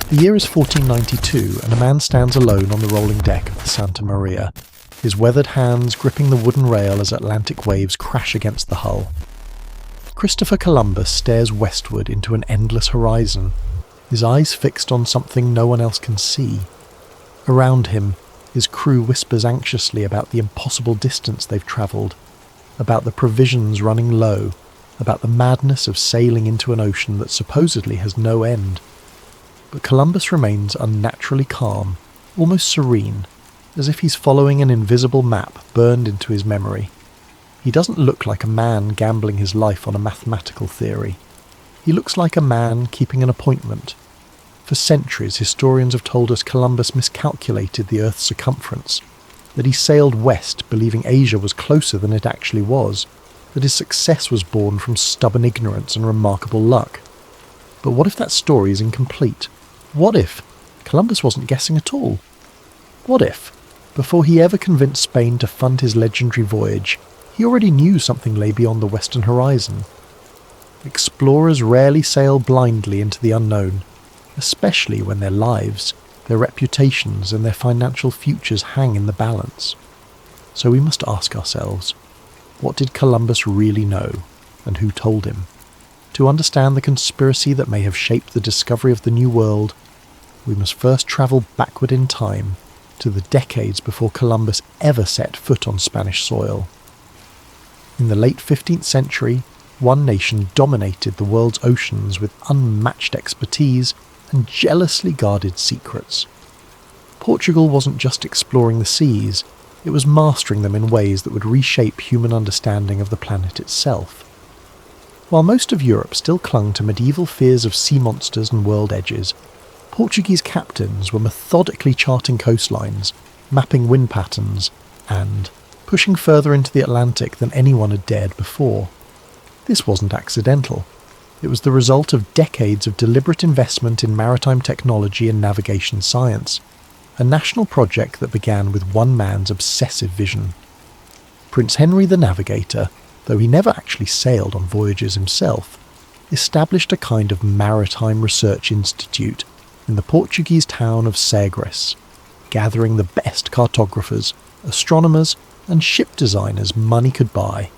The year is 1492, and a man stands alone on the rolling deck of the Santa Maria, his weathered hands gripping the wooden rail as Atlantic waves crash against the hull. Christopher Columbus stares westward into an endless horizon, his eyes fixed on something no one else can see. Around him, his crew whispers anxiously about the impossible distance they've travelled, about the provisions running low, about the madness of sailing into an ocean that supposedly has no end. But Columbus remains unnaturally calm, almost serene, as if he's following an invisible map burned into his memory. He doesn't look like a man gambling his life on a mathematical theory. He looks like a man keeping an appointment. For centuries, historians have told us Columbus miscalculated the Earth's circumference, that he sailed west believing Asia was closer than it actually was, that his success was born from stubborn ignorance and remarkable luck. But what if that story is incomplete? What if Columbus wasn't guessing at all? What if, before he ever convinced Spain to fund his legendary voyage, he already knew something lay beyond the western horizon? Explorers rarely sail blindly into the unknown, especially when their lives, their reputations and their financial futures hang in the balance. So we must ask ourselves, what did Columbus really know, and who told him? To understand the conspiracy that may have shaped the discovery of the New World, we must first travel backward in time to the decades before Columbus ever set foot on Spanish soil. In the late 15th century, one nation dominated the world's oceans with unmatched expertise and jealously guarded secrets. Portugal wasn't just exploring the seas, it was mastering them in ways that would reshape human understanding of the planet itself. While most of Europe still clung to medieval fears of sea monsters and world edges, Portuguese captains were methodically charting coastlines, mapping wind patterns, and pushing further into the Atlantic than anyone had dared before. This wasn't accidental. It was the result of decades of deliberate investment in maritime technology and navigation science, a national project that began with one man's obsessive vision. Prince Henry the Navigator, though he never actually sailed on voyages himself, established a kind of maritime research institute in the Portuguese town of Sagres, gathering the best cartographers, astronomers, and ship designers money could buy.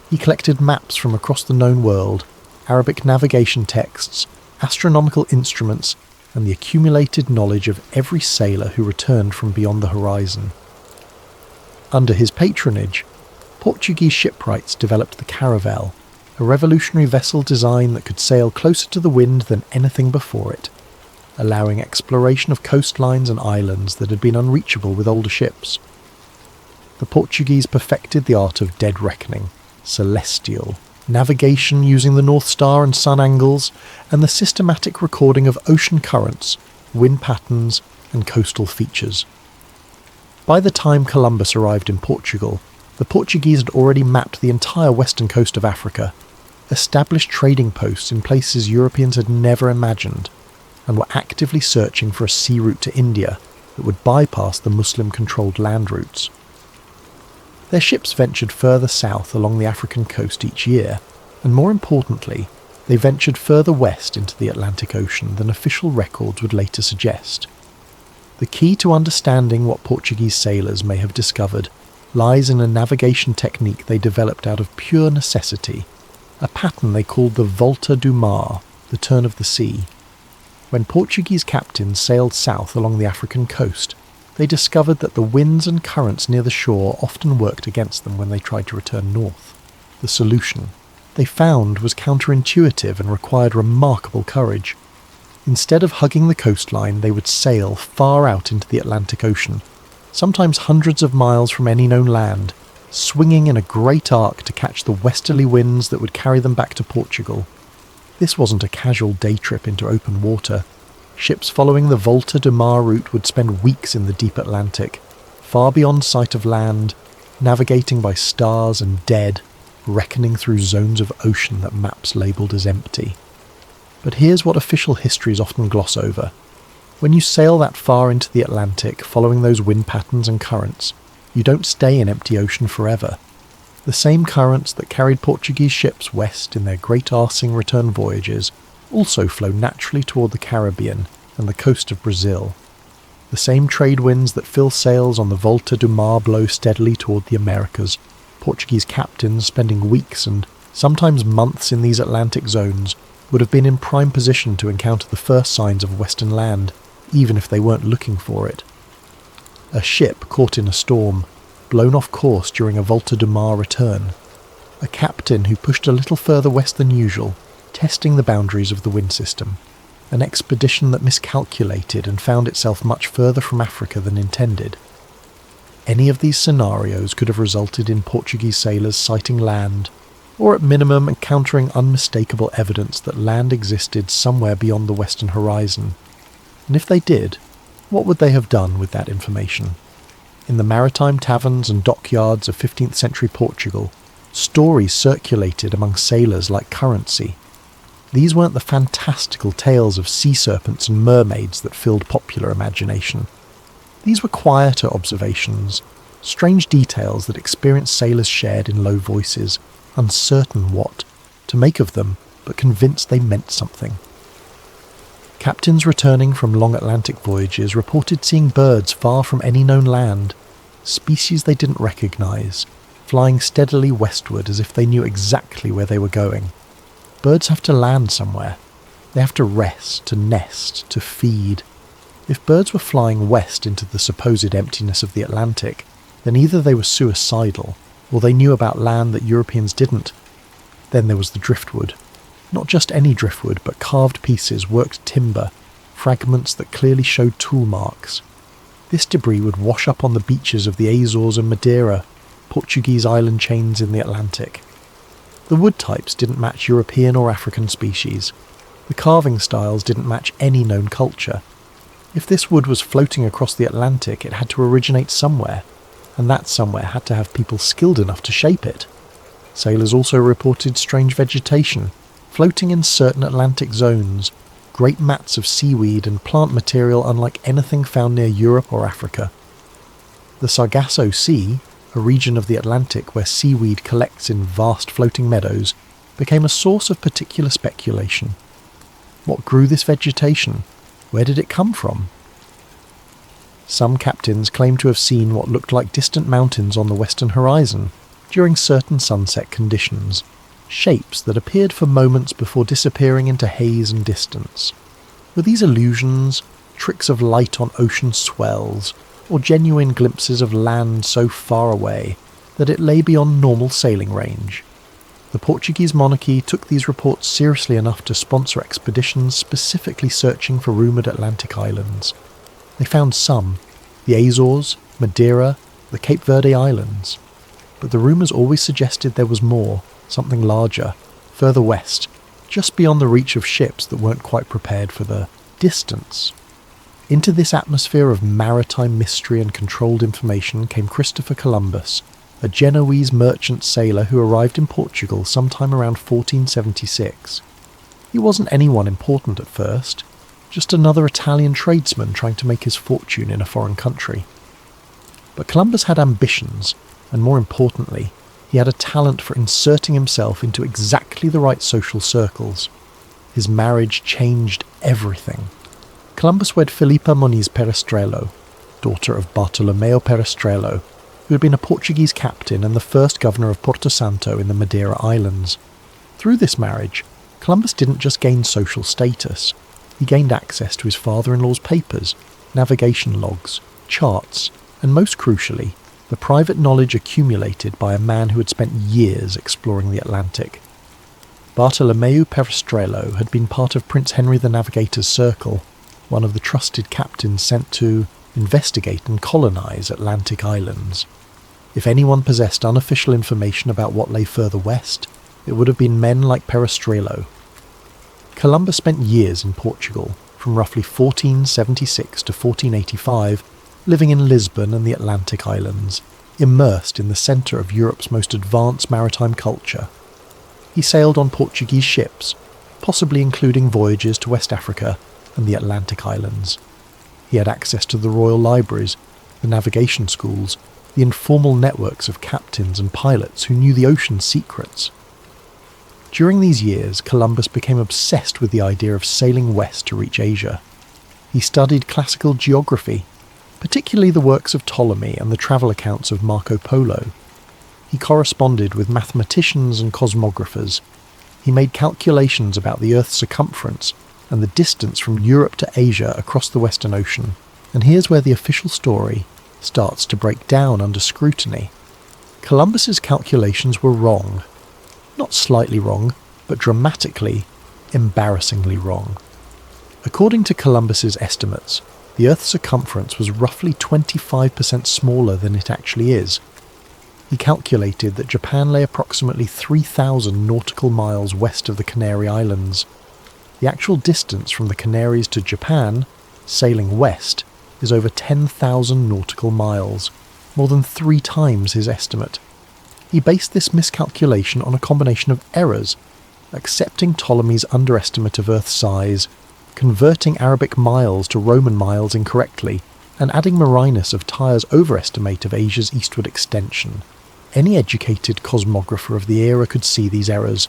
He collected maps from across the known world, Arabic navigation texts, astronomical instruments, and the accumulated knowledge of every sailor who returned from beyond the horizon. Under his patronage, Portuguese shipwrights developed the caravel, a revolutionary vessel design that could sail closer to the wind than anything before it, allowing exploration of coastlines and islands that had been unreachable with older ships. The Portuguese perfected the art of dead reckoning, celestial, navigation using the North Star and sun angles, and the systematic recording of ocean currents, wind patterns, and coastal features. By the time Columbus arrived in Portugal, the Portuguese had already mapped the entire western coast of Africa, established trading posts in places Europeans had never imagined, and were actively searching for a sea route to India that would bypass the Muslim-controlled land routes. Their ships ventured further south along the African coast each year, and more importantly, they ventured further west into the Atlantic Ocean than official records would later suggest. The key to understanding what Portuguese sailors may have discovered lies in a navigation technique they developed out of pure necessity, a pattern they called the volta do mar, the turn of the sea. When Portuguese captains sailed south along the African coast, they discovered that the winds and currents near the shore often worked against them when they tried to return north. The solution, they found, was counterintuitive and required remarkable courage. Instead of hugging the coastline, they would sail far out into the Atlantic Ocean, sometimes hundreds of miles from any known land, swinging in a great arc to catch the westerly winds that would carry them back to Portugal. This wasn't a casual day trip into open water. Ships following the Volta de Mar route would spend weeks in the deep Atlantic, far beyond sight of land, navigating by stars and dead, reckoning through zones of ocean that maps labelled as empty. But here's what official histories often gloss over. When you sail that far into the Atlantic following those wind patterns and currents, you don't stay in empty ocean forever. The same currents that carried Portuguese ships west in their great arsing return voyages also flow naturally toward the Caribbean, and the coast of Brazil. The same trade winds that fill sails on the Volta do Mar blow steadily toward the Americas, Portuguese captains spending weeks and sometimes months in these Atlantic zones would have been in prime position to encounter the first signs of western land, even if they weren't looking for it. A ship caught in a storm, blown off course during a Volta do Mar return. A captain who pushed a little further west than usual, testing the boundaries of the wind system. An expedition that miscalculated and found itself much further from Africa than intended. Any of these scenarios could have resulted in Portuguese sailors sighting land, or at minimum encountering unmistakable evidence that land existed somewhere beyond the western horizon. And if they did, what would they have done with that information? In the maritime taverns and dockyards of 15th century Portugal, stories circulated among sailors like currency. These weren't the fantastical tales of sea serpents and mermaids that filled popular imagination. These were quieter observations, strange details that experienced sailors shared in low voices, uncertain what to make of them, but convinced they meant something. Captains returning from long Atlantic voyages reported seeing birds far from any known land, species they didn't recognise, flying steadily westward as if they knew exactly where they were going. Birds have to land somewhere. They have to rest, to nest, to feed. If birds were flying west into the supposed emptiness of the Atlantic, then either they were suicidal, or they knew about land that Europeans didn't. Then there was the driftwood. Not just any driftwood, but carved pieces, worked timber, fragments that clearly showed tool marks. This debris would wash up on the beaches of the Azores and Madeira, Portuguese island chains in the Atlantic. The wood types didn't match European or African species. The carving styles didn't match any known culture. If this wood was floating across the Atlantic, it had to originate somewhere, and that somewhere had to have people skilled enough to shape it. Sailors also reported strange vegetation, floating in certain Atlantic zones, great mats of seaweed and plant material unlike anything found near Europe or Africa. The Sargasso Sea, a region of the Atlantic where seaweed collects in vast floating meadows, became a source of particular speculation. What grew this vegetation? Where did it come from? Some captains claimed to have seen what looked like distant mountains on the western horizon during certain sunset conditions, shapes that appeared for moments before disappearing into haze and distance. Were these illusions, tricks of light on ocean swells, or genuine glimpses of land so far away that it lay beyond normal sailing range? The Portuguese monarchy took these reports seriously enough to sponsor expeditions specifically searching for rumoured Atlantic islands. They found some, the Azores, Madeira, the Cape Verde Islands. But the rumours always suggested there was more, something larger, further west, just beyond the reach of ships that weren't quite prepared for the distance. Into this atmosphere of maritime mystery and controlled information came Christopher Columbus, a Genoese merchant sailor who arrived in Portugal sometime around 1476. He wasn't anyone important at first, just another Italian tradesman trying to make his fortune in a foreign country. But Columbus had ambitions, and more importantly, he had a talent for inserting himself into exactly the right social circles. His marriage changed everything. Columbus wed Filipa Moniz Perestrello, daughter of Bartolomeo Perestrello, who had been a Portuguese captain and the first governor of Porto Santo in the Madeira Islands. Through this marriage, Columbus didn't just gain social status, he gained access to his father-in-law's papers, navigation logs, charts, and most crucially, the private knowledge accumulated by a man who had spent years exploring the Atlantic. Bartolomeu Perestrello had been part of Prince Henry the Navigator's circle, one of the trusted captains sent to investigate and colonize Atlantic islands. If anyone possessed unofficial information about what lay further west, it would have been men like Perestrello. Columbus spent years in Portugal, from roughly 1476 to 1485, living in Lisbon and the Atlantic islands, immersed in the centre of Europe's most advanced maritime culture. He sailed on Portuguese ships, possibly including voyages to West Africa and the Atlantic islands. He had access to the royal libraries, the navigation schools, the informal networks of captains and pilots who knew the ocean's secrets. During these years, Columbus became obsessed with the idea of sailing west to reach Asia. He studied classical geography, particularly the works of Ptolemy and the travel accounts of Marco Polo. He corresponded with mathematicians and cosmographers. He made calculations about the Earth's circumference and the distance from Europe to Asia across the Western Ocean. And here's where the official story starts to break down under scrutiny. Columbus's calculations were wrong. Not slightly wrong, but dramatically, embarrassingly wrong. According to Columbus's estimates, the Earth's circumference was roughly 25% smaller than it actually is. He calculated that Japan lay approximately 3,000 nautical miles west of the Canary Islands. The actual distance from the Canaries to Japan, sailing west, is over 10,000 nautical miles, more than 3 times his estimate. He based this miscalculation on a combination of errors, accepting Ptolemy's underestimate of Earth's size, converting Arabic miles to Roman miles incorrectly, and adding Marinus of Tyre's overestimate of Asia's eastward extension. Any educated cosmographer of the era could see these errors.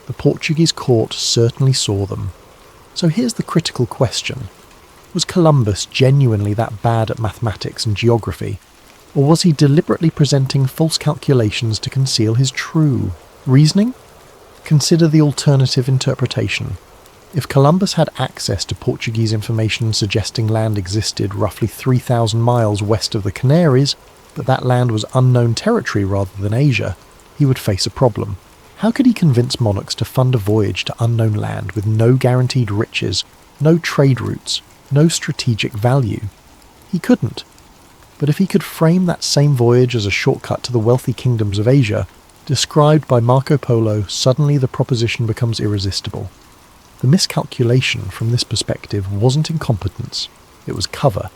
The Portuguese court certainly saw them. So here's the critical question. Was Columbus genuinely that bad at mathematics and geography? Or was he deliberately presenting false calculations to conceal his true reasoning? Consider the alternative interpretation. If Columbus had access to Portuguese information suggesting land existed roughly 3,000 miles west of the Canaries, but that land was unknown territory rather than Asia, he would face a problem. How could he convince monarchs to fund a voyage to unknown land with no guaranteed riches, no trade routes, no strategic value? He couldn't. But if he could frame that same voyage as a shortcut to the wealthy kingdoms of Asia, described by Marco Polo, suddenly the proposition becomes irresistible. The miscalculation from this perspective wasn't incompetence, it was cover.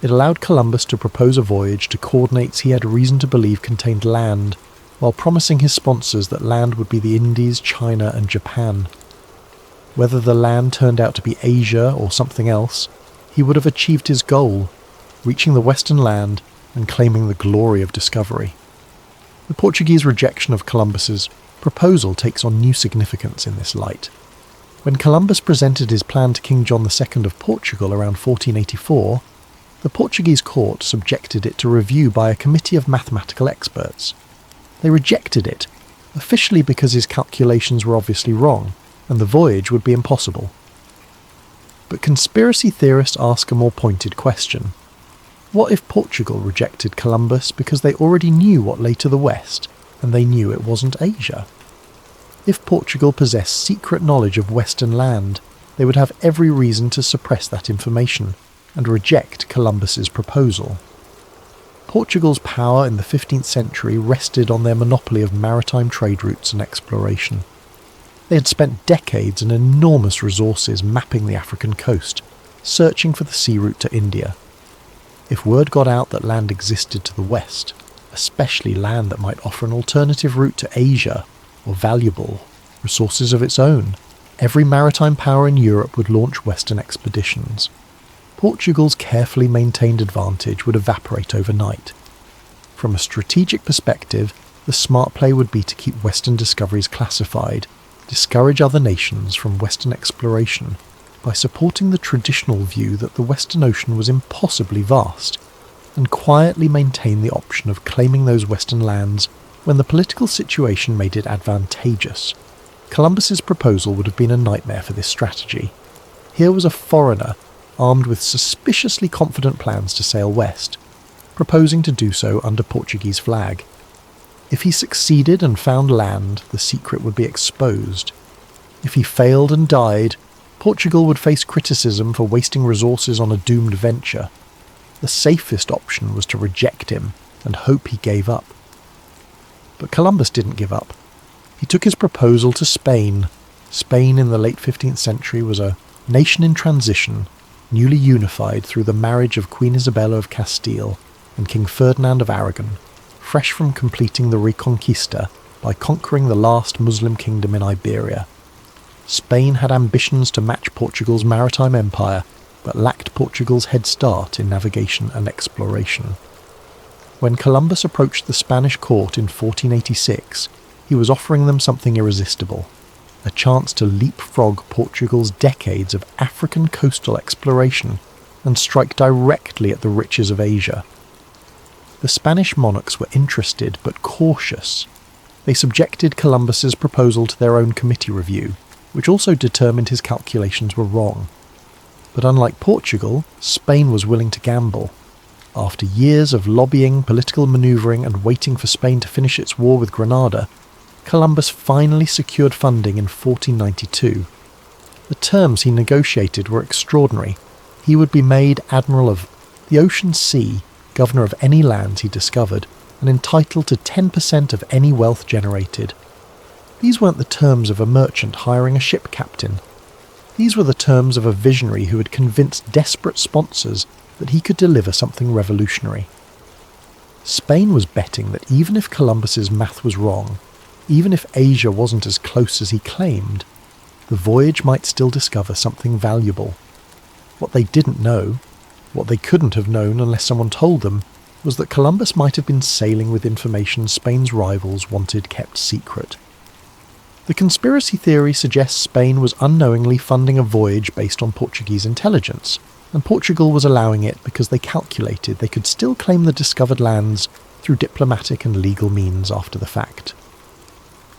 It allowed Columbus to propose a voyage to coordinates he had reason to believe contained land, while promising his sponsors that land would be the Indies, China and Japan. Whether the land turned out to be Asia or something else, he would have achieved his goal, reaching the western land and claiming the glory of discovery. The Portuguese rejection of Columbus's proposal takes on new significance in this light. When Columbus presented his plan to King John II of Portugal around 1484, the Portuguese court subjected it to review by a committee of mathematical experts. They rejected it, officially because his calculations were obviously wrong, and the voyage would be impossible. But conspiracy theorists ask a more pointed question. What if Portugal rejected Columbus because they already knew what lay to the west, and they knew it wasn't Asia? If Portugal possessed secret knowledge of western land, they would have every reason to suppress that information and reject Columbus's proposal. Portugal's power in the 15th century rested on their monopoly of maritime trade routes and exploration. They had spent decades and enormous resources mapping the African coast, searching for the sea route to India. If word got out that land existed to the west, especially land that might offer an alternative route to Asia, or valuable resources of its own, every maritime power in Europe would launch western expeditions. Portugal's carefully maintained advantage would evaporate overnight. From a strategic perspective, the smart play would be to keep western discoveries classified, discourage other nations from western exploration by supporting the traditional view that the Western Ocean was impossibly vast, and quietly maintain the option of claiming those western lands when the political situation made it advantageous. Columbus's proposal would have been a nightmare for this strategy. Here was a foreigner armed with suspiciously confident plans to sail west, proposing to do so under Portuguese flag. If he succeeded and found land, the secret would be exposed. If he failed and died, Portugal would face criticism for wasting resources on a doomed venture. The safest option was to reject him and hope he gave up. But Columbus didn't give up. He took his proposal to Spain. Spain in the late 15th century was a nation in transition, newly unified through the marriage of Queen Isabella of Castile and King Ferdinand of Aragon, fresh from completing the Reconquista by conquering the last Muslim kingdom in Iberia. Spain had ambitions to match Portugal's maritime empire, but lacked Portugal's head start in navigation and exploration. When Columbus approached the Spanish court in 1486, he was offering them something irresistible: a chance to leapfrog Portugal's decades of African coastal exploration and strike directly at the riches of Asia. The Spanish monarchs were interested but cautious. They subjected Columbus's proposal to their own committee review, which also determined his calculations were wrong. But unlike Portugal, Spain was willing to gamble. After years of lobbying, political manoeuvring and waiting for Spain to finish its war with Granada, Columbus finally secured funding in 1492. The terms he negotiated were extraordinary. He would be made admiral of the ocean sea, governor of any lands he discovered, and entitled to 10% of any wealth generated. These weren't the terms of a merchant hiring a ship captain. These were the terms of a visionary who had convinced desperate sponsors that he could deliver something revolutionary. Spain was betting that even if Columbus's math was wrong, even if Asia wasn't as close as he claimed, the voyage might still discover something valuable. What they didn't know, what they couldn't have known unless someone told them, was that Columbus might have been sailing with information Spain's rivals wanted kept secret. The conspiracy theory suggests Spain was unknowingly funding a voyage based on Portuguese intelligence, and Portugal was allowing it because they calculated they could still claim the discovered lands through diplomatic and legal means after the fact.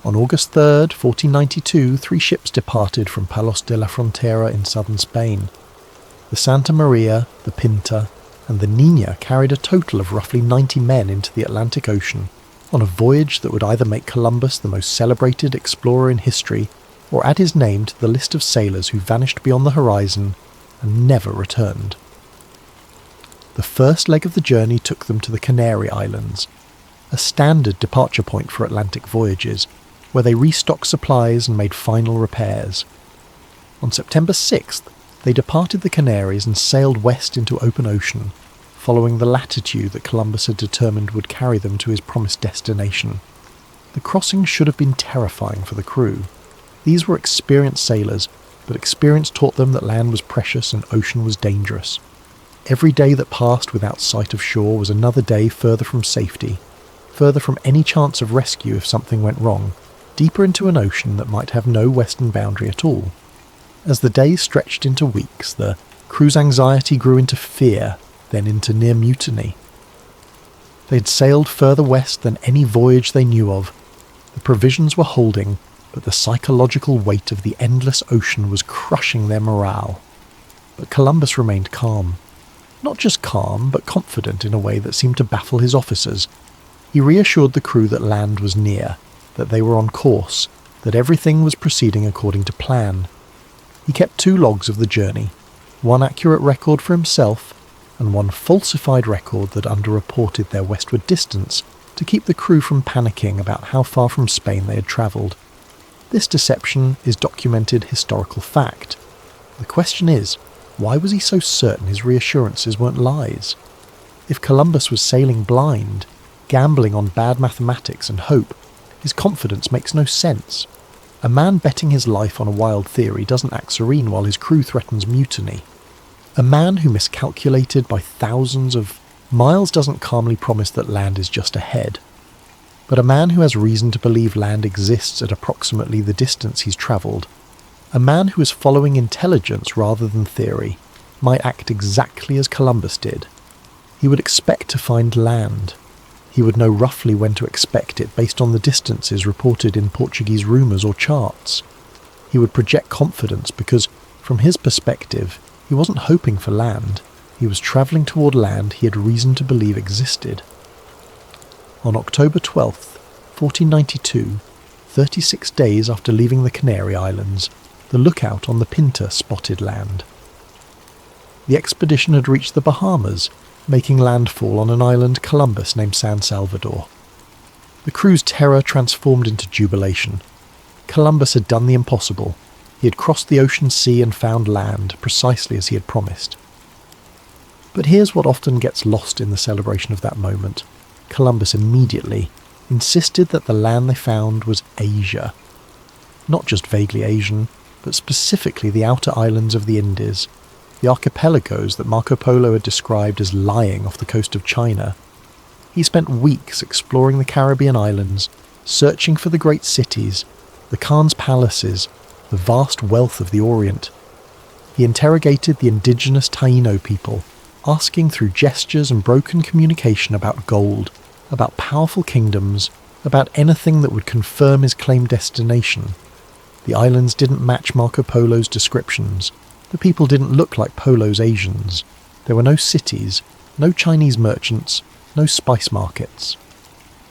On August 3rd, 1492, 3 ships departed from Palos de la Frontera in southern Spain. The Santa Maria, the Pinta, and the Niña carried a total of roughly 90 men into the Atlantic Ocean, on a voyage that would either make Columbus the most celebrated explorer in history, or add his name to the list of sailors who vanished beyond the horizon and never returned. The first leg of the journey took them to the Canary Islands, a standard departure point for Atlantic voyages, where they restocked supplies and made final repairs. On September 6th, they departed the Canaries and sailed west into open ocean, following the latitude that Columbus had determined would carry them to his promised destination. The crossing should have been terrifying for the crew. These were experienced sailors, but experience taught them that land was precious and ocean was dangerous. Every day that passed without sight of shore was another day further from safety, further from any chance of rescue if something went wrong, deeper into an ocean that might have no western boundary at all. As the days stretched into weeks, the crew's anxiety grew into fear, then into near mutiny. They had sailed further west than any voyage they knew of. The provisions were holding, but the psychological weight of the endless ocean was crushing their morale. But Columbus remained calm. Not just calm, but confident in a way that seemed to baffle his officers. He reassured the crew that land was near, that they were on course, that everything was proceeding according to plan. He kept 2 logs of the journey, one accurate record for himself and one falsified record that underreported their westward distance to keep the crew from panicking about how far from Spain they had travelled. This deception is documented historical fact. The question is, why was he so certain his reassurances weren't lies? If Columbus was sailing blind, gambling on bad mathematics and hope, his confidence makes no sense. A man betting his life on a wild theory doesn't act serene while his crew threatens mutiny. A man who miscalculated by thousands of miles doesn't calmly promise that land is just ahead. But a man who has reason to believe land exists at approximately the distance he's travelled, a man who is following intelligence rather than theory, might act exactly as Columbus did. He would expect to find land. He would know roughly when to expect it based on the distances reported in Portuguese rumours or charts. He would project confidence because, from his perspective, he wasn't hoping for land. He was travelling toward land he had reason to believe existed. On October 12th, 1492, 36 days after leaving the Canary Islands, the lookout on the Pinta spotted land. The expedition had reached the Bahamas, making landfall on an island Columbus named San Salvador. The crew's terror transformed into jubilation. Columbus had done the impossible. He had crossed the ocean sea and found land, precisely as he had promised. But here's what often gets lost in the celebration of that moment. Columbus immediately insisted that the land they found was Asia. Not just vaguely Asian, but specifically the outer islands of the Indies, the archipelagos that Marco Polo had described as lying off the coast of China. He spent weeks exploring the Caribbean islands, searching for the great cities, the Khan's palaces, the vast wealth of the Orient. He interrogated the indigenous Taino people, asking through gestures and broken communication about gold, about powerful kingdoms, about anything that would confirm his claimed destination. The islands didn't match Marco Polo's descriptions. The people didn't look like Polo's Asians. There were no cities, no Chinese merchants, no spice markets.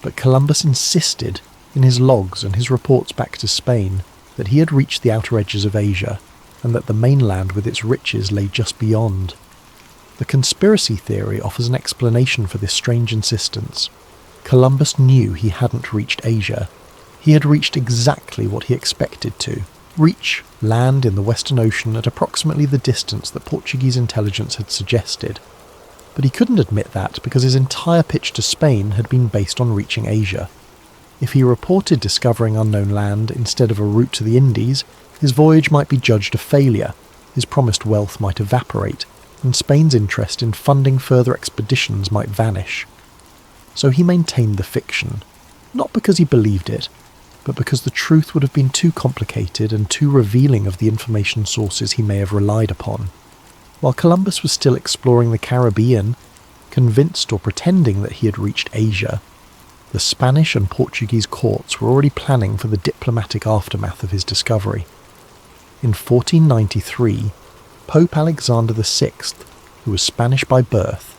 But Columbus insisted, in his logs and his reports back to Spain, that he had reached the outer edges of Asia, and that the mainland with its riches lay just beyond. The conspiracy theory offers an explanation for this strange insistence. Columbus knew he hadn't reached Asia. He had reached exactly what he expected to. Reach land in the Western Ocean at approximately the distance that Portuguese intelligence had suggested. But he couldn't admit that because his entire pitch to Spain had been based on reaching Asia. If he reported discovering unknown land instead of a route to the Indies, his voyage might be judged a failure, his promised wealth might evaporate, and Spain's interest in funding further expeditions might vanish. So he maintained the fiction, not because he believed it, but because the truth would have been too complicated and too revealing of the information sources he may have relied upon. While Columbus was still exploring the Caribbean, convinced or pretending that he had reached Asia, the Spanish and Portuguese courts were already planning for the diplomatic aftermath of his discovery. In 1493, Pope Alexander VI, who was Spanish by birth,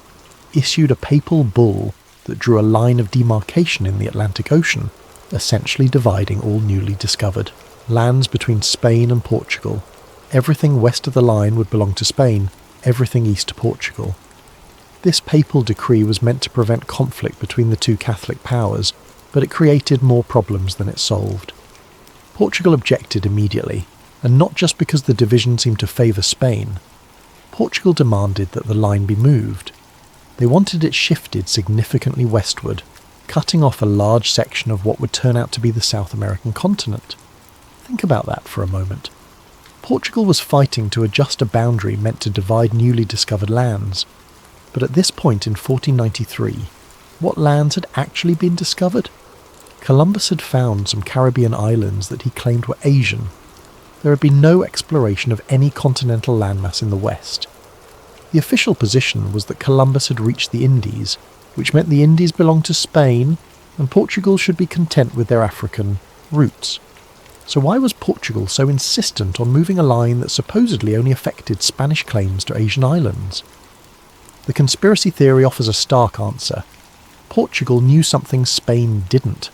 issued a papal bull that drew a line of demarcation in the Atlantic Ocean, essentially dividing all newly discovered lands between Spain and Portugal. Everything west of the line would belong to Spain, everything east to Portugal. This papal decree was meant to prevent conflict between the two Catholic powers, but it created more problems than it solved. Portugal objected immediately, and not just because the division seemed to favour Spain. Portugal demanded that the line be moved. They wanted it shifted significantly westward, cutting off a large section of what would turn out to be the South American continent. Think about that for a moment. Portugal was fighting to adjust a boundary meant to divide newly discovered lands. But at this point in 1493, what lands had actually been discovered? Columbus had found some Caribbean islands that he claimed were Asian. There had been no exploration of any continental landmass in the west. The official position was that Columbus had reached the Indies, which meant the Indies belonged to Spain, and Portugal should be content with their African roots. So why was Portugal so insistent on moving a line that supposedly only affected Spanish claims to Asian islands? The conspiracy theory offers a stark answer. Portugal knew something Spain didn't.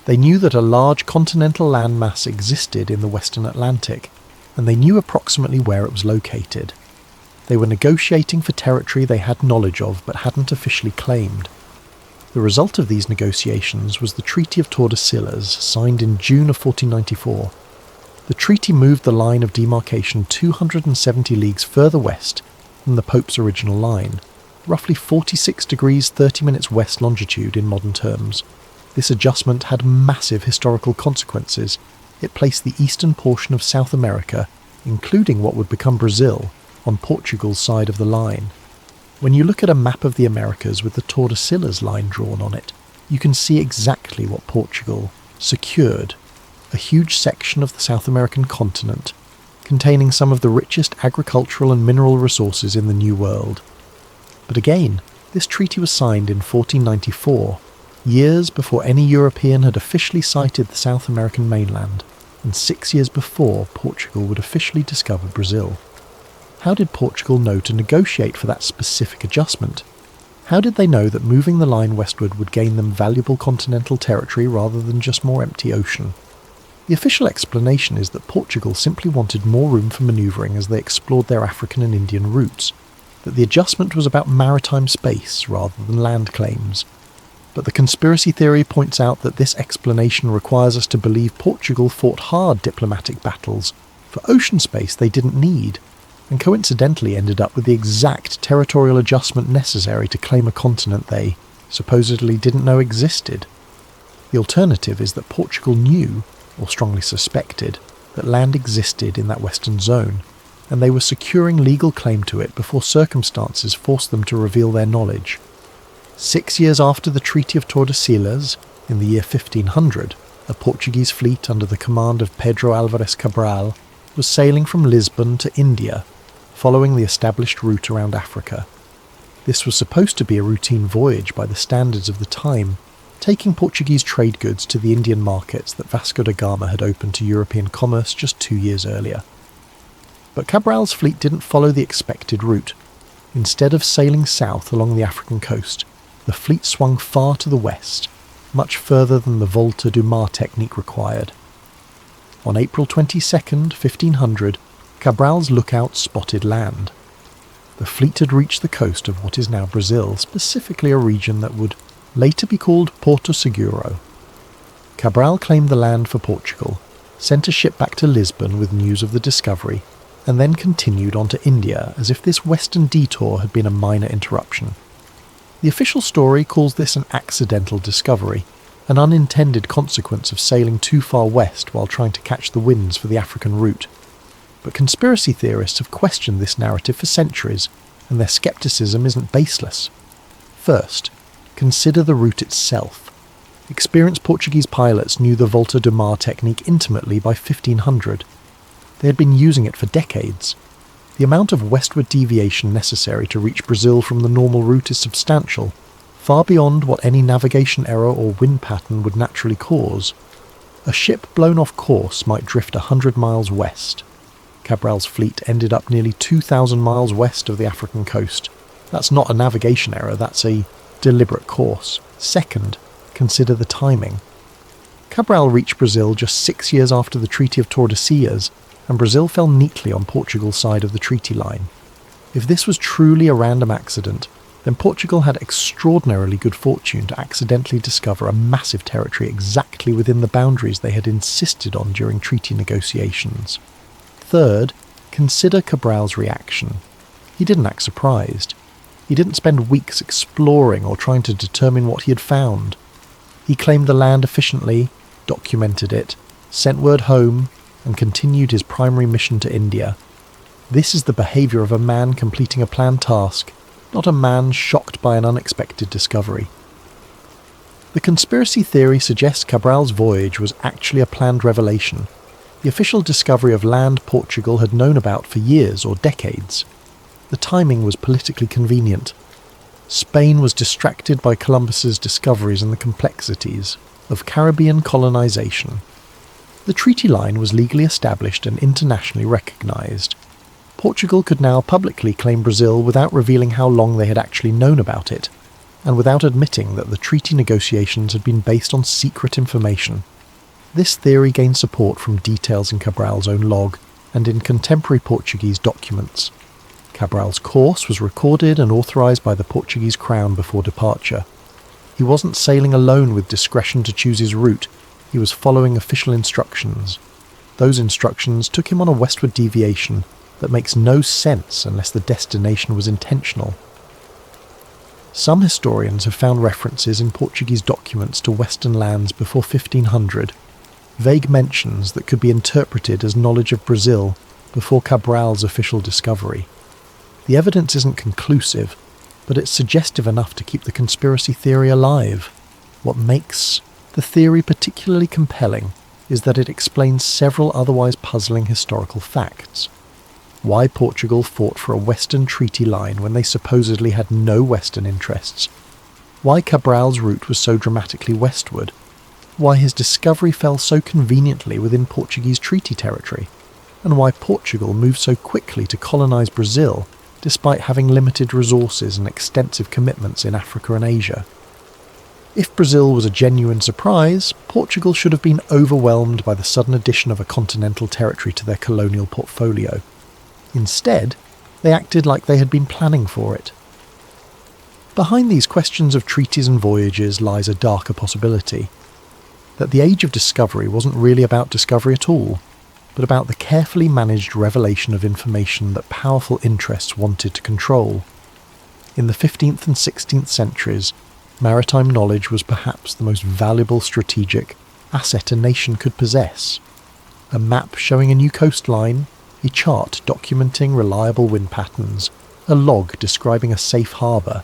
They knew that a large continental landmass existed in the Western Atlantic, and they knew approximately where it was located. They were negotiating for territory they had knowledge of but hadn't officially claimed. The result of these negotiations was the Treaty of Tordesillas, signed in June of 1494. The treaty moved the line of demarcation 270 leagues further west than the Pope's original line, roughly 46 degrees 30 minutes west longitude in modern terms. This adjustment had massive historical consequences. It placed the eastern portion of South America, including what would become Brazil, on Portugal's side of the line. When you look at a map of the Americas with the Tordesillas line drawn on it, you can see exactly what Portugal secured: a huge section of the South American continent, containing some of the richest agricultural and mineral resources in the New World. But again, this treaty was signed in 1494, years before any European had officially sighted the South American mainland, and 6 years before Portugal would officially discover Brazil. How did Portugal know to negotiate for that specific adjustment? How did they know that moving the line westward would gain them valuable continental territory rather than just more empty ocean? The official explanation is that Portugal simply wanted more room for manoeuvring as they explored their African and Indian routes, that the adjustment was about maritime space rather than land claims. But the conspiracy theory points out that this explanation requires us to believe Portugal fought hard diplomatic battles for ocean space they didn't need, and coincidentally ended up with the exact territorial adjustment necessary to claim a continent they supposedly didn't know existed. The alternative is that Portugal knew, or strongly suspected, that land existed in that western zone, and they were securing legal claim to it before circumstances forced them to reveal their knowledge. 6 years after the Treaty of Tordesillas, in the year 1500, a Portuguese fleet under the command of Pedro Cabral, was sailing from Lisbon to India, following the established route around Africa. This was supposed to be a routine voyage by the standards of the time, taking Portuguese trade goods to the Indian markets that Vasco da Gama had opened to European commerce just 2 years earlier. But Cabral's fleet didn't follow the expected route. Instead of sailing south along the African coast, the fleet swung far to the west, much further than the Volta do Mar technique required. On April 22nd, 1500, Cabral's lookout spotted land. The fleet had reached the coast of what is now Brazil, specifically a region that would later be called Porto Seguro. Cabral claimed the land for Portugal, sent a ship back to Lisbon with news of the discovery, and then continued on to India as if this western detour had been a minor interruption. The official story calls this an accidental discovery, an unintended consequence of sailing too far west while trying to catch the winds for the African route. But conspiracy theorists have questioned this narrative for centuries, and their skepticism isn't baseless. First, consider the route itself. Experienced Portuguese pilots knew the Volta do Mar technique intimately by 1500. They had been using it for decades. The amount of westward deviation necessary to reach Brazil from the normal route is substantial, far beyond what any navigation error or wind pattern would naturally cause. A ship blown off course might drift 100 miles west. Cabral's fleet ended up nearly 2,000 miles west of the African coast. That's not a navigation error, that's a deliberate course. Second, consider the timing. Cabral reached Brazil just 6 years after the Treaty of Tordesillas, and Brazil fell neatly on Portugal's side of the treaty line. If this was truly a random accident, then Portugal had extraordinarily good fortune to accidentally discover a massive territory exactly within the boundaries they had insisted on during treaty negotiations. Third, consider Cabral's reaction. He didn't act surprised. He didn't spend weeks exploring or trying to determine what he had found. He claimed the land efficiently, documented it, sent word home, and continued his primary mission to India. This is the behaviour of a man completing a planned task, not a man shocked by an unexpected discovery. The conspiracy theory suggests Cabral's voyage was actually a planned revelation, the official discovery of land Portugal had known about for years or decades. The timing was politically convenient. Spain was distracted by Columbus's discoveries and the complexities of Caribbean colonisation. The treaty line was legally established and internationally recognised. Portugal could now publicly claim Brazil without revealing how long they had actually known about it, and without admitting that the treaty negotiations had been based on secret information. This theory gained support from details in Cabral's own log and in contemporary Portuguese documents. Cabral's course was recorded and authorised by the Portuguese crown before departure. He wasn't sailing alone with discretion to choose his route. He was following official instructions. Those instructions took him on a westward deviation that makes no sense unless the destination was intentional. Some historians have found references in Portuguese documents to western lands before 1500, vague mentions that could be interpreted as knowledge of Brazil before Cabral's official discovery. The evidence isn't conclusive, but it's suggestive enough to keep the conspiracy theory alive. What makes the theory particularly compelling is that it explains several otherwise puzzling historical facts. Why Portugal fought for a western treaty line when they supposedly had no western interests. Why Cabral's route was so dramatically westward. Why his discovery fell so conveniently within Portuguese treaty territory. And why Portugal moved so quickly to colonise Brazil despite having limited resources and extensive commitments in Africa and Asia. If Brazil was a genuine surprise, Portugal should have been overwhelmed by the sudden addition of a continental territory to their colonial portfolio. Instead, they acted like they had been planning for it. Behind these questions of treaties and voyages lies a darker possibility, that the age of discovery wasn't really about discovery at all, but about the carefully managed revelation of information that powerful interests wanted to control. In the 15th and 16th centuries, maritime knowledge was perhaps the most valuable strategic asset a nation could possess. A map showing a new coastline, a chart documenting reliable wind patterns, a log describing a safe harbour.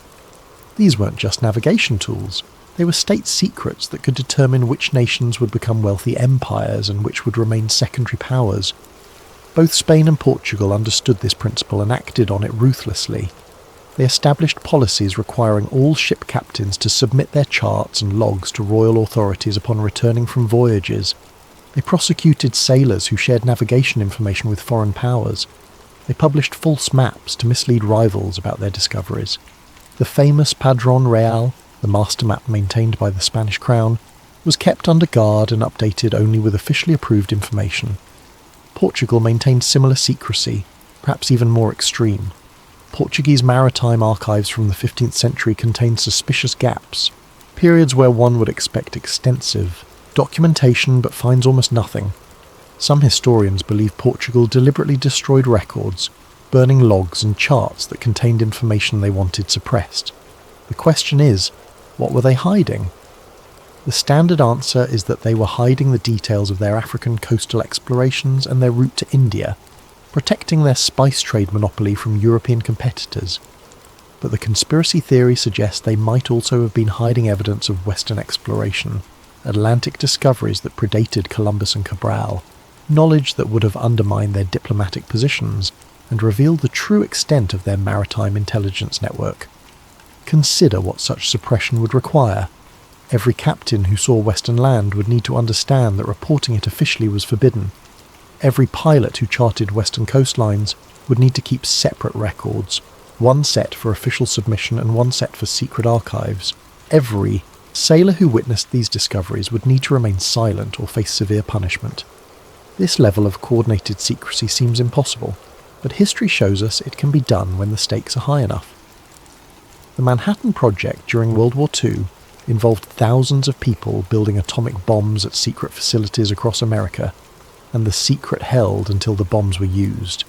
These weren't just navigation tools, They were state secrets that could determine which nations would become wealthy empires and which would remain secondary powers. Both Spain and Portugal understood this principle and acted on it ruthlessly. They established policies requiring all ship captains to submit their charts and logs to royal authorities upon returning from voyages. They prosecuted sailors who shared navigation information with foreign powers. They published false maps to mislead rivals about their discoveries. The famous Padrón Real, the master map maintained by the Spanish crown, was kept under guard and updated only with officially approved information. Portugal maintained similar secrecy, perhaps even more extreme. Portuguese maritime archives from the 15th century contain suspicious gaps, periods where one would expect extensive documentation but finds almost nothing. Some historians believe Portugal deliberately destroyed records, burning logs and charts that contained information they wanted suppressed. The question is, what were they hiding? The standard answer is that they were hiding the details of their African coastal explorations and their route to India, protecting their spice trade monopoly from European competitors. But the conspiracy theory suggests they might also have been hiding evidence of Western exploration, Atlantic discoveries that predated Columbus and Cabral, knowledge that would have undermined their diplomatic positions and revealed the true extent of their maritime intelligence network. Consider what such suppression would require. Every captain who saw Western land would need to understand that reporting it officially was forbidden. Every pilot who charted Western coastlines would need to keep separate records, one set for official submission and one set for secret archives. Every sailor who witnessed these discoveries would need to remain silent or face severe punishment. This level of coordinated secrecy seems impossible, but history shows us it can be done when the stakes are high enough. The Manhattan Project during World War II involved thousands of people building atomic bombs at secret facilities across America, and the secret held until the bombs were used.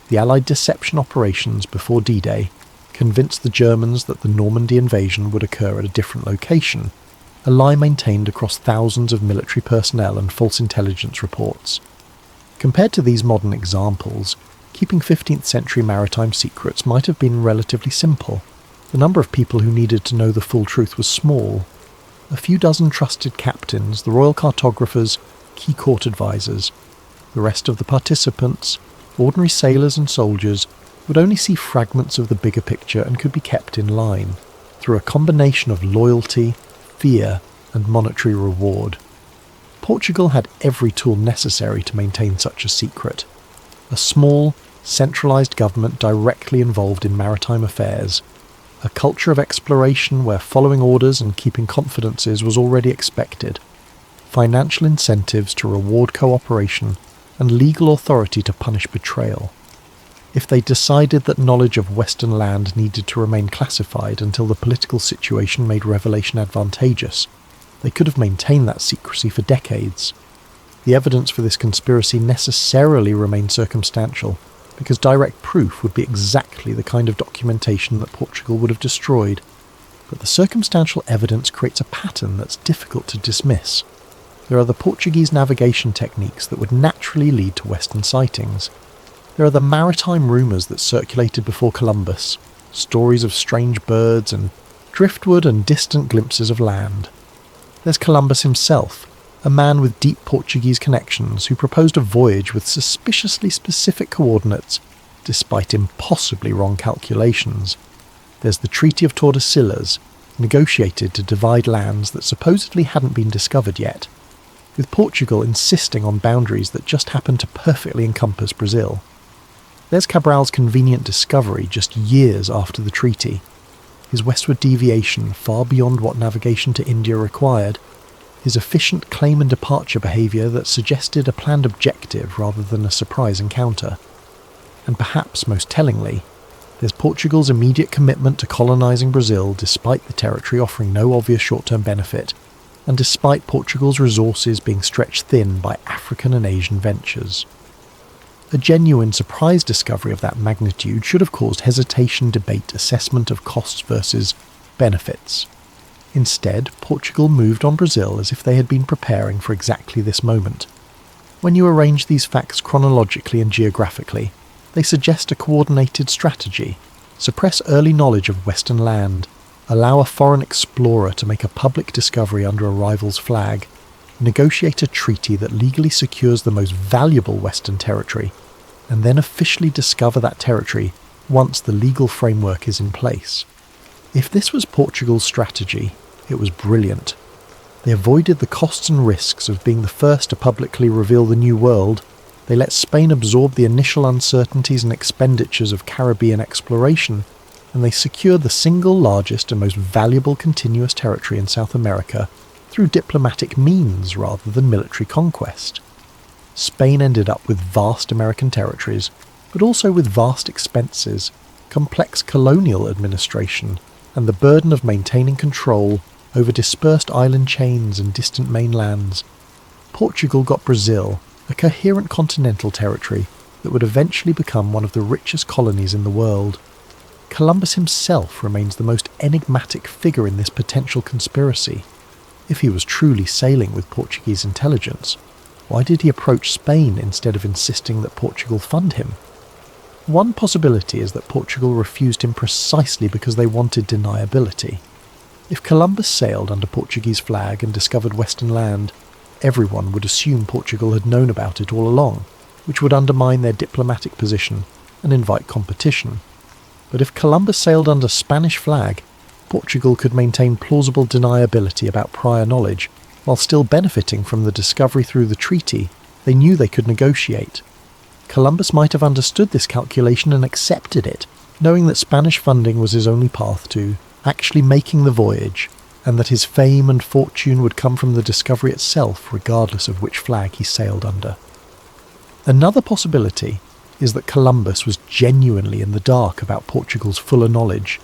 The Allied deception operations before D-Day convinced the Germans that the Normandy invasion would occur at a different location, a lie maintained across thousands of military personnel and false intelligence reports. Compared to these modern examples, keeping 15th century maritime secrets might have been relatively simple. The number of people who needed to know the full truth was small. A few dozen trusted captains, the royal cartographers, key court advisors. The rest of the participants, ordinary sailors and soldiers, would only see fragments of the bigger picture and could be kept in line through a combination of loyalty, fear, and monetary reward. Portugal had every tool necessary to maintain such a secret. A small, centralised government directly involved in maritime affairs, a culture of exploration where following orders and keeping confidences was already expected, financial incentives to reward cooperation, and legal authority to punish betrayal. If they decided that knowledge of Western land needed to remain classified until the political situation made revelation advantageous, they could have maintained that secrecy for decades. The evidence for this conspiracy necessarily remained circumstantial, because direct proof would be exactly the kind of documentation that Portugal would have destroyed. But the circumstantial evidence creates a pattern that's difficult to dismiss. There are the Portuguese navigation techniques that would naturally lead to Western sightings. There are the maritime rumours that circulated before Columbus, stories of strange birds and driftwood and distant glimpses of land. There's Columbus himself, a man with deep Portuguese connections who proposed a voyage with suspiciously specific coordinates, despite impossibly wrong calculations. There's the Treaty of Tordesillas, negotiated to divide lands that supposedly hadn't been discovered yet, with Portugal insisting on boundaries that just happened to perfectly encompass Brazil. There's Cabral's convenient discovery just years after the treaty, his westward deviation far beyond what navigation to India required, his efficient claim and departure behaviour that suggested a planned objective rather than a surprise encounter. And perhaps most tellingly, there's Portugal's immediate commitment to colonising Brazil despite the territory offering no obvious short-term benefit, and despite Portugal's resources being stretched thin by African and Asian ventures. A genuine surprise discovery of that magnitude should have caused hesitation, debate, assessment of costs versus benefits. Instead, Portugal moved on Brazil as if they had been preparing for exactly this moment. When you arrange these facts chronologically and geographically, they suggest a coordinated strategy, suppress early knowledge of Western land, allow a foreign explorer to make a public discovery under a rival's flag, negotiate a treaty that legally secures the most valuable Western territory, and then officially discover that territory once the legal framework is in place. If this was Portugal's strategy, it was brilliant. They avoided the costs and risks of being the first to publicly reveal the New World. They let Spain absorb the initial uncertainties and expenditures of Caribbean exploration, and they secured the single largest and most valuable continuous territory in South America through diplomatic means rather than military conquest. Spain ended up with vast American territories, but also with vast expenses, complex colonial administration, and the burden of maintaining control over dispersed island chains and distant mainlands. Portugal got Brazil, a coherent continental territory that would eventually become one of the richest colonies in the world. Columbus himself remains the most enigmatic figure in this potential conspiracy. If he was truly sailing with Portuguese intelligence, why did he approach Spain instead of insisting that Portugal fund him? One possibility is that Portugal refused him precisely because they wanted deniability. If Columbus sailed under Portuguese flag and discovered Western land, everyone would assume Portugal had known about it all along, which would undermine their diplomatic position and invite competition. But if Columbus sailed under Spanish flag, Portugal could maintain plausible deniability about prior knowledge, while still benefiting from the discovery through the treaty they knew they could negotiate. Columbus might have understood this calculation and accepted it, knowing that Spanish funding was his only path to actually making the voyage, and that his fame and fortune would come from the discovery itself regardless of which flag he sailed under. Another possibility is that Columbus was genuinely in the dark about Portugal's fuller knowledge,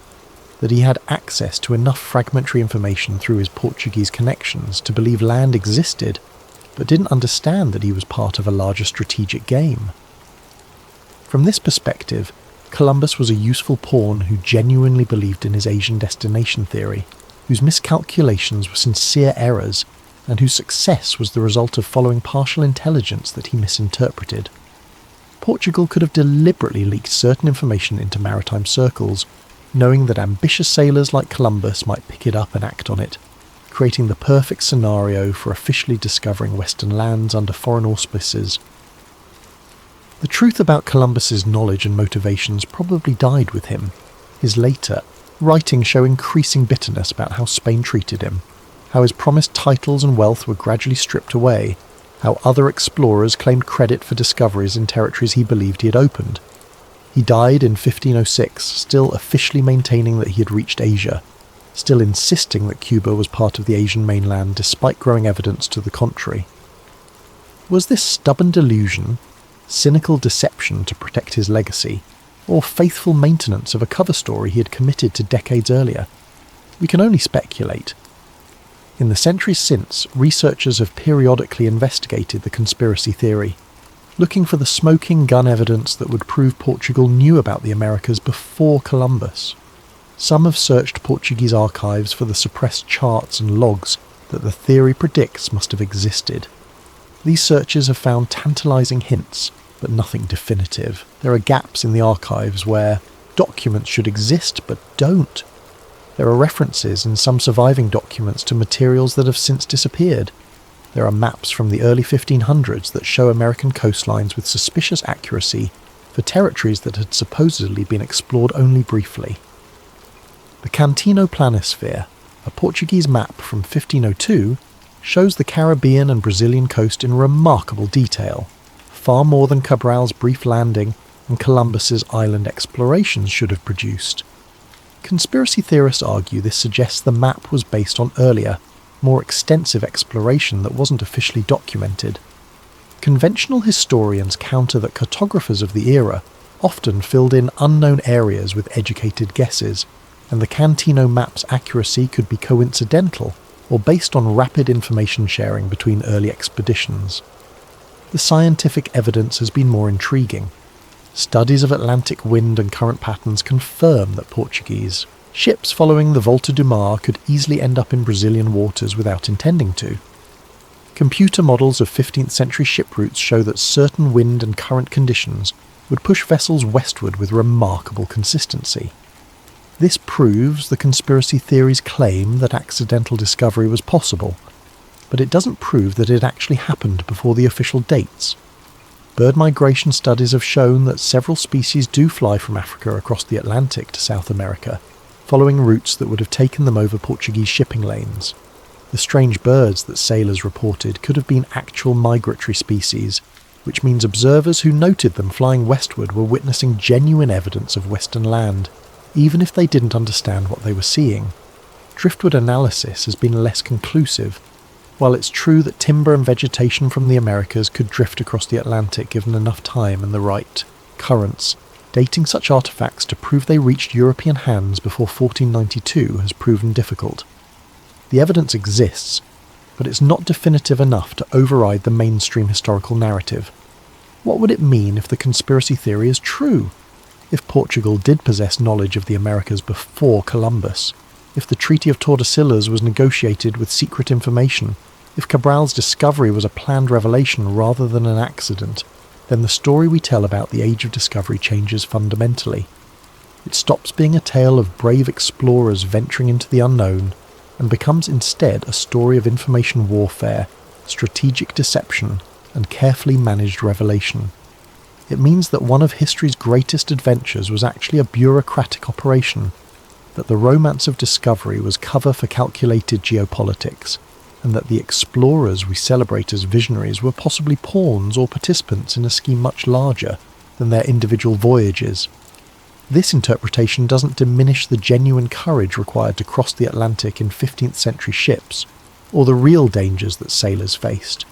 that he had access to enough fragmentary information through his Portuguese connections to believe land existed, but didn't understand that he was part of a larger strategic game. From this perspective, Columbus was a useful pawn who genuinely believed in his Asian destination theory, whose miscalculations were sincere errors, and whose success was the result of following partial intelligence that he misinterpreted. Portugal could have deliberately leaked certain information into maritime circles, knowing that ambitious sailors like Columbus might pick it up and act on it, creating the perfect scenario for officially discovering Western lands under foreign auspices. The truth about Columbus's knowledge and motivations probably died with him. His later writings show increasing bitterness about how Spain treated him, how his promised titles and wealth were gradually stripped away, how other explorers claimed credit for discoveries in territories he believed he had opened. He died in 1506, still officially maintaining that he had reached Asia, still insisting that Cuba was part of the Asian mainland despite growing evidence to the contrary. Was this stubborn delusion, cynical deception to protect his legacy, or faithful maintenance of a cover story he had committed to decades earlier? We can only speculate. In the centuries since, researchers have periodically investigated the conspiracy theory, looking for the smoking gun evidence that would prove Portugal knew about the Americas before Columbus. Some have searched Portuguese archives for the suppressed charts and logs that the theory predicts must have existed. These searches have found tantalizing hints, but nothing definitive. There are gaps in the archives where documents should exist but don't. There are references in some surviving documents to materials that have since disappeared. There are maps from the early 1500s that show American coastlines with suspicious accuracy for territories that had supposedly been explored only briefly. The Cantino Planisphere, a Portuguese map from 1502, shows the Caribbean and Brazilian coast in remarkable detail, far more than Cabral's brief landing and Columbus's island explorations should have produced. Conspiracy theorists argue this suggests the map was based on earlier, more extensive exploration that wasn't officially documented. Conventional historians counter that cartographers of the era often filled in unknown areas with educated guesses, and the Cantino map's accuracy could be coincidental or based on rapid information sharing between early expeditions. The scientific evidence has been more intriguing. Studies of Atlantic wind and current patterns confirm that Portuguese ships following the Volta do Mar could easily end up in Brazilian waters without intending to. Computer models of 15th century ship routes show that certain wind and current conditions would push vessels westward with remarkable consistency. This proves the conspiracy theory's claim that accidental discovery was possible, but it doesn't prove that it actually happened before the official dates. Bird migration studies have shown that several species do fly from Africa across the Atlantic to South America, following routes that would have taken them over Portuguese shipping lanes. The strange birds that sailors reported could have been actual migratory species, which means observers who noted them flying westward were witnessing genuine evidence of western land, even if they didn't understand what they were seeing. Driftwood analysis has been less conclusive. While it's true that timber and vegetation from the Americas could drift across the Atlantic given enough time and the right currents, dating such artefacts to prove they reached European hands before 1492 has proven difficult. The evidence exists, but it's not definitive enough to override the mainstream historical narrative. What would it mean if the conspiracy theory is true? If Portugal did possess knowledge of the Americas before Columbus? If the Treaty of Tordesillas was negotiated with secret information? If Cabral's discovery was a planned revelation rather than an accident, then the story we tell about the Age of Discovery changes fundamentally. It stops being a tale of brave explorers venturing into the unknown and becomes instead a story of information warfare, strategic deception, and carefully managed revelation. It means that one of history's greatest adventures was actually a bureaucratic operation, that the romance of discovery was cover for calculated geopolitics, and that the explorers we celebrate as visionaries were possibly pawns or participants in a scheme much larger than their individual voyages. This interpretation doesn't diminish the genuine courage required to cross the Atlantic in 15th century ships, or the real dangers that sailors faced,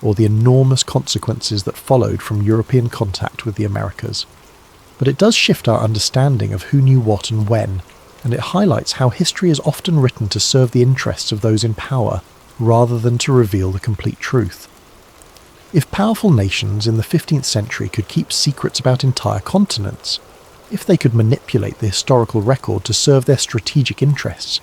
or the enormous consequences that followed from European contact with the Americas. But it does shift our understanding of who knew what and when, and it highlights how history is often written to serve the interests of those in power, rather than to reveal the complete truth. If powerful nations in the 15th century could keep secrets about entire continents, if they could manipulate the historical record to serve their strategic interests,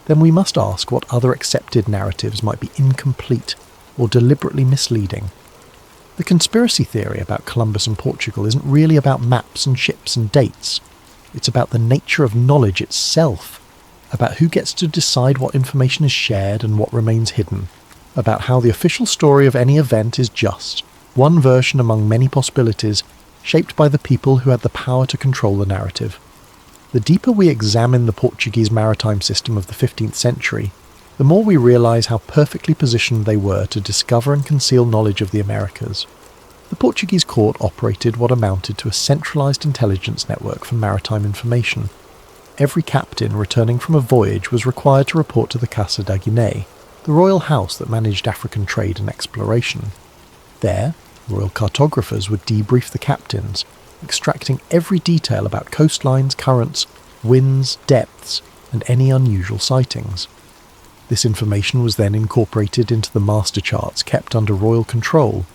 then we must ask what other accepted narratives might be incomplete or deliberately misleading. The conspiracy theory about Columbus and Portugal isn't really about maps and ships and dates. It's about the nature of knowledge itself, about who gets to decide what information is shared and what remains hidden, about how the official story of any event is just one version among many possibilities, shaped by the people who had the power to control the narrative. The deeper we examine the Portuguese maritime system of the 15th century, the more we realise how perfectly positioned they were to discover and conceal knowledge of the Americas. The Portuguese court operated what amounted to a centralised intelligence network for maritime information. Every captain returning from a voyage was required to report to the Casa da Guiné, the royal house that managed African trade and exploration. There, royal cartographers would debrief the captains, extracting every detail about coastlines, currents, winds, depths, and any unusual sightings. This information was then incorporated into the master charts kept under royal control,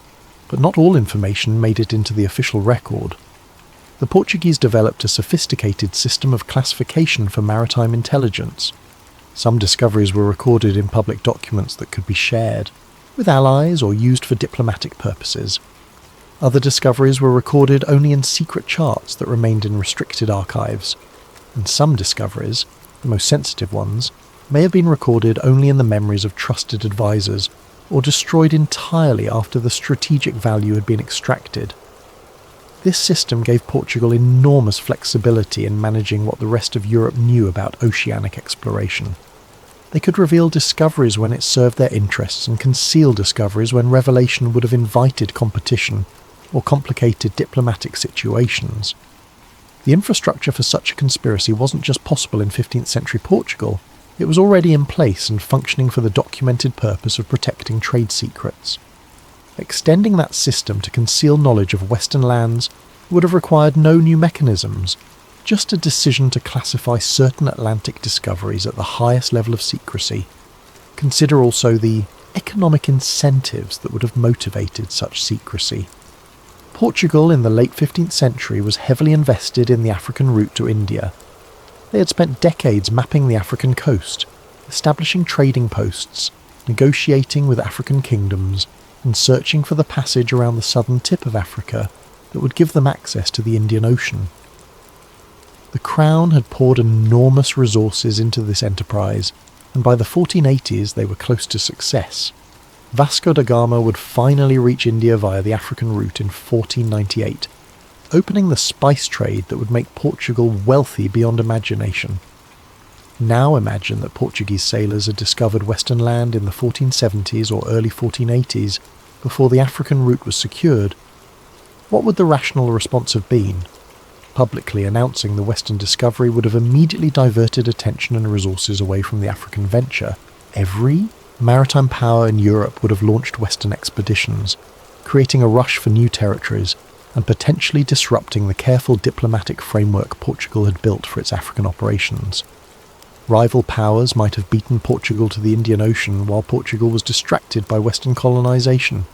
but not all information made it into the official record. The Portuguese developed a sophisticated system of classification for maritime intelligence. Some discoveries were recorded in public documents that could be shared with allies or used for diplomatic purposes. Other discoveries were recorded only in secret charts that remained in restricted archives, and some discoveries, the most sensitive ones, may have been recorded only in the memories of trusted advisors, or destroyed entirely after the strategic value had been extracted. This system gave Portugal enormous flexibility in managing what the rest of Europe knew about oceanic exploration. They could reveal discoveries when it served their interests and conceal discoveries when revelation would have invited competition or complicated diplomatic situations. The infrastructure for such a conspiracy wasn't just possible in 15th century Portugal, it was already in place and functioning for the documented purpose of protecting trade secrets. Extending that system to conceal knowledge of Western lands would have required no new mechanisms, just a decision to classify certain Atlantic discoveries at the highest level of secrecy. Consider also the economic incentives that would have motivated such secrecy. Portugal in the late 15th century was heavily invested in the African route to India. They had spent decades mapping the African coast, establishing trading posts, negotiating with African kingdoms, and searching for the passage around the southern tip of Africa that would give them access to the Indian Ocean. The Crown had poured enormous resources into this enterprise, and by the 1480s they were close to success. Vasco da Gama would finally reach India via the African route in 1498, opening the spice trade that would make Portugal wealthy beyond imagination. Now imagine that Portuguese sailors had discovered Western land in the 1470s or early 1480s before the African route was secured. What would the rational response have been? Publicly announcing the Western discovery would have immediately diverted attention and resources away from the African venture. Every maritime power in Europe would have launched Western expeditions, creating a rush for new territories and potentially disrupting the careful diplomatic framework Portugal had built for its African operations. Rival powers might have beaten Portugal to the Indian Ocean while Portugal was distracted by Western colonization.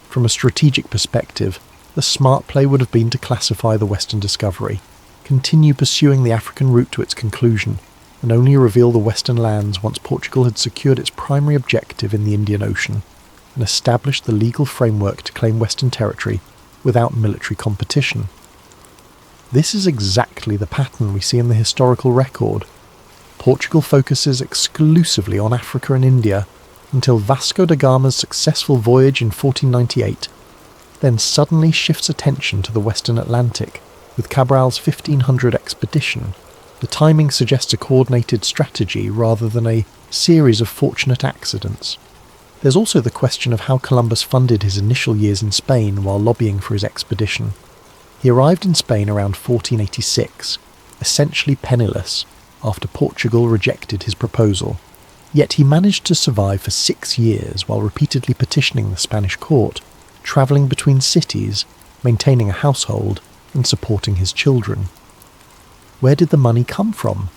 From a strategic perspective, the smart play would have been to classify the Western discovery, continue pursuing the African route to its conclusion, and only reveal the Western lands once Portugal had secured its primary objective in the Indian Ocean, and established the legal framework to claim Western territory without military competition. This is exactly the pattern we see in the historical record. Portugal focuses exclusively on Africa and India until Vasco da Gama's successful voyage in 1498, then suddenly shifts attention to the Western Atlantic with Cabral's 1500 expedition. The timing suggests a coordinated strategy rather than a series of fortunate accidents. There's also the question of how Columbus funded his initial years in Spain while lobbying for his expedition. He arrived in Spain around 1486, essentially penniless, after Portugal rejected his proposal. Yet he managed to survive for 6 years while repeatedly petitioning the Spanish court, travelling between cities, maintaining a household, and supporting his children. Where did the money come from?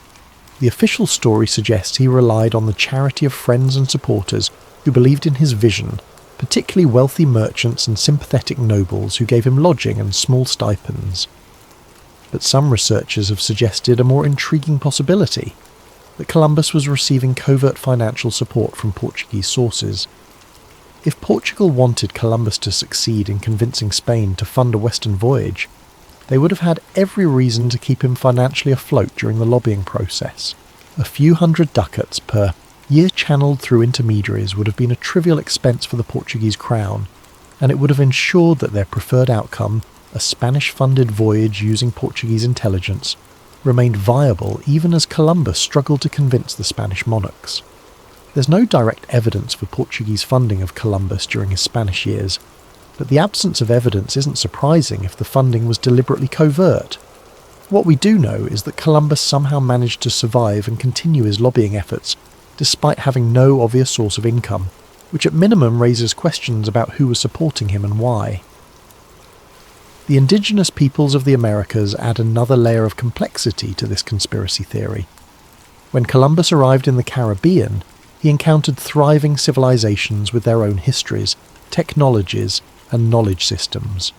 The official story suggests he relied on the charity of friends and supporters who believed in his vision, particularly wealthy merchants and sympathetic nobles who gave him lodging and small stipends. But some researchers have suggested a more intriguing possibility, that Columbus was receiving covert financial support from Portuguese sources. If Portugal wanted Columbus to succeed in convincing Spain to fund a Western voyage, they would have had every reason to keep him financially afloat during the lobbying process. A few hundred ducats per year channeled through intermediaries would have been a trivial expense for the Portuguese crown, and it would have ensured that their preferred outcome, a Spanish-funded voyage using Portuguese intelligence, remained viable even as Columbus struggled to convince the Spanish monarchs. There's no direct evidence for Portuguese funding of Columbus during his Spanish years, but the absence of evidence isn't surprising if the funding was deliberately covert. What we do know is that Columbus somehow managed to survive and continue his lobbying efforts, despite having no obvious source of income, which at minimum raises questions about who was supporting him and why. The indigenous peoples of the Americas add another layer of complexity to this conspiracy theory. When Columbus arrived in the Caribbean, he encountered thriving civilizations with their own histories, technologies, and knowledge systems.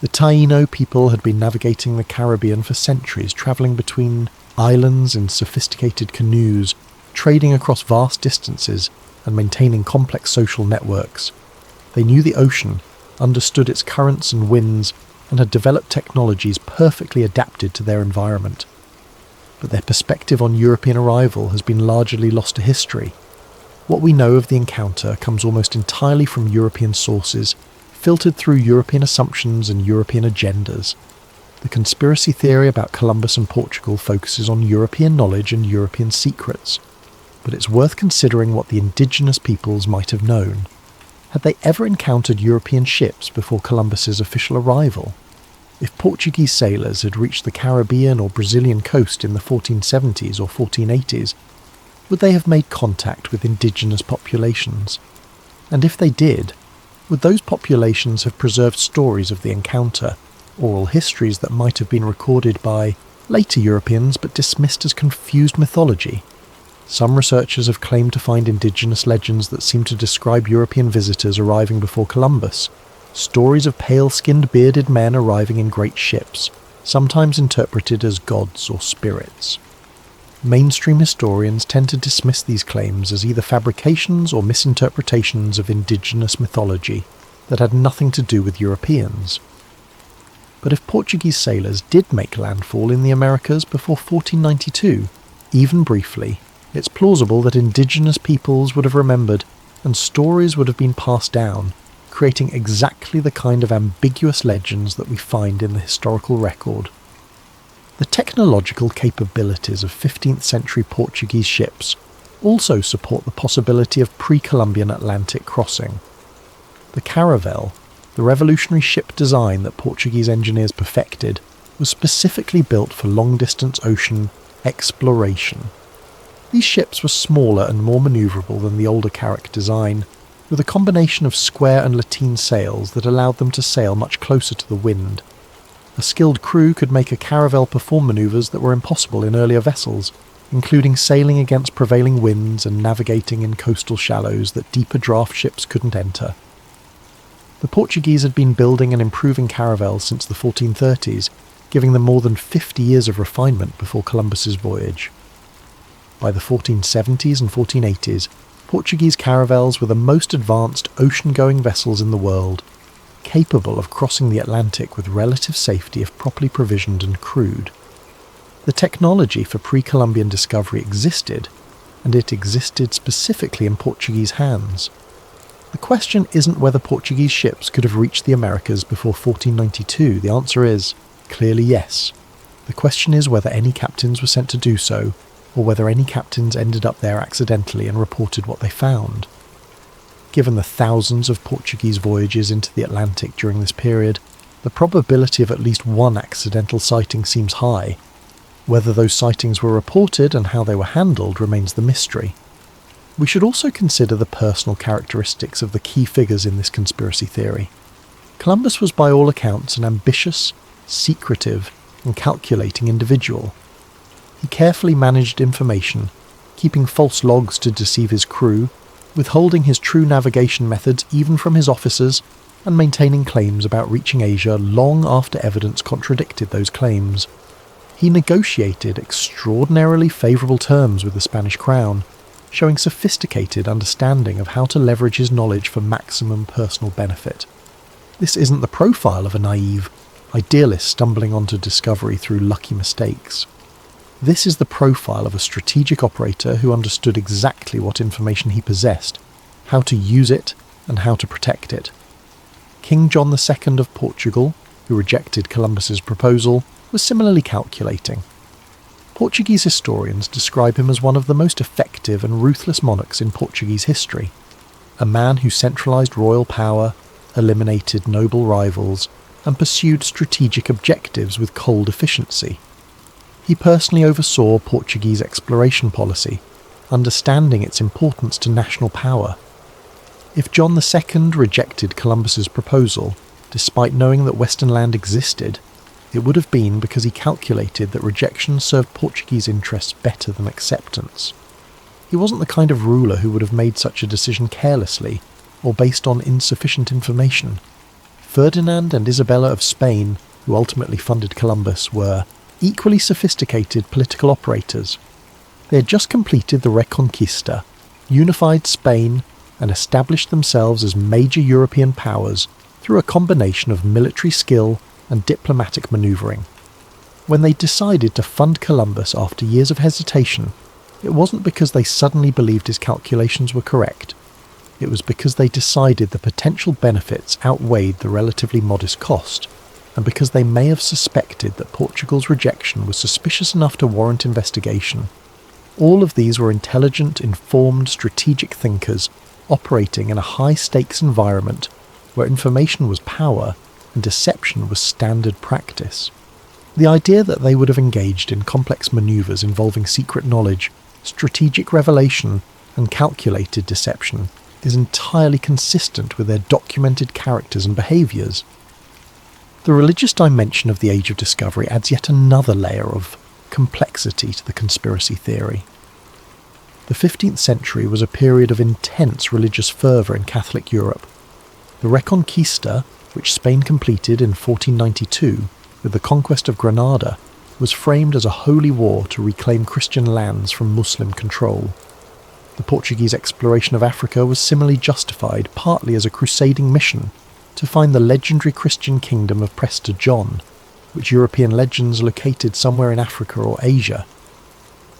The Taino people had been navigating the Caribbean for centuries, travelling between islands in sophisticated canoes, trading across vast distances, and maintaining complex social networks. They knew the ocean, understood its currents and winds, and had developed technologies perfectly adapted to their environment. But their perspective on European arrival has been largely lost to history. What we know of the encounter comes almost entirely from European sources, filtered through European assumptions and European agendas. The conspiracy theory about Columbus and Portugal focuses on European knowledge and European secrets, but it's worth considering what the indigenous peoples might have known. Had they ever encountered European ships before Columbus's official arrival? If Portuguese sailors had reached the Caribbean or Brazilian coast in the 1470s or 1480s, would they have made contact with indigenous populations? And if they did, would those populations have preserved stories of the encounter, oral histories that might have been recorded by later Europeans but dismissed as confused mythology? Some researchers have claimed to find indigenous legends that seem to describe European visitors arriving before Columbus, stories of pale-skinned bearded men arriving in great ships, sometimes interpreted as gods or spirits. Mainstream historians tend to dismiss these claims as either fabrications or misinterpretations of indigenous mythology that had nothing to do with Europeans. But if Portuguese sailors did make landfall in the Americas before 1492, even briefly, it's plausible that indigenous peoples would have remembered and stories would have been passed down, creating exactly the kind of ambiguous legends that we find in the historical record. The technological capabilities of 15th century Portuguese ships also support the possibility of pre-Columbian Atlantic crossing. The caravel, the revolutionary ship design that Portuguese engineers perfected, was specifically built for long-distance ocean exploration. These ships were smaller and more manoeuvrable than the older Carrack design, with a combination of square and lateen sails that allowed them to sail much closer to the wind. A skilled crew could make a caravel perform manoeuvres that were impossible in earlier vessels, including sailing against prevailing winds and navigating in coastal shallows that deeper draft ships couldn't enter. The Portuguese had been building and improving caravels since the 1430s, giving them more than 50 years of refinement before Columbus's voyage. By the 1470s and 1480s, Portuguese caravels were the most advanced ocean-going vessels in the world, capable of crossing the Atlantic with relative safety if properly provisioned and crewed. The technology for pre-Columbian discovery existed, and it existed specifically in Portuguese hands. The question isn't whether Portuguese ships could have reached the Americas before 1492. The answer is, clearly yes. The question is whether any captains were sent to do so, or whether any captains ended up there accidentally and reported what they found. Given the thousands of Portuguese voyages into the Atlantic during this period, the probability of at least one accidental sighting seems high. Whether those sightings were reported and how they were handled remains the mystery. We should also consider the personal characteristics of the key figures in this conspiracy theory. Columbus was by all accounts an ambitious, secretive, and calculating individual. He carefully managed information, keeping false logs to deceive his crew, withholding his true navigation methods even from his officers, and maintaining claims about reaching Asia long after evidence contradicted those claims. He negotiated extraordinarily favourable terms with the Spanish crown, showing sophisticated understanding of how to leverage his knowledge for maximum personal benefit. This isn't the profile of a naive, idealist stumbling onto discovery through lucky mistakes. This is the profile of a strategic operator who understood exactly what information he possessed, how to use it, and how to protect it. King John II of Portugal, who rejected Columbus's proposal, was similarly calculating. Portuguese historians describe him as one of the most effective and ruthless monarchs in Portuguese history, a man who centralised royal power, eliminated noble rivals, and pursued strategic objectives with cold efficiency. He personally oversaw Portuguese exploration policy, understanding its importance to national power. If John II rejected Columbus's proposal, despite knowing that Western land existed, it would have been because he calculated that rejection served Portuguese interests better than acceptance. He wasn't the kind of ruler who would have made such a decision carelessly or based on insufficient information. Ferdinand and Isabella of Spain, who ultimately funded Columbus, were equally sophisticated political operators. They had just completed the Reconquista, unified Spain, and established themselves as major European powers through a combination of military skill and diplomatic manoeuvring. When they decided to fund Columbus after years of hesitation, it wasn't because they suddenly believed his calculations were correct. It was because they decided the potential benefits outweighed the relatively modest cost, and because they may have suspected that Portugal's rejection was suspicious enough to warrant investigation. All of these were intelligent, informed, strategic thinkers operating in a high-stakes environment where information was power and deception was standard practice. The idea that they would have engaged in complex manoeuvres involving secret knowledge, strategic revelation, and calculated deception is entirely consistent with their documented characters and behaviours. The religious dimension of the Age of Discovery adds yet another layer of complexity to the conspiracy theory. The 15th century was a period of intense religious fervour in Catholic Europe. The Reconquista, which Spain completed in 1492 with the conquest of Granada, was framed as a holy war to reclaim Christian lands from Muslim control. The Portuguese exploration of Africa was similarly justified partly as a crusading mission to find the legendary Christian kingdom of Prester John, which European legends located somewhere in Africa or Asia.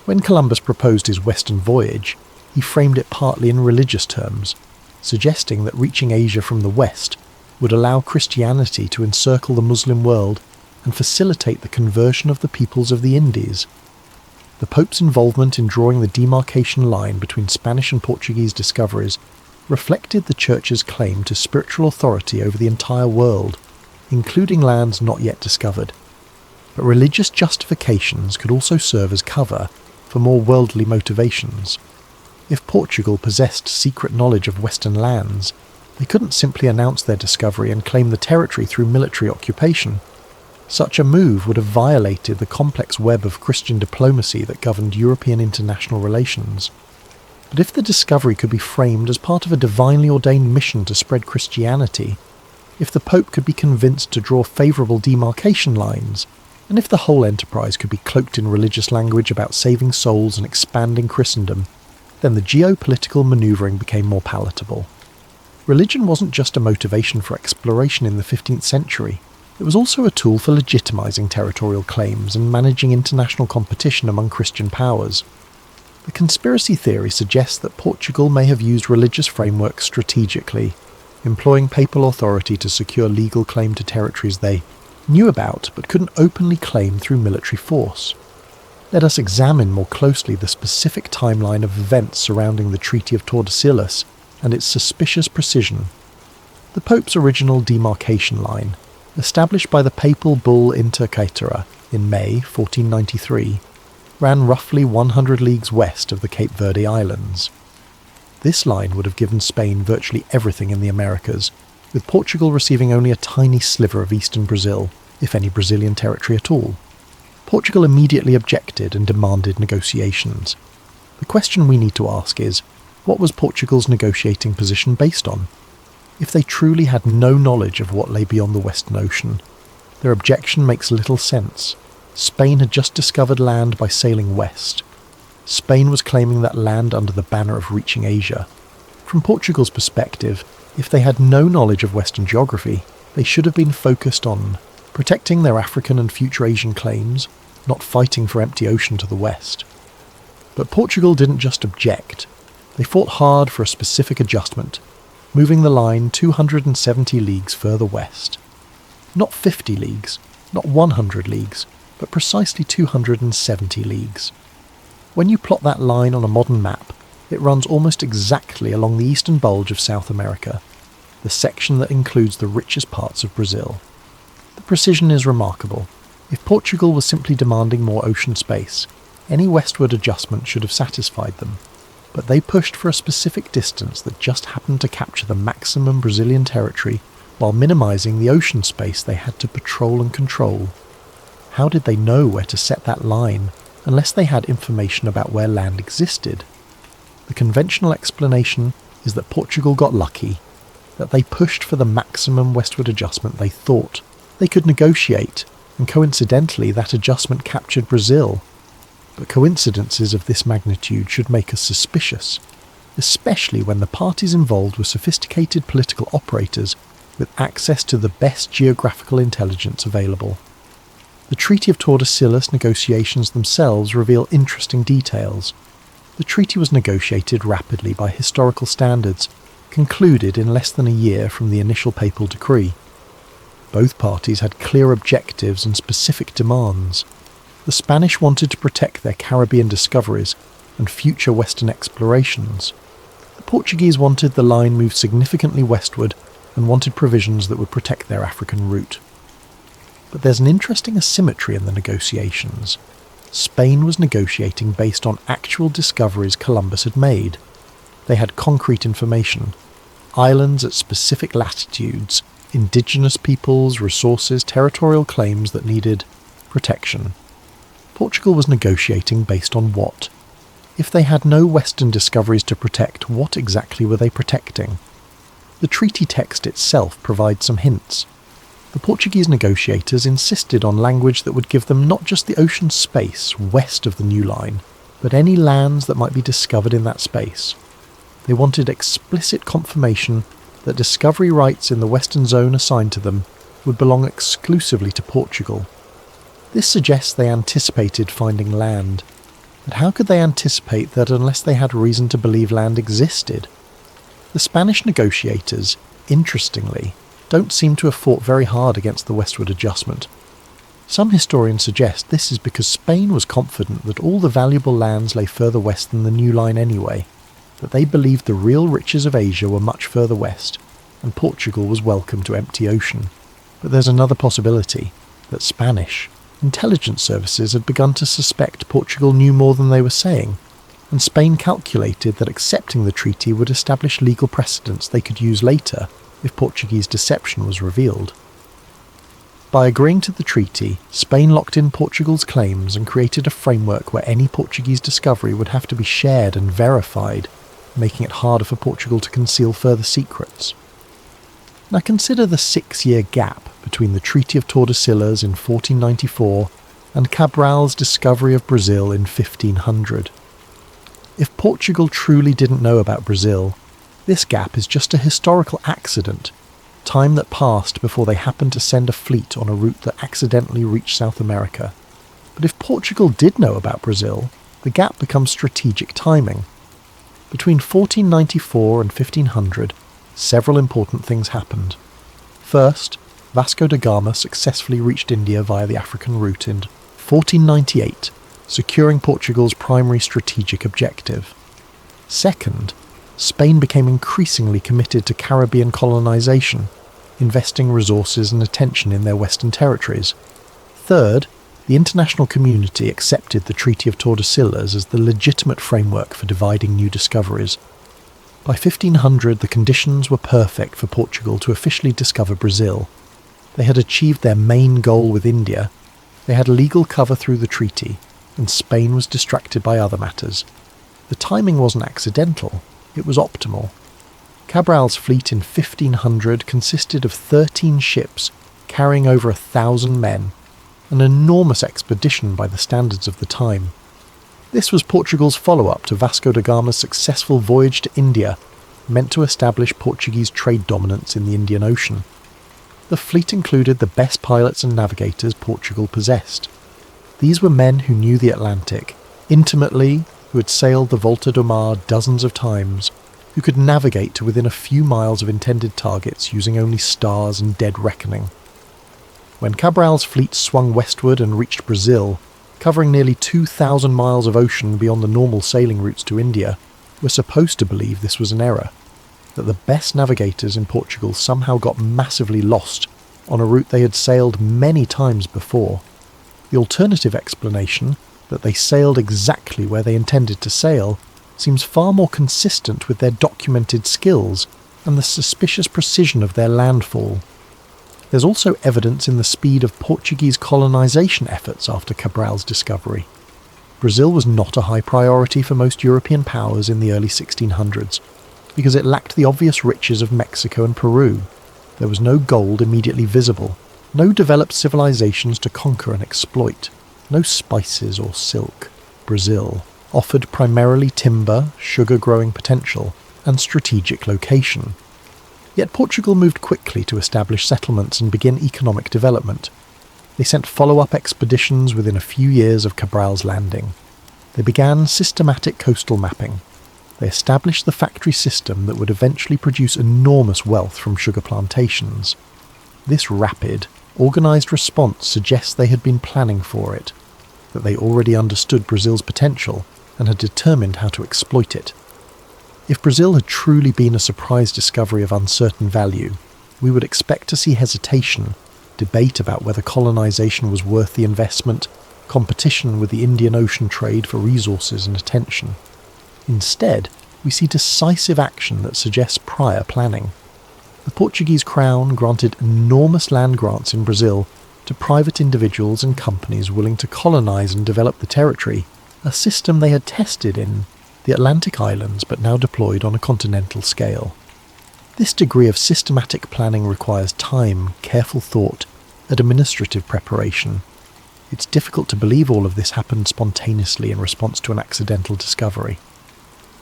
When Columbus proposed his western voyage, he framed it partly in religious terms, suggesting that reaching Asia from the west would allow Christianity to encircle the Muslim world and facilitate the conversion of the peoples of the Indies. The Pope's involvement in drawing the demarcation line between Spanish and Portuguese discoveries reflected the Church's claim to spiritual authority over the entire world, including lands not yet discovered. But religious justifications could also serve as cover for more worldly motivations. If Portugal possessed secret knowledge of Western lands, they couldn't simply announce their discovery and claim the territory through military occupation. Such a move would have violated the complex web of Christian diplomacy that governed European international relations. But if the discovery could be framed as part of a divinely ordained mission to spread Christianity, if the Pope could be convinced to draw favourable demarcation lines, and if the whole enterprise could be cloaked in religious language about saving souls and expanding Christendom, then the geopolitical manoeuvring became more palatable. Religion wasn't just a motivation for exploration in the 15th century, it was also a tool for legitimising territorial claims and managing international competition among Christian powers. The conspiracy theory suggests that Portugal may have used religious frameworks strategically, employing papal authority to secure legal claim to territories they knew about but couldn't openly claim through military force. Let us examine more closely the specific timeline of events surrounding the Treaty of Tordesillas and its suspicious precision. The Pope's original demarcation line, established by the papal bull Inter Caetera in May 1493, ran roughly 100 leagues west of the Cape Verde Islands. This line would have given Spain virtually everything in the Americas, with Portugal receiving only a tiny sliver of eastern Brazil, if any Brazilian territory at all. Portugal immediately objected and demanded negotiations. The question we need to ask is, what was Portugal's negotiating position based on? If they truly had no knowledge of what lay beyond the Western Ocean, their objection makes little sense. Spain had just discovered land by sailing west. Spain was claiming that land under the banner of reaching Asia. From Portugal's perspective, if they had no knowledge of Western geography, they should have been focused on protecting their African and future Asian claims, not fighting for empty ocean to the west. But Portugal didn't just object. They fought hard for a specific adjustment, moving the line 270 leagues further west. Not 50 leagues, not 100 leagues, but precisely 270 leagues. When you plot that line on a modern map, it runs almost exactly along the eastern bulge of South America, the section that includes the richest parts of Brazil. The precision is remarkable. If Portugal was simply demanding more ocean space, any westward adjustment should have satisfied them. But they pushed for a specific distance that just happened to capture the maximum Brazilian territory while minimising the ocean space they had to patrol and control. How did they know where to set that line unless they had information about where land existed? The conventional explanation is that Portugal got lucky, that they pushed for the maximum westward adjustment they thought they could negotiate, and coincidentally that adjustment captured Brazil. But coincidences of this magnitude should make us suspicious, especially when the parties involved were sophisticated political operators with access to the best geographical intelligence available. The Treaty of Tordesillas negotiations themselves reveal interesting details. The treaty was negotiated rapidly by historical standards, concluded in less than a year from the initial papal decree. Both parties had clear objectives and specific demands. The Spanish wanted to protect their Caribbean discoveries and future Western explorations. The Portuguese wanted the line moved significantly westward and wanted provisions that would protect their African route. But there's an interesting asymmetry in the negotiations. Spain was negotiating based on actual discoveries Columbus had made. They had concrete information, islands at specific latitudes, indigenous peoples, resources, territorial claims that needed protection. Portugal was negotiating based on what? If they had no Western discoveries to protect, what exactly were they protecting? The treaty text itself provides some hints. The Portuguese negotiators insisted on language that would give them not just the ocean space west of the new line, but any lands that might be discovered in that space. They wanted explicit confirmation that discovery rights in the western zone assigned to them would belong exclusively to Portugal, This suggests they anticipated finding land. But how could they anticipate that unless they had reason to believe land existed? The Spanish negotiators, interestingly, don't seem to have fought very hard against the westward adjustment. Some historians suggest this is because Spain was confident that all the valuable lands lay further west than the new line anyway, that they believed the real riches of Asia were much further west, and Portugal was welcome to empty ocean. But there's another possibility, that Spanish intelligence services had begun to suspect Portugal knew more than they were saying, and Spain calculated that accepting the treaty would establish legal precedents they could use later if Portuguese deception was revealed. By agreeing to the treaty, Spain locked in Portugal's claims and created a framework where any Portuguese discovery would have to be shared and verified, making it harder for Portugal to conceal further secrets. Now consider the 6-year gap between the Treaty of Tordesillas in 1494 and Cabral's discovery of Brazil in 1500. If Portugal truly didn't know about Brazil, this gap is just a historical accident, time that passed before they happened to send a fleet on a route that accidentally reached South America. But if Portugal did know about Brazil, the gap becomes strategic timing. Between 1494 and 1500, several important things happened. First, Vasco da Gama successfully reached India via the African route in 1498, securing Portugal's primary strategic objective. Second, Spain became increasingly committed to Caribbean colonization, investing resources and attention in their western territories. Third, the international community accepted the Treaty of Tordesillas as the legitimate framework for dividing new discoveries. By 1500, the conditions were perfect for Portugal to officially discover Brazil. They had achieved their main goal with India, they had legal cover through the treaty, and Spain was distracted by other matters. The timing wasn't accidental, it was optimal. Cabral's fleet in 1500 consisted of 13 ships carrying over 1,000 men, an enormous expedition by the standards of the time. This was Portugal's follow-up to Vasco da Gama's successful voyage to India, meant to establish Portuguese trade dominance in the Indian Ocean. The fleet included the best pilots and navigators Portugal possessed. These were men who knew the Atlantic intimately, who had sailed the Volta do Mar dozens of times, who could navigate to within a few miles of intended targets using only stars and dead reckoning. When Cabral's fleet swung westward and reached Brazil, covering nearly 2,000 miles of ocean beyond the normal sailing routes to India, we're supposed to believe this was an error, that the best navigators in Portugal somehow got massively lost on a route they had sailed many times before. The alternative explanation, that they sailed exactly where they intended to sail, seems far more consistent with their documented skills and the suspicious precision of their landfall. There's also evidence in the speed of Portuguese colonization efforts after Cabral's discovery. Brazil was not a high priority for most European powers in the early 1600s, because it lacked the obvious riches of Mexico and Peru. There was no gold immediately visible, no developed civilizations to conquer and exploit, no spices or silk. Brazil offered primarily timber, sugar-growing potential, and strategic location. Yet Portugal moved quickly to establish settlements and begin economic development. They sent follow-up expeditions within a few years of Cabral's landing. They began systematic coastal mapping. They established the factory system that would eventually produce enormous wealth from sugar plantations. This rapid, organised response suggests they had been planning for it, that they already understood Brazil's potential and had determined how to exploit it. If Brazil had truly been a surprise discovery of uncertain value, we would expect to see hesitation, debate about whether colonization was worth the investment, competition with the Indian Ocean trade for resources and attention. Instead, we see decisive action that suggests prior planning. The Portuguese crown granted enormous land grants in Brazil to private individuals and companies willing to colonize and develop the territory, a system they had tested in the Atlantic islands but now deployed on a continental scale. This degree of systematic planning requires time, careful thought, administrative preparation. It's difficult to believe all of this happened spontaneously in response to an accidental discovery.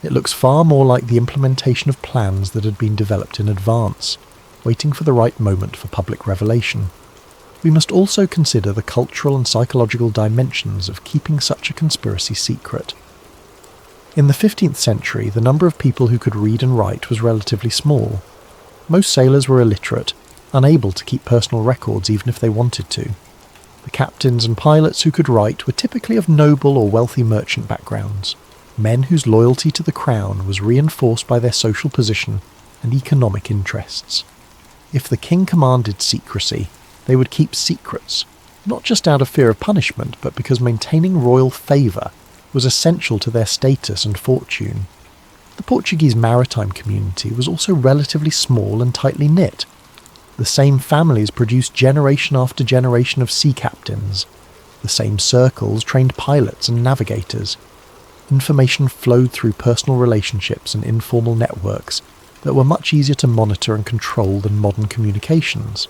It looks far more like the implementation of plans that had been developed in advance, waiting for the right moment for public revelation. We must also consider the cultural and psychological dimensions of keeping such a conspiracy secret. In the 15th century, the number of people who could read and write was relatively small. Most sailors were illiterate, unable to keep personal records even if they wanted to. The captains and pilots who could write were typically of noble or wealthy merchant backgrounds, men whose loyalty to the crown was reinforced by their social position and economic interests. If the king commanded secrecy, they would keep secrets, not just out of fear of punishment, but because maintaining royal favour was essential to their status and fortune. The Portuguese maritime community was also relatively small and tightly knit. The same families produced generation after generation of sea captains. The same circles trained pilots and navigators. Information flowed through personal relationships and informal networks that were much easier to monitor and control than modern communications.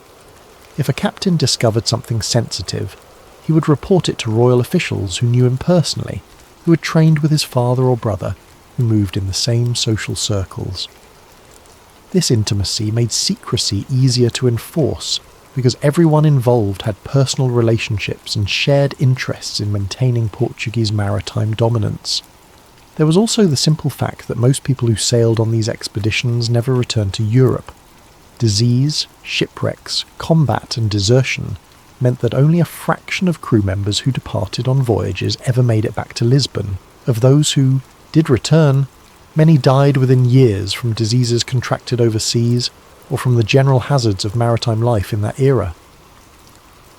If a captain discovered something sensitive, he would report it to royal officials who knew him personally, who had trained with his father or brother, who moved in the same social circles. This intimacy made secrecy easier to enforce because everyone involved had personal relationships and shared interests in maintaining Portuguese maritime dominance. There was also the simple fact that most people who sailed on these expeditions never returned to Europe. Disease, shipwrecks, combat and desertion meant that only a fraction of crew members who departed on voyages ever made it back to Lisbon. Of those who did return, many died within years from diseases contracted overseas or from the general hazards of maritime life in that era.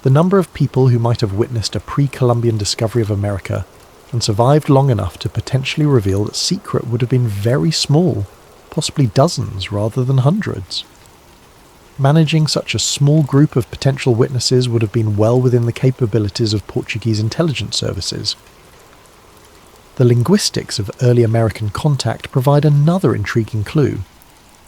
The number of people who might have witnessed a pre-Columbian discovery of America and survived long enough to potentially reveal that secret would have been very small, possibly dozens rather than hundreds. Managing such a small group of potential witnesses would have been well within the capabilities of Portuguese intelligence services. The linguistics of early American contact provide another intriguing clue.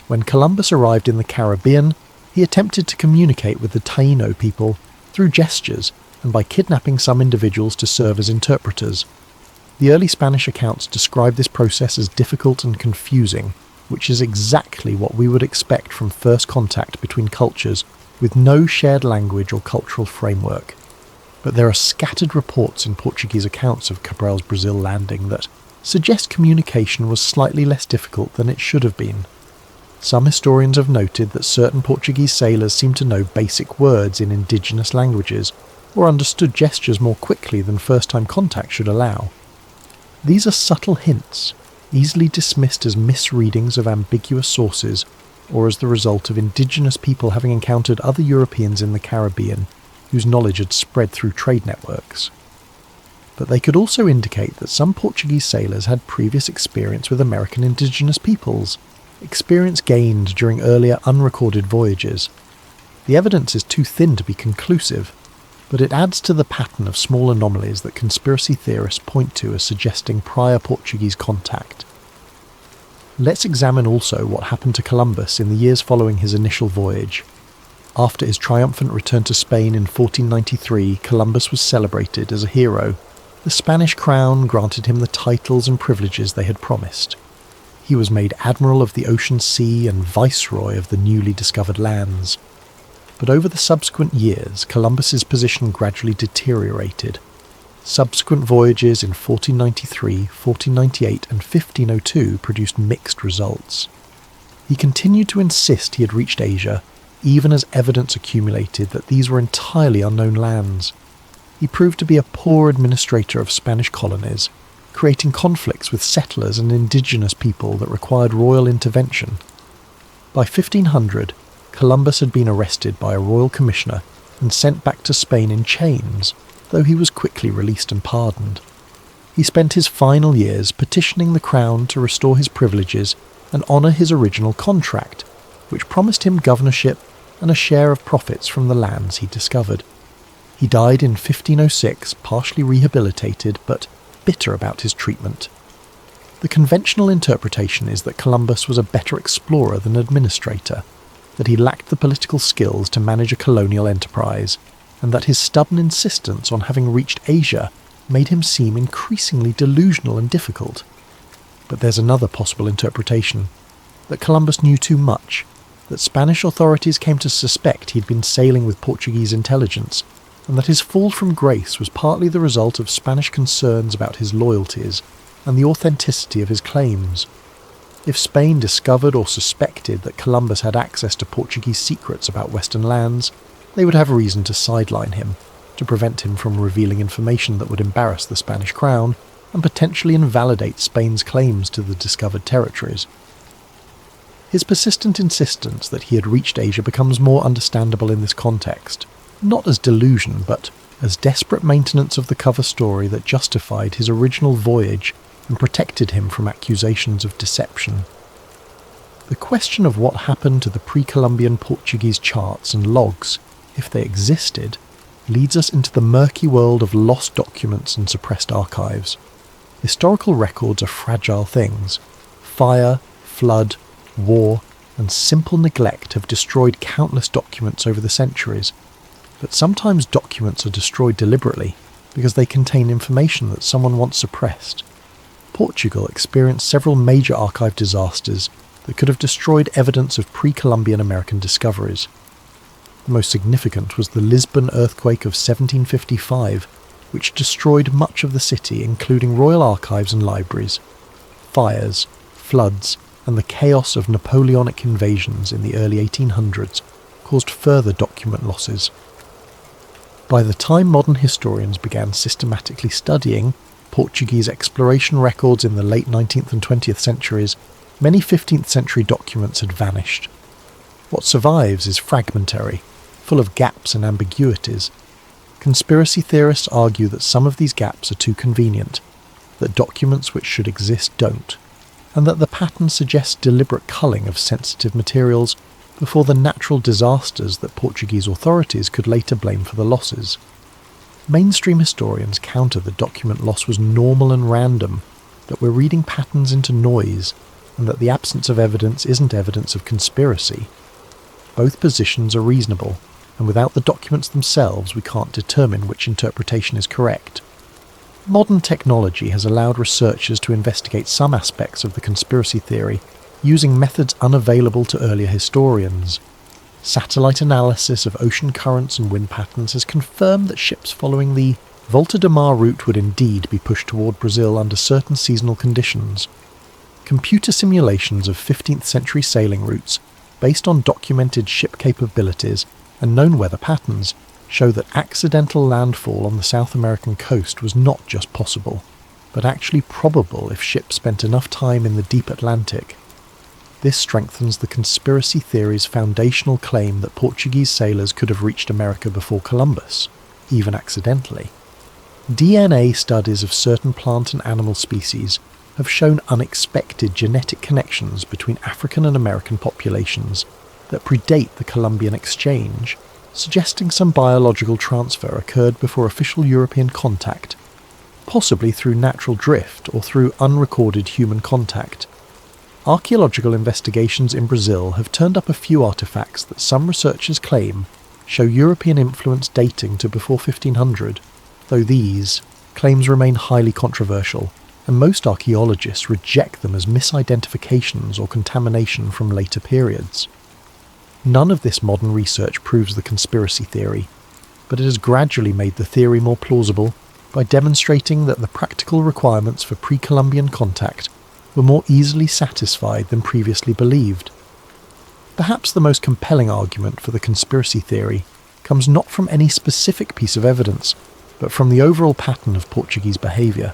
When Columbus arrived in the Caribbean, he attempted to communicate with the Taino people through gestures and by kidnapping some individuals to serve as interpreters. The early Spanish accounts describe this process as difficult and confusing, which is exactly what we would expect from first contact between cultures with no shared language or cultural framework. But there are scattered reports in Portuguese accounts of Cabral's Brazil landing that suggest communication was slightly less difficult than it should have been. Some historians have noted that certain Portuguese sailors seemed to know basic words in indigenous languages, or understood gestures more quickly than first-time contact should allow. These are subtle hints, easily dismissed as misreadings of ambiguous sources, or as the result of indigenous people having encountered other Europeans in the Caribbean whose knowledge had spread through trade networks. But they could also indicate that some Portuguese sailors had previous experience with American indigenous peoples, experience gained during earlier unrecorded voyages. The evidence is too thin to be conclusive, but it adds to the pattern of small anomalies that conspiracy theorists point to as suggesting prior Portuguese contact. Let's examine also what happened to Columbus in the years following his initial voyage. After his triumphant return to Spain in 1493, Columbus was celebrated as a hero. The Spanish crown granted him the titles and privileges they had promised. He was made Admiral of the Ocean Sea and Viceroy of the newly discovered lands. But over the subsequent years, Columbus's position gradually deteriorated. Subsequent voyages in 1493, 1498 and 1502 produced mixed results. He continued to insist he had reached Asia, even as evidence accumulated that these were entirely unknown lands. He proved to be a poor administrator of Spanish colonies, creating conflicts with settlers and indigenous people that required royal intervention. By 1500, Columbus had been arrested by a royal commissioner and sent back to Spain in chains, though he was quickly released and pardoned. He spent his final years petitioning the crown to restore his privileges and honour his original contract, which promised him governorship and a share of profits from the lands he discovered. He died in 1506, partially rehabilitated, but bitter about his treatment. The conventional interpretation is that Columbus was a better explorer than administrator, that he lacked the political skills to manage a colonial enterprise, and that his stubborn insistence on having reached Asia made him seem increasingly delusional and difficult. But there's another possible interpretation, that Columbus knew too much, that Spanish authorities came to suspect he'd been sailing with Portuguese intelligence, and that his fall from grace was partly the result of Spanish concerns about his loyalties and the authenticity of his claims. If Spain discovered or suspected that Columbus had access to Portuguese secrets about Western lands, they would have reason to sideline him, to prevent him from revealing information that would embarrass the Spanish crown and potentially invalidate Spain's claims to the discovered territories. His persistent insistence that he had reached Asia becomes more understandable in this context, not as delusion, but as desperate maintenance of the cover story that justified his original voyage and protected him from accusations of deception. The question of what happened to the pre-Columbian Portuguese charts and logs, if they existed, leads us into the murky world of lost documents and suppressed archives. Historical records are fragile things. Fire, flood, war, and simple neglect have destroyed countless documents over the centuries. But sometimes documents are destroyed deliberately because they contain information that someone once suppressed. Portugal experienced several major archive disasters that could have destroyed evidence of pre-Columbian American discoveries. The most significant was the Lisbon earthquake of 1755, which destroyed much of the city, including royal archives and libraries. Fires, floods, and the chaos of Napoleonic invasions in the early 1800s caused further document losses. By the time modern historians began systematically studying Portuguese exploration records in the late 19th and 20th centuries, many 15th century documents had vanished. What survives is fragmentary, full of gaps and ambiguities. Conspiracy theorists argue that some of these gaps are too convenient, that documents which should exist don't, and that the pattern suggests deliberate culling of sensitive materials before the natural disasters that Portuguese authorities could later blame for the losses. Mainstream historians counter that document loss was normal and random, that we're reading patterns into noise, and that the absence of evidence isn't evidence of conspiracy. Both positions are reasonable, and without the documents themselves we can't determine which interpretation is correct. Modern technology has allowed researchers to investigate some aspects of the conspiracy theory using methods unavailable to earlier historians. Satellite analysis of ocean currents and wind patterns has confirmed that ships following the Volta de Mar route would indeed be pushed toward Brazil under certain seasonal conditions. Computer simulations of 15th century sailing routes, based on documented ship capabilities and known weather patterns, show that accidental landfall on the South American coast was not just possible, but actually probable if ships spent enough time in the deep Atlantic. This strengthens the conspiracy theory's foundational claim that Portuguese sailors could have reached America before Columbus, even accidentally. DNA studies of certain plant and animal species have shown unexpected genetic connections between African and American populations that predate the Columbian exchange, suggesting some biological transfer occurred before official European contact, possibly through natural drift or through unrecorded human contact. Archaeological investigations in Brazil have turned up a few artifacts that some researchers claim show European influence dating to before 1500, though these claims remain highly controversial, and most archaeologists reject them as misidentifications or contamination from later periods. None of this modern research proves the conspiracy theory, but it has gradually made the theory more plausible by demonstrating that the practical requirements for pre-Columbian contact were more easily satisfied than previously believed. Perhaps the most compelling argument for the conspiracy theory comes not from any specific piece of evidence, but from the overall pattern of Portuguese behaviour.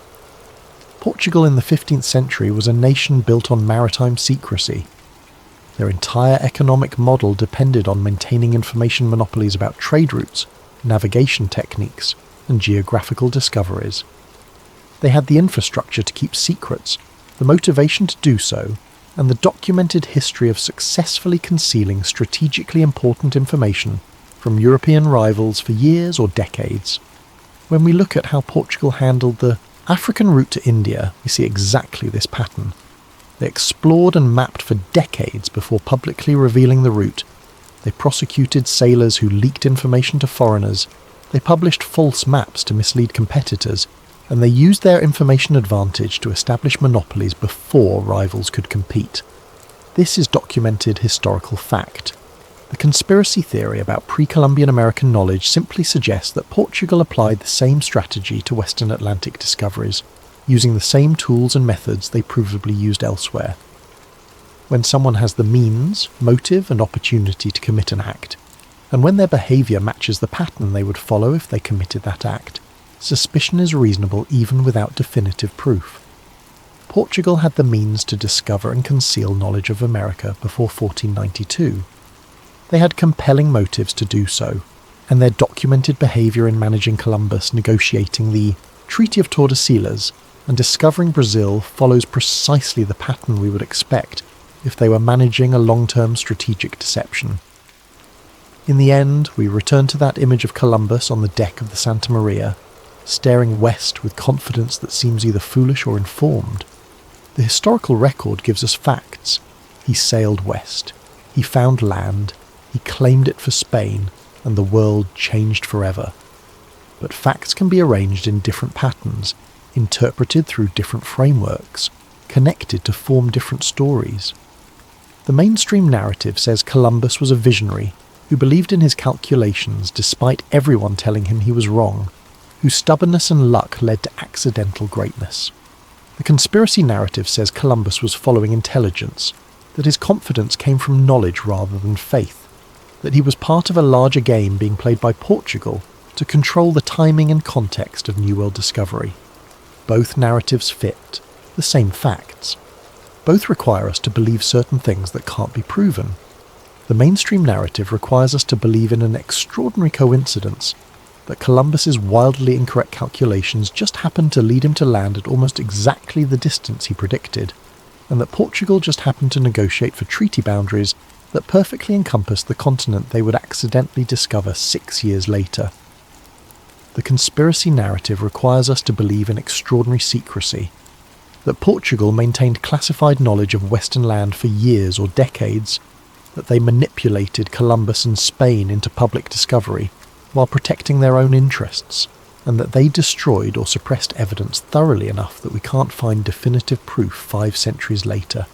Portugal in the 15th century was a nation built on maritime secrecy. Their entire economic model depended on maintaining information monopolies about trade routes, navigation techniques, and geographical discoveries. They had the infrastructure to keep secrets, the motivation to do so, and the documented history of successfully concealing strategically important information from European rivals for years or decades. When we look at how Portugal handled the African route to India, we see exactly this pattern. They explored and mapped for decades before publicly revealing the route. They prosecuted sailors who leaked information to foreigners. They published false maps to mislead competitors, and they used their information advantage to establish monopolies before rivals could compete. This is documented historical fact. The conspiracy theory about pre-Columbian American knowledge simply suggests that Portugal applied the same strategy to Western Atlantic discoveries, using the same tools and methods they provably used elsewhere. When someone has the means, motive and opportunity to commit an act, and when their behaviour matches the pattern they would follow if they committed that act, suspicion is reasonable even without definitive proof. Portugal had the means to discover and conceal knowledge of America before 1492. They had compelling motives to do so, and their documented behaviour in managing Columbus negotiating the Treaty of Tordesillas and discovering Brazil follows precisely the pattern we would expect if they were managing a long-term strategic deception. In the end, we return to that image of Columbus on the deck of the Santa Maria, staring west with confidence that seems either foolish or informed. The historical record gives us facts. He sailed west. He found land. He claimed it for Spain, and the world changed forever. But facts can be arranged in different patterns, interpreted through different frameworks, connected to form different stories. The mainstream narrative says Columbus was a visionary who believed in his calculations despite everyone telling him he was wrong, whose stubbornness and luck led to accidental greatness. The conspiracy narrative says Columbus was following intelligence, that his confidence came from knowledge rather than faith, that he was part of a larger game being played by Portugal to control the timing and context of New World discovery. Both narratives fit, the same facts. Both require us to believe certain things that can't be proven. The mainstream narrative requires us to believe in an extraordinary coincidence, that Columbus's wildly incorrect calculations just happened to lead him to land at almost exactly the distance he predicted, and that Portugal just happened to negotiate for treaty boundaries that perfectly encompassed the continent they would accidentally discover 6 years later. The conspiracy narrative requires us to believe in extraordinary secrecy, that Portugal maintained classified knowledge of Western land for years or decades, that they manipulated Columbus and Spain into public discovery while protecting their own interests, and that they destroyed or suppressed evidence thoroughly enough that we can't find definitive proof 5 centuries later.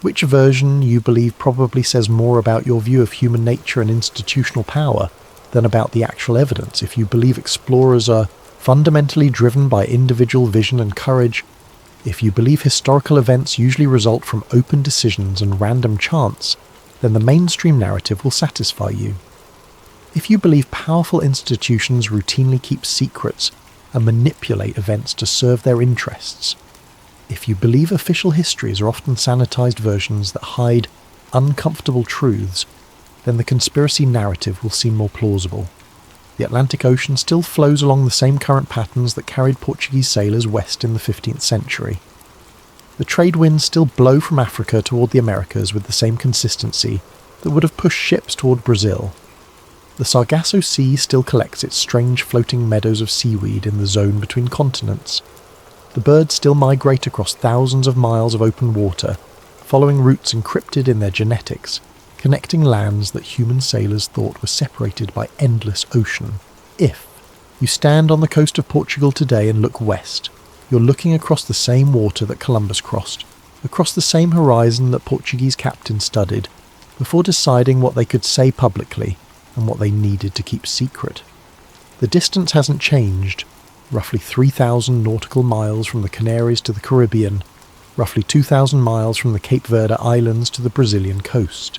Which version you believe probably says more about your view of human nature and institutional power than about the actual evidence if you believe explorers are fundamentally driven by individual vision and courage, if you believe historical events usually result from open decisions and random chance, then the mainstream narrative will satisfy you. If you believe powerful institutions routinely keep secrets and manipulate events to serve their interests, if you believe official histories are often sanitized versions that hide uncomfortable truths, then the conspiracy narrative will seem more plausible. The Atlantic Ocean still flows along the same current patterns that carried Portuguese sailors west in the 15th century. The trade winds still blow from Africa toward the Americas with the same consistency that would have pushed ships toward Brazil. The Sargasso Sea still collects its strange floating meadows of seaweed in the zone between continents. The birds still migrate across thousands of miles of open water, following routes encrypted in their genetics, connecting lands that human sailors thought were separated by endless ocean. If you stand on the coast of Portugal today and look west, you're looking across the same water that Columbus crossed, across the same horizon that Portuguese captains studied, before deciding what they could say publicly and what they needed to keep secret. The distance hasn't changed, roughly 3,000 nautical miles from the Canaries to the Caribbean, roughly 2,000 miles from the Cape Verde Islands to the Brazilian coast.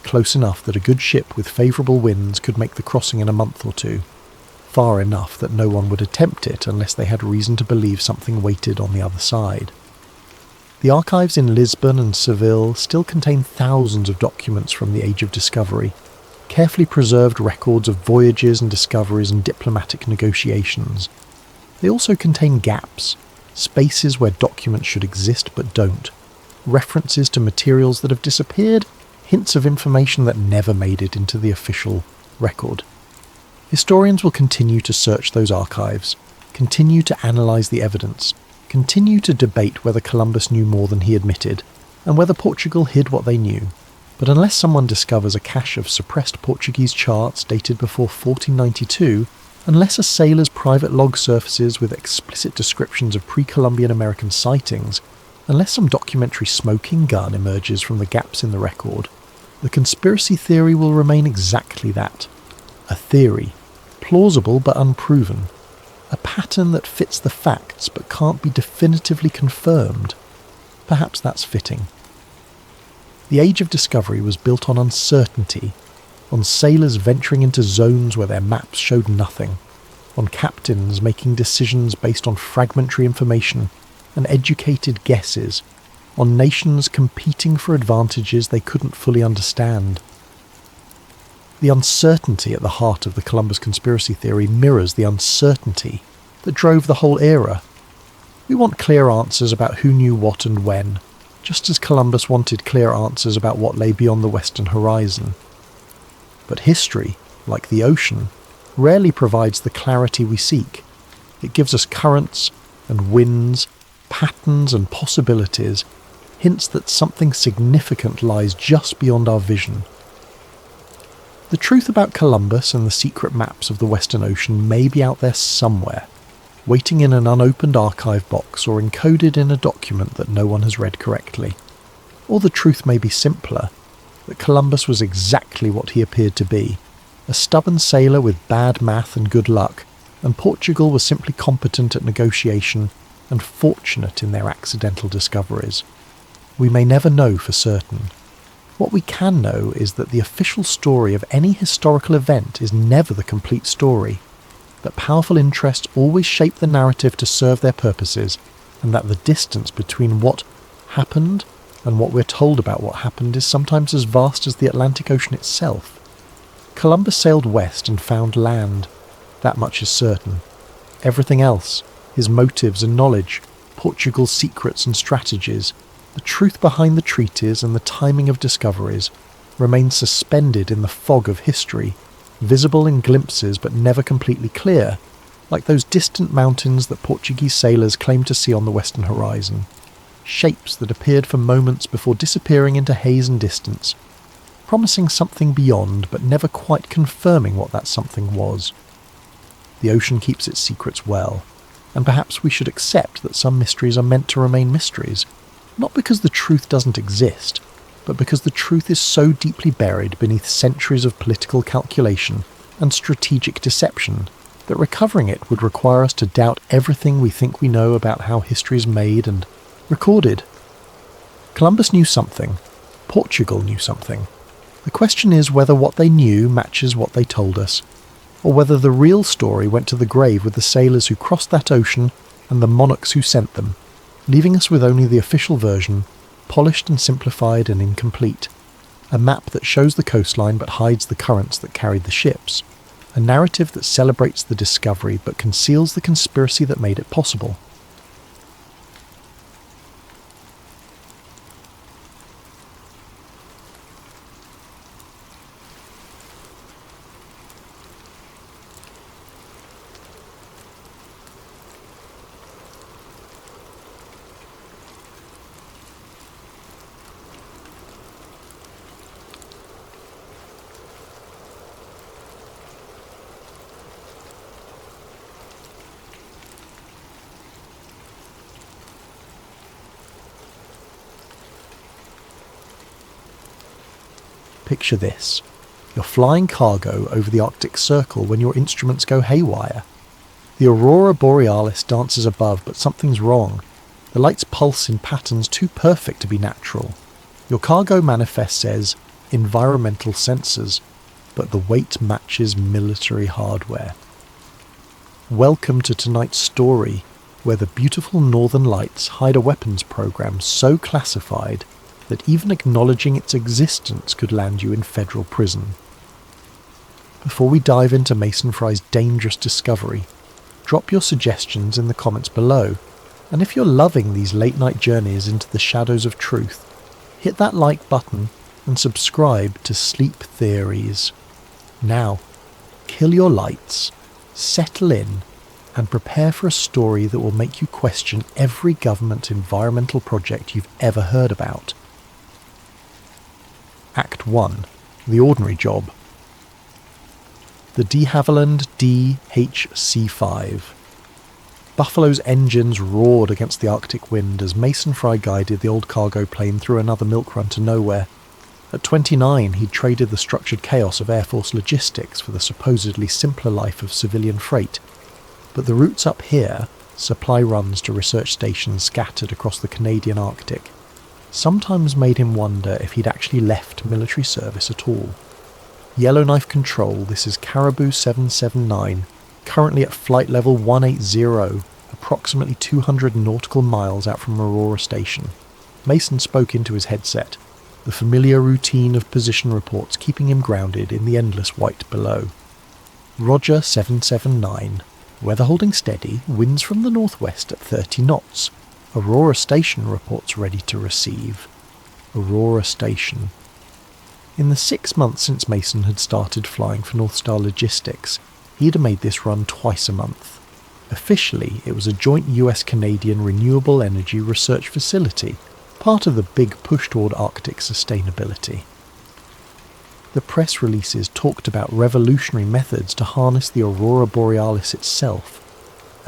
Close enough that a good ship with favourable winds could make the crossing in a month or two. Far enough that no one would attempt it unless they had reason to believe something waited on the other side. The archives in Lisbon and Seville still contain thousands of documents from the Age of Discovery, carefully preserved records of voyages and discoveries and diplomatic negotiations. They also contain gaps, spaces where documents should exist but don't, references to materials that have disappeared, hints of information that never made it into the official record. Historians will continue to search those archives, continue to analyse the evidence, continue to debate whether Columbus knew more than he admitted, and whether Portugal hid what they knew. But unless someone discovers a cache of suppressed Portuguese charts dated before 1492, unless a sailor's private log surfaces with explicit descriptions of pre-Columbian American sightings, Unless some documentary smoking gun emerges from the gaps in the record, the conspiracy theory will remain exactly that. A theory, plausible but unproven. A pattern that fits the facts but can't be definitively confirmed. Perhaps that's fitting. The age of discovery was built on uncertainty, on sailors venturing into zones where their maps showed nothing, on captains making decisions based on fragmentary information and educated guesses, on nations competing for advantages they couldn't fully understand. The uncertainty at the heart of the Columbus conspiracy theory mirrors the uncertainty that drove the whole era. We want clear answers about who knew what and when, just as Columbus wanted clear answers about what lay beyond the western horizon. But history, like the ocean, rarely provides the clarity we seek. It gives us currents and winds, patterns and possibilities, hints that something significant lies just beyond our vision. The truth about Columbus and the secret maps of the Western Ocean may be out there somewhere, waiting in an unopened archive box or encoded in a document that no one has read correctly. Or the truth may be simpler, that Columbus was exactly what he appeared to be, a stubborn sailor with bad math and good luck, and Portugal was simply competent at negotiation and fortunate in their accidental discoveries. We may never know for certain. What we can know is that the official story of any historical event is never the complete story, that powerful interests always shape the narrative to serve their purposes, and that the distance between what happened and what we're told about what happened is sometimes as vast as the Atlantic Ocean itself. Columbus sailed west and found land. That much is certain. Everything else, his motives and knowledge, Portugal's secrets and strategies, the truth behind the treaties and the timing of discoveries, remains suspended in the fog of history, visible in glimpses but never completely clear, like those distant mountains that Portuguese sailors claimed to see on the western horizon. Shapes that appeared for moments before disappearing into haze and distance, promising something beyond but never quite confirming what that something was. The ocean keeps its secrets well, and perhaps we should accept that some mysteries are meant to remain mysteries, not because the truth doesn't exist, but because the truth is so deeply buried beneath centuries of political calculation and strategic deception that recovering it would require us to doubt everything we think we know about how history is made and recorded. Columbus knew something. Portugal knew something. The question is whether what they knew matches what they told us, or whether the real story went to the grave with the sailors who crossed that ocean and the monarchs who sent them, leaving us with only the official version, polished and simplified and incomplete. A map that shows the coastline but hides the currents that carried the ships. A narrative that celebrates the discovery but conceals the conspiracy that made it possible. Picture this. You're flying cargo over the Arctic Circle when your instruments go haywire. The aurora borealis dances above, but something's wrong. The lights pulse in patterns too perfect to be natural. Your cargo manifest says, environmental sensors, but the weight matches military hardware. Welcome to tonight's story, where the beautiful northern lights hide a weapons program so classified that even acknowledging its existence could land you in federal prison. Before we dive into Mason Fry's dangerous discovery, drop your suggestions in the comments below, and if you're loving these late-night journeys into the shadows of truth, hit that like button and subscribe to Sleep Theories. Now, kill your lights, settle in, and prepare for a story that will make you question every government environmental project you've ever heard about. Act 1. The Ordinary Job. The de Havilland DHC-5. Buffalo's engines roared against the Arctic wind as Mason Fry guided the old cargo plane through another milk run to nowhere. At 29, he'd traded the structured chaos of Air Force logistics for the supposedly simpler life of civilian freight. But the routes up here, supply runs to research stations scattered across the Canadian Arctic, sometimes made him wonder if he'd actually left military service at all. Yellowknife Control, this is Caribou 779, currently at flight level 180, approximately 200 nautical miles out from Aurora Station. Mason spoke into his headset, the familiar routine of position reports keeping him grounded in the endless white below. Roger 779. Weather holding steady, winds from the northwest at 30 knots. Aurora Station reports ready to receive. Aurora Station. In the 6 months since Mason had started flying for North Star Logistics, he'd made this run twice a month. Officially, it was a joint US-Canadian renewable energy research facility, part of the big push toward Arctic sustainability. The press releases talked about revolutionary methods to harness the aurora borealis itself,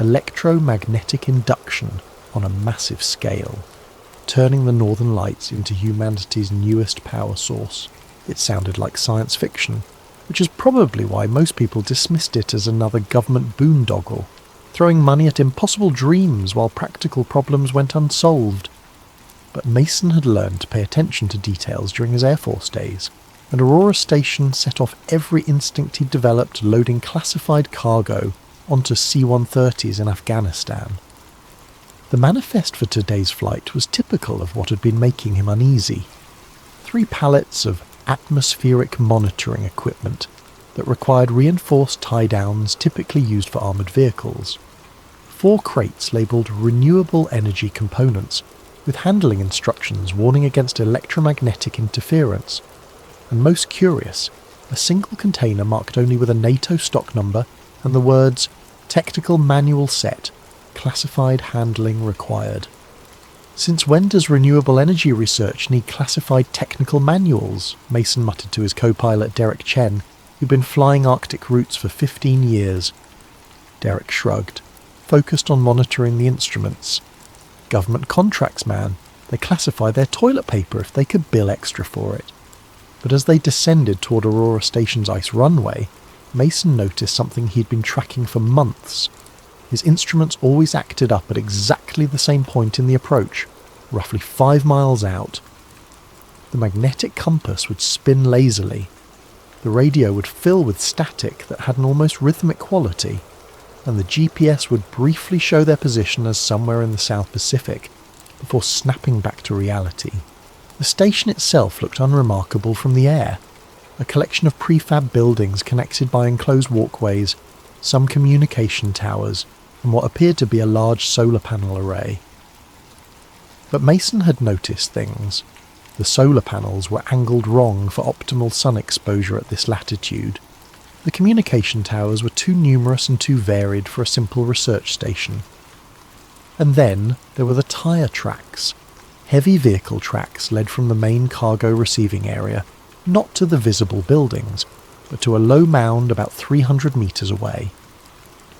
electromagnetic induction on a massive scale, turning the northern lights into humanity's newest power source. It sounded like science fiction, which is probably why most people dismissed it as another government boondoggle, throwing money at impossible dreams while practical problems went unsolved. But Mason had learned to pay attention to details during his Air Force days, and Aurora Station set off every instinct he'd developed loading classified cargo onto C-130s in Afghanistan. The manifest for today's flight was typical of what had been making him uneasy. 3 pallets of atmospheric monitoring equipment that required reinforced tie-downs typically used for armoured vehicles. 4 crates labelled renewable energy components with handling instructions warning against electromagnetic interference. And most curious, a single container marked only with a NATO stock number and the words "Technical Manual Set, Classified Handling Required." Since when does renewable energy research need classified technical manuals? Mason muttered to his co-pilot Derek Chen, who'd been flying Arctic routes for 15 years. Derek shrugged, focused on monitoring the instruments. Government contracts, man. They classify their toilet paper if they could bill extra for it. But as they descended toward Aurora Station's ice runway, Mason noticed something he'd been tracking for months. His instruments always acted up at exactly the same point in the approach, roughly 5 miles out. The magnetic compass would spin lazily. The radio would fill with static that had an almost rhythmic quality, and the GPS would briefly show their position as somewhere in the South Pacific, before snapping back to reality. The station itself looked unremarkable from the air, a collection of prefab buildings connected by enclosed walkways, some communication towers, and what appeared to be a large solar panel array. But Mason had noticed things. The solar panels were angled wrong for optimal sun exposure at this latitude. The communication towers were too numerous and too varied for a simple research station. And then there were the tyre tracks. Heavy vehicle tracks led from the main cargo receiving area, not to the visible buildings, but to a low mound about 300 metres away.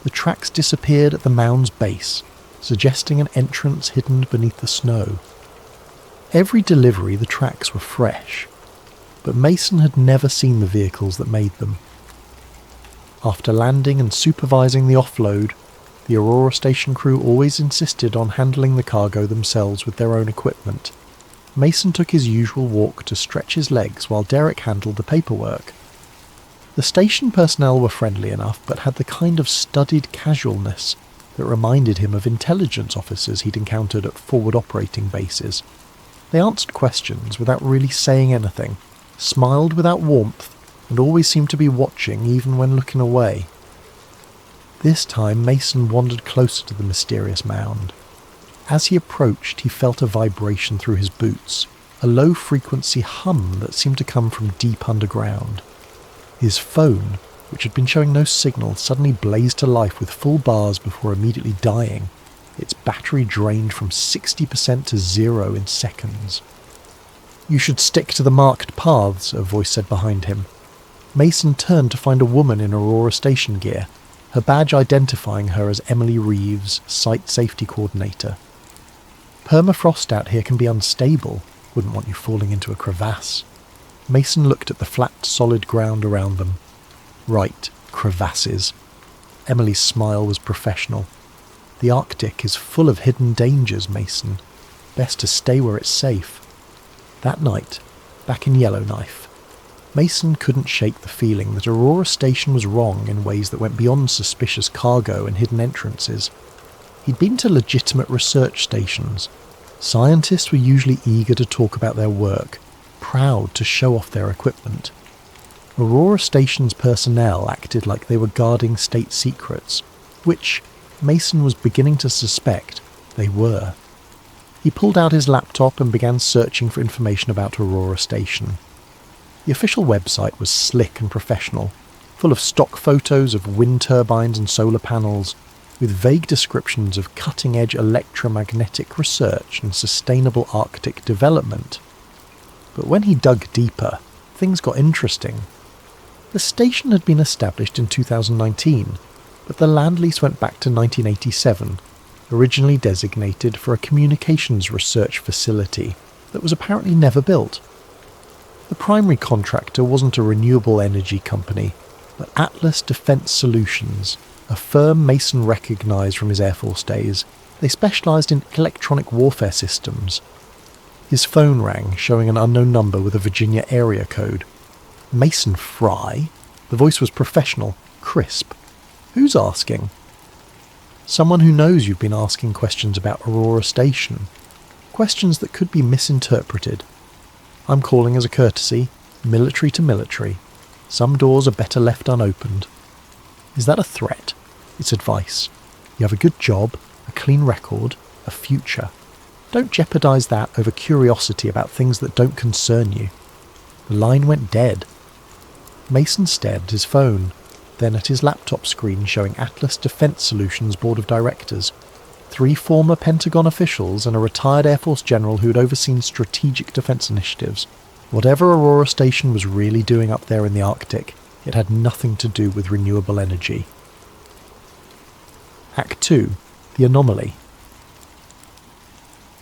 The tracks disappeared at the mound's base, suggesting an entrance hidden beneath the snow. Every delivery the tracks were fresh, but Mason had never seen the vehicles that made them. After landing and supervising the offload, the Aurora Station crew always insisted on handling the cargo themselves with their own equipment. Mason took his usual walk to stretch his legs while Derek handled the paperwork. The station personnel were friendly enough, but had the kind of studied casualness that reminded him of intelligence officers he'd encountered at forward operating bases. They answered questions without really saying anything, smiled without warmth, and always seemed to be watching even when looking away. This time Mason wandered closer to the mysterious mound. As he approached, he felt a vibration through his boots, a low-frequency hum that seemed to come from deep underground. His phone, which had been showing no signal, suddenly blazed to life with full bars before immediately dying. Its battery drained from 60% to 0 in seconds. "You should stick to the marked paths," a voice said behind him. Mason turned to find a woman in Aurora Station gear. her badge identifying her as Emily Reeves, Site Safety Coordinator. Permafrost out here can be unstable. Wouldn't want you falling into a crevasse. Mason looked at the flat, solid ground around them. Right, crevasses. Emily's smile was professional. The Arctic is full of hidden dangers, Mason. Best to stay where it's safe. That night, back in Yellowknife, Mason couldn't shake the feeling that Aurora Station was wrong in ways that went beyond suspicious cargo and hidden entrances. He'd been to legitimate research stations. Scientists were usually eager to talk about their work, proud to show off their equipment. Aurora Station's personnel acted like they were guarding state secrets, which Mason was beginning to suspect they were. He pulled out his laptop and began searching for information about Aurora Station. The official website was slick and professional, full of stock photos of wind turbines and solar panels, with vague descriptions of cutting-edge electromagnetic research and sustainable Arctic development. But when he dug deeper, things got interesting. The station had been established in 2019, but the land lease went back to 1987, originally designated for a communications research facility that was apparently never built. The primary contractor wasn't a renewable energy company, but Atlas Defense Solutions, a firm Mason recognised from his Air Force days. They specialised in electronic warfare systems. His phone rang, showing an unknown number with a Virginia area code. Mason Fry? The voice was professional, crisp. Who's asking? Someone who knows you've been asking questions about Aurora Station. Questions that could be misinterpreted. I'm calling as a courtesy, military to military. Some doors are better left unopened. Is that a threat? It's advice. You have a good job, a clean record, a future. Don't jeopardise that over curiosity about things that don't concern you. The line went dead. Mason stared at his phone, then at his laptop screen showing Atlas Defense Solutions Board of Directors, 3 former Pentagon officials and a retired Air Force general who had overseen strategic defense initiatives. Whatever Aurora Station was really doing up there in the Arctic, it had nothing to do with renewable energy. Act 2. The Anomaly.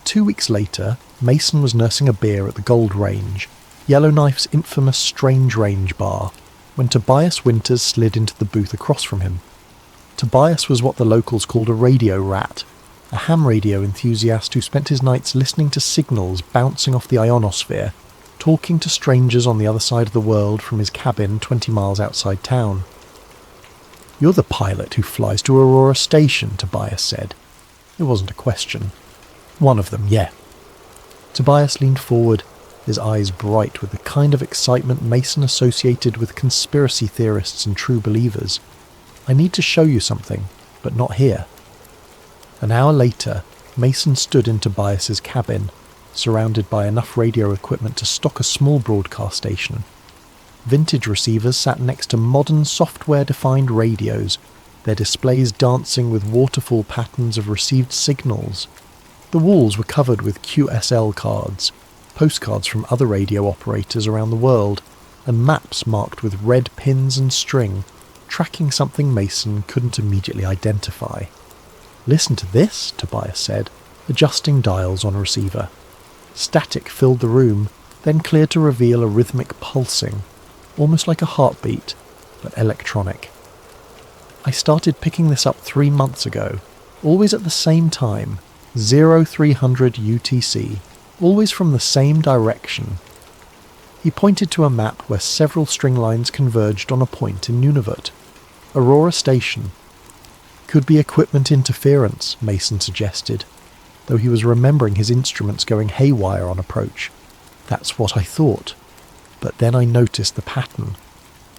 2 weeks later, Mason was nursing a beer at the Gold Range, Yellowknife's infamous Strange Range bar, when Tobias Winters slid into the booth across from him. Tobias was what the locals called a radio rat, a ham radio enthusiast who spent his nights listening to signals bouncing off the ionosphere, talking to strangers on the other side of the world from his cabin 20 miles outside town. "You're the pilot who flies to Aurora Station," Tobias said. It wasn't a question. "One of them, yeah." Tobias leaned forward, his eyes bright with the kind of excitement Mason associated with conspiracy theorists and true believers. "I need to show you something, but not here." An hour later, Mason stood in Tobias's cabin, surrounded by enough radio equipment to stock a small broadcast station. Vintage receivers sat next to modern software-defined radios, their displays dancing with waterfall patterns of received signals. The walls were covered with QSL cards, postcards from other radio operators around the world, and maps marked with red pins and string, tracking something Mason couldn't immediately identify. "Listen to this," Tobias said, adjusting dials on a receiver. Static filled the room, then cleared to reveal a rhythmic pulsing, almost like a heartbeat, but electronic. "I started picking this up 3 months ago, always at the same time, 0300 UTC, always from the same direction." He pointed to a map where several string lines converged on a point in Nunavut. Aurora Station. "Could be equipment interference," Mason suggested, though he was remembering his instruments going haywire on approach. "That's what I thought. But then I noticed the pattern."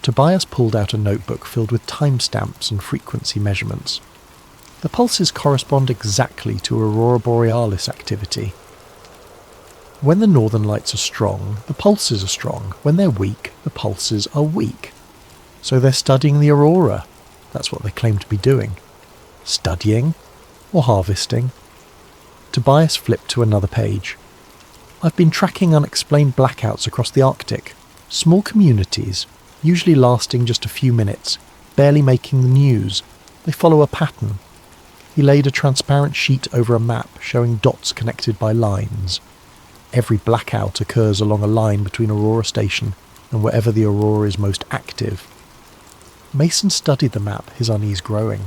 Tobias pulled out a notebook filled with timestamps and frequency measurements. The pulses correspond exactly to Aurora Borealis activity. When the northern lights are strong, the pulses are strong. When they're weak, the pulses are weak. So they're studying the aurora. That's what they claim to be doing. Studying? Or harvesting? Tobias flipped to another page. "I've been tracking unexplained blackouts across the Arctic. Small communities, usually lasting just a few minutes, barely making the news, They follow a pattern. He laid a transparent sheet over a map showing dots connected by lines. Every blackout occurs along a line between Aurora Station and wherever the aurora is most active. Mason studied the map, his unease growing.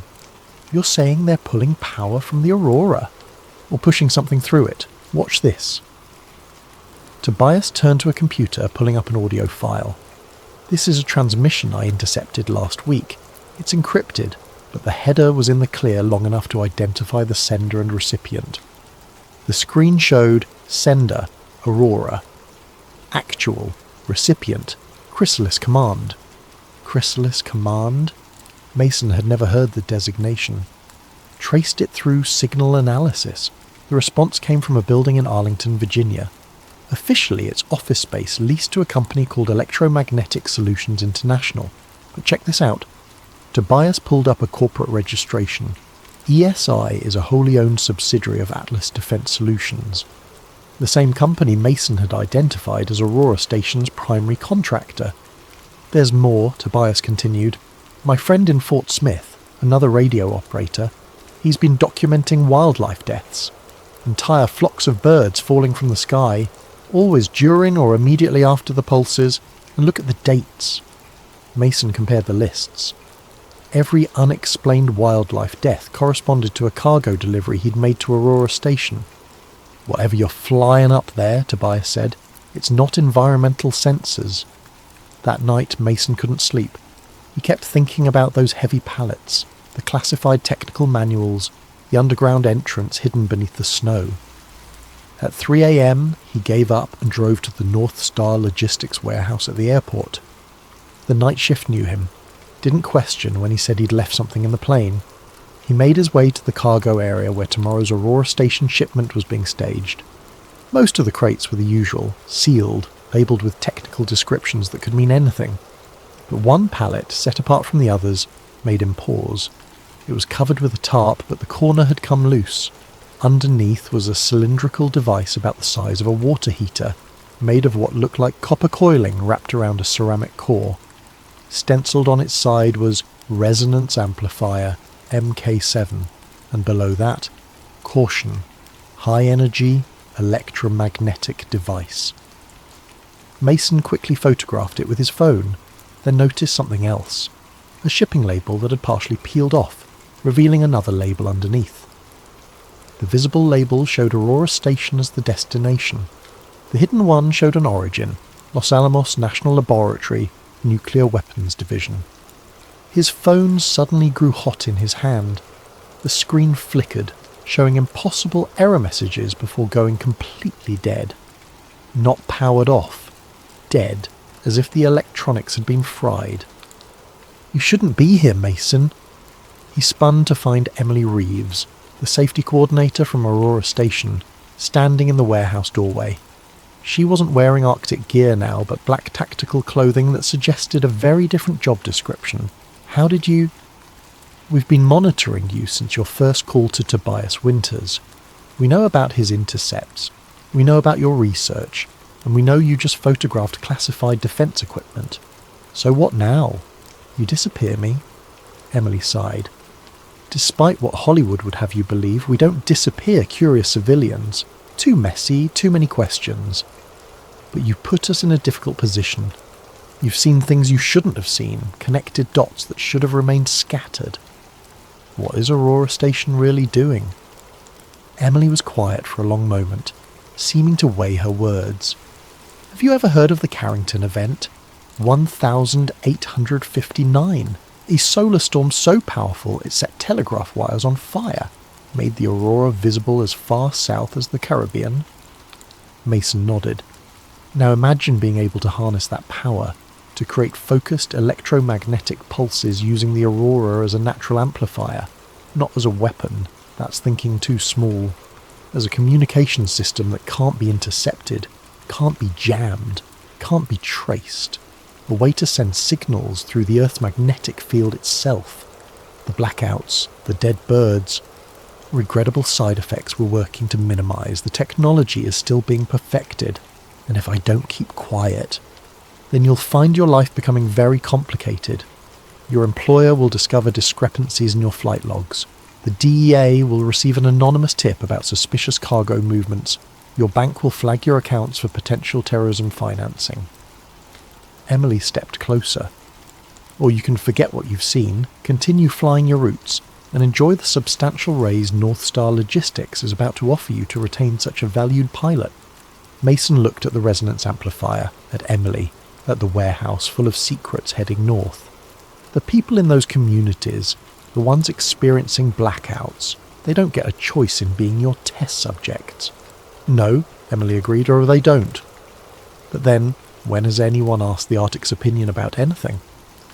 You're saying they're pulling power from the aurora? Or pushing something through it? Watch this. Tobias turned to a computer, pulling up an audio file. This is a transmission I intercepted last week. It's encrypted, but the header was in the clear long enough to identify the sender and recipient. The screen showed sender, Aurora. Actual, recipient, Chrysalis Command. Chrysalis Command? Mason had never heard the designation. Traced it through signal analysis. The response came from a building in Arlington, Virginia. Officially, it's office space leased to a company called Electromagnetic Solutions International. But check this out. Tobias pulled up a corporate registration. ESI is a wholly owned subsidiary of Atlas Defense Solutions. The same company Mason had identified as Aurora Station's primary contractor. There's more, Tobias continued. My friend in Fort Smith, another radio operator, he's been documenting wildlife deaths. Entire flocks of birds falling from the sky, always during or immediately after the pulses, and look at the dates. Mason compared the lists. Every unexplained wildlife death corresponded to a cargo delivery he'd made to Aurora Station. Whatever you're flying up there, Tobias said, it's not environmental sensors. That night, Mason couldn't sleep. He kept thinking about those heavy pallets, the classified technical manuals, the underground entrance hidden beneath the snow. At 3 a.m, he gave up and drove to the North Star Logistics warehouse at the airport. The night shift knew him. Didn't question when he said he'd left something in the plane. He made his way to the cargo area where tomorrow's Aurora Station shipment was being staged. Most of the crates were the usual, sealed, labelled with technical descriptions that could mean anything. But one pallet, set apart from the others, made him pause. It was covered with a tarp, but the corner had come loose. Underneath was a cylindrical device about the size of a water heater, made of what looked like copper coiling wrapped around a ceramic core. Stencilled on its side was Resonance Amplifier MK7, and below that, Caution, High Energy Electromagnetic Device. Mason quickly photographed it with his phone, then noticed something else. A shipping label that had partially peeled off, revealing another label underneath. The visible label showed Aurora Station as the destination. The hidden one showed an origin, Los Alamos National Laboratory, Nuclear Weapons Division. His phone suddenly grew hot in his hand. The screen flickered, showing impossible error messages before going completely dead. Not powered off. Dead, as if the electronics had been fried. You shouldn't be here, Mason. He spun to find Emily Reeves, the safety coordinator from Aurora Station, standing in the warehouse doorway. She wasn't wearing Arctic gear now, but black tactical clothing that suggested a very different job description. How did you... We've been monitoring you since your first call to Tobias Winters. We know about his intercepts. We know about your research. And we know you just photographed classified defense equipment. So what now? You disappear me? Emily sighed. Despite what Hollywood would have you believe, we don't disappear curious civilians. Too messy, too many questions. But you put us in a difficult position. You've seen things you shouldn't have seen, connected dots that should have remained scattered. What is Aurora Station really doing? Emily was quiet for a long moment, seeming to weigh her words. Have you ever heard of the Carrington event? 1859. A solar storm so powerful it set telegraph wires on fire, made the aurora visible as far south as the Caribbean. Mason nodded. Now imagine being able to harness that power, to create focused electromagnetic pulses using the aurora as a natural amplifier, not as a weapon, that's thinking too small, as a communication system that can't be intercepted, can't be jammed, can't be traced. A way to send signals through the Earth's magnetic field itself. The blackouts, the dead birds. Regrettable side effects we're working to minimise. The technology is still being perfected. And if I don't keep quiet, then you'll find your life becoming very complicated. Your employer will discover discrepancies in your flight logs. The DEA will receive an anonymous tip about suspicious cargo movements. Your bank will flag your accounts for potential terrorism financing. Emily stepped closer. Or you can forget what you've seen, continue flying your routes, and enjoy the substantial raise North Star Logistics is about to offer you to retain such a valued pilot. Mason looked at the resonance amplifier, at Emily, at the warehouse full of secrets heading north. The people in those communities, the ones experiencing blackouts, they don't get a choice in being your test subjects. No, Emily agreed, or they don't. But then, when has anyone asked the Arctic's opinion about anything?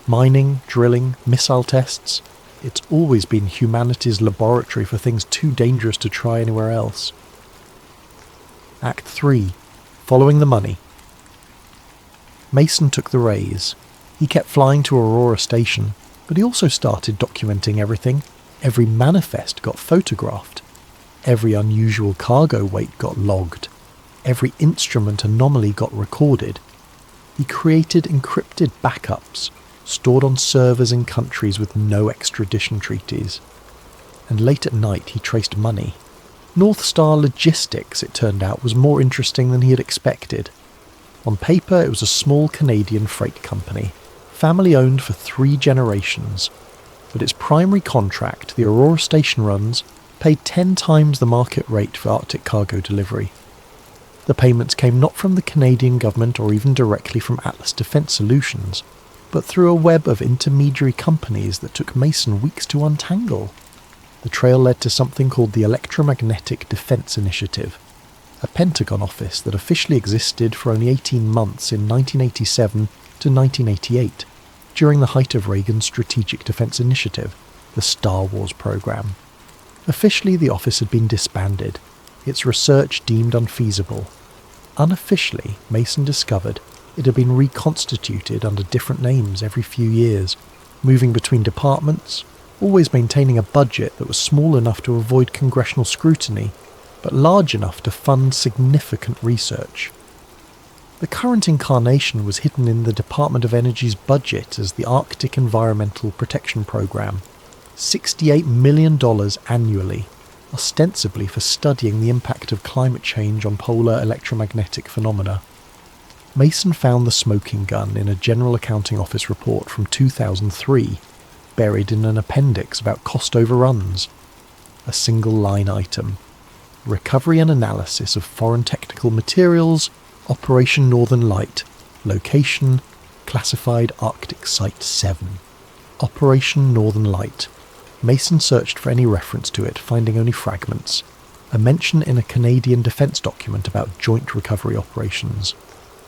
Mining, drilling, missile tests? It's always been humanity's laboratory for things too dangerous to try anywhere else. Act 3. Following the money. Mason took the raise. He kept flying to Aurora Station, but he also started documenting everything. Every manifest got photographed. Every unusual cargo weight got logged. Every instrument anomaly got recorded. He created encrypted backups, stored on servers in countries with no extradition treaties. And late at night he traced money. North Star Logistics, it turned out, was more interesting than he had expected. On paper, it was a small Canadian freight company, family-owned for 3 generations, but its primary contract, the Aurora Station runs, paid 10 times the market rate for Arctic cargo delivery. The payments came not from the Canadian government or even directly from Atlas Defence Solutions, but through a web of intermediary companies that took Mason weeks to untangle. The trail led to something called the Electromagnetic Defence Initiative, a Pentagon office that officially existed for only 18 months in 1987 to 1988, during the height of Reagan's Strategic Defence Initiative, the Star Wars program. Officially, the office had been disbanded, its research deemed unfeasible. Unofficially, Mason discovered it had been reconstituted under different names every few years, moving between departments, always maintaining a budget that was small enough to avoid congressional scrutiny, but large enough to fund significant research. The current incarnation was hidden in the Department of Energy's budget as the Arctic Environmental Protection Program, $68 million annually, ostensibly for studying the impact of climate change on polar electromagnetic phenomena. Mason found the smoking gun in a General Accounting Office report from 2003, buried in an appendix about cost overruns. A single line item: Recovery and Analysis of Foreign Technical Materials, Operation Northern Light, Location, Classified Arctic Site 7. Operation Northern Light. Mason searched for any reference to it, finding only fragments. A mention in a Canadian defence document about joint recovery operations.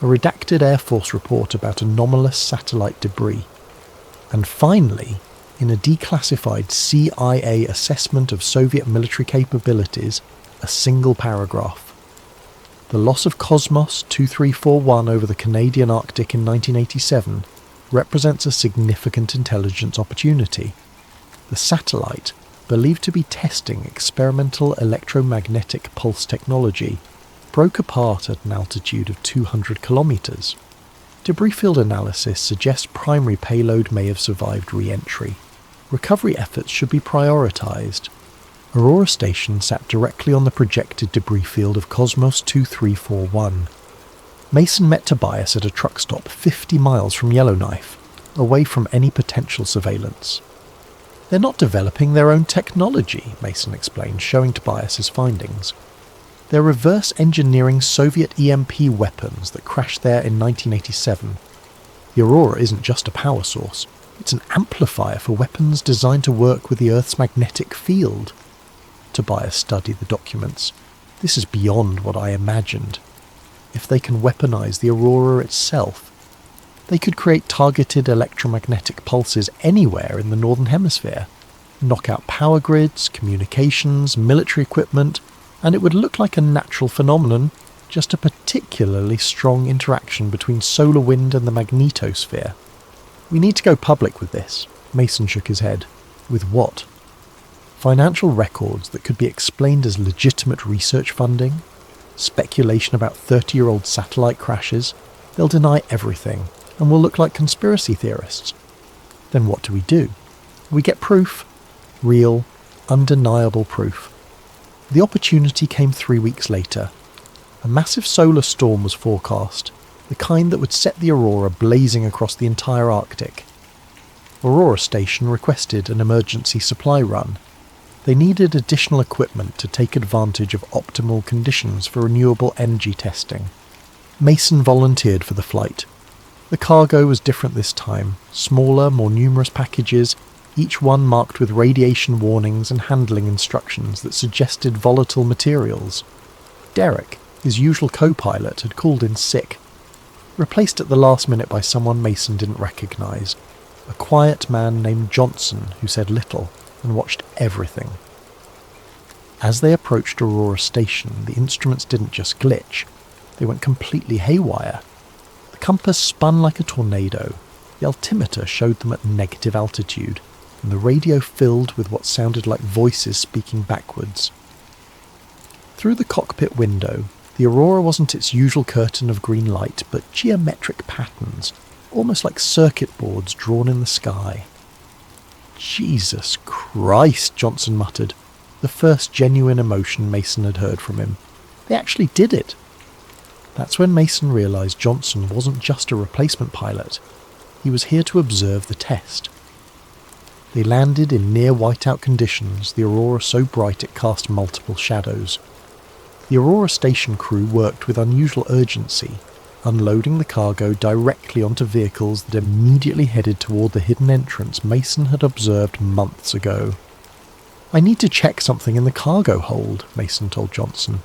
A redacted Air Force report about anomalous satellite debris. And finally, in a declassified CIA assessment of Soviet military capabilities, a single paragraph. The loss of Cosmos 2341 over the Canadian Arctic in 1987 represents a significant intelligence opportunity. The satellite, believed to be testing experimental electromagnetic pulse technology, broke apart at an altitude of 200 kilometres. Debris field analysis suggests primary payload may have survived re-entry. Recovery efforts should be prioritised. Aurora Station sat directly on the projected debris field of Cosmos 2341. Mason met Tobias at a truck stop 50 miles from Yellowknife, away from any potential surveillance. They're not developing their own technology, Mason explained, showing Tobias his findings. They're reverse engineering Soviet EMP weapons that crashed there in 1987. The Aurora isn't just a power source, it's an amplifier for weapons designed to work with the Earth's magnetic field. Tobias studied the documents. This is beyond what I imagined. If they can weaponize the Aurora itself, they could create targeted electromagnetic pulses anywhere in the Northern Hemisphere, knock out power grids, communications, military equipment, and it would look like a natural phenomenon, just a particularly strong interaction between solar wind and the magnetosphere. We need to go public with this. Mason shook his head. With what? Financial records that could be explained as legitimate research funding? Speculation about 30-year-old satellite crashes? They'll deny everything, and will look like conspiracy theorists. Then what do? We get proof. Real, undeniable proof. The opportunity came 3 weeks later. A massive solar storm was forecast, the kind that would set the Aurora blazing across the entire Arctic. Aurora Station requested an emergency supply run. They needed additional equipment to take advantage of optimal conditions for renewable energy testing. Mason volunteered for the flight. The cargo was different this time, smaller, more numerous packages, each one marked with radiation warnings and handling instructions that suggested volatile materials. Derek, his usual co-pilot, had called in sick, replaced at the last minute by someone Mason didn't recognise, a quiet man named Johnson who said little and watched everything. As they approached Aurora Station, the instruments didn't just glitch, they went completely haywire. The compass spun like a tornado, the altimeter showed them at negative altitude, and the radio filled with what sounded like voices speaking backwards. Through the cockpit window, the Aurora wasn't its usual curtain of green light, but geometric patterns, almost like circuit boards drawn in the sky. "Jesus Christ," Johnson muttered, the first genuine emotion Mason had heard from him. They actually did it. That's when Mason realised Johnson wasn't just a replacement pilot. He was here to observe the test. They landed in near whiteout conditions, the Aurora so bright it cast multiple shadows. The Aurora Station crew worked with unusual urgency, unloading the cargo directly onto vehicles that immediately headed toward the hidden entrance Mason had observed months ago. "I need to check something in the cargo hold," Mason told Johnson.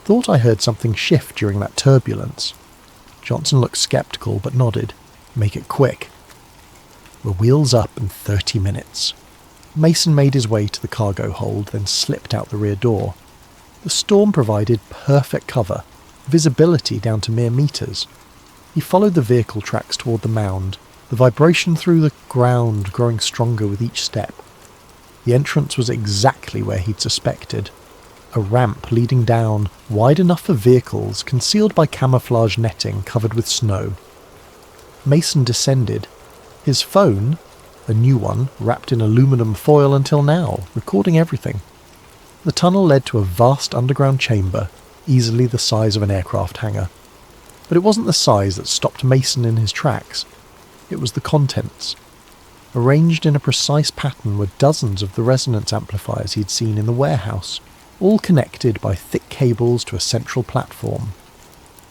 "Thought I heard something shift during that turbulence." Johnson looked sceptical but nodded. "Make it quick." "We're wheels up in 30 minutes. Mason made his way to the cargo hold, then slipped out the rear door. The storm provided perfect cover, visibility down to mere meters. He followed the vehicle tracks toward the mound, the vibration through the ground growing stronger with each step. The entrance was exactly where he'd suspected. A ramp leading down, wide enough for vehicles, concealed by camouflage netting covered with snow. Mason descended. His phone, a new one, wrapped in aluminum foil until now, recording everything. The tunnel led to a vast underground chamber, easily the size of an aircraft hangar. But it wasn't the size that stopped Mason in his tracks. It was the contents. Arranged in a precise pattern were dozens of the resonance amplifiers he'd seen in the warehouse, all connected by thick cables to a central platform.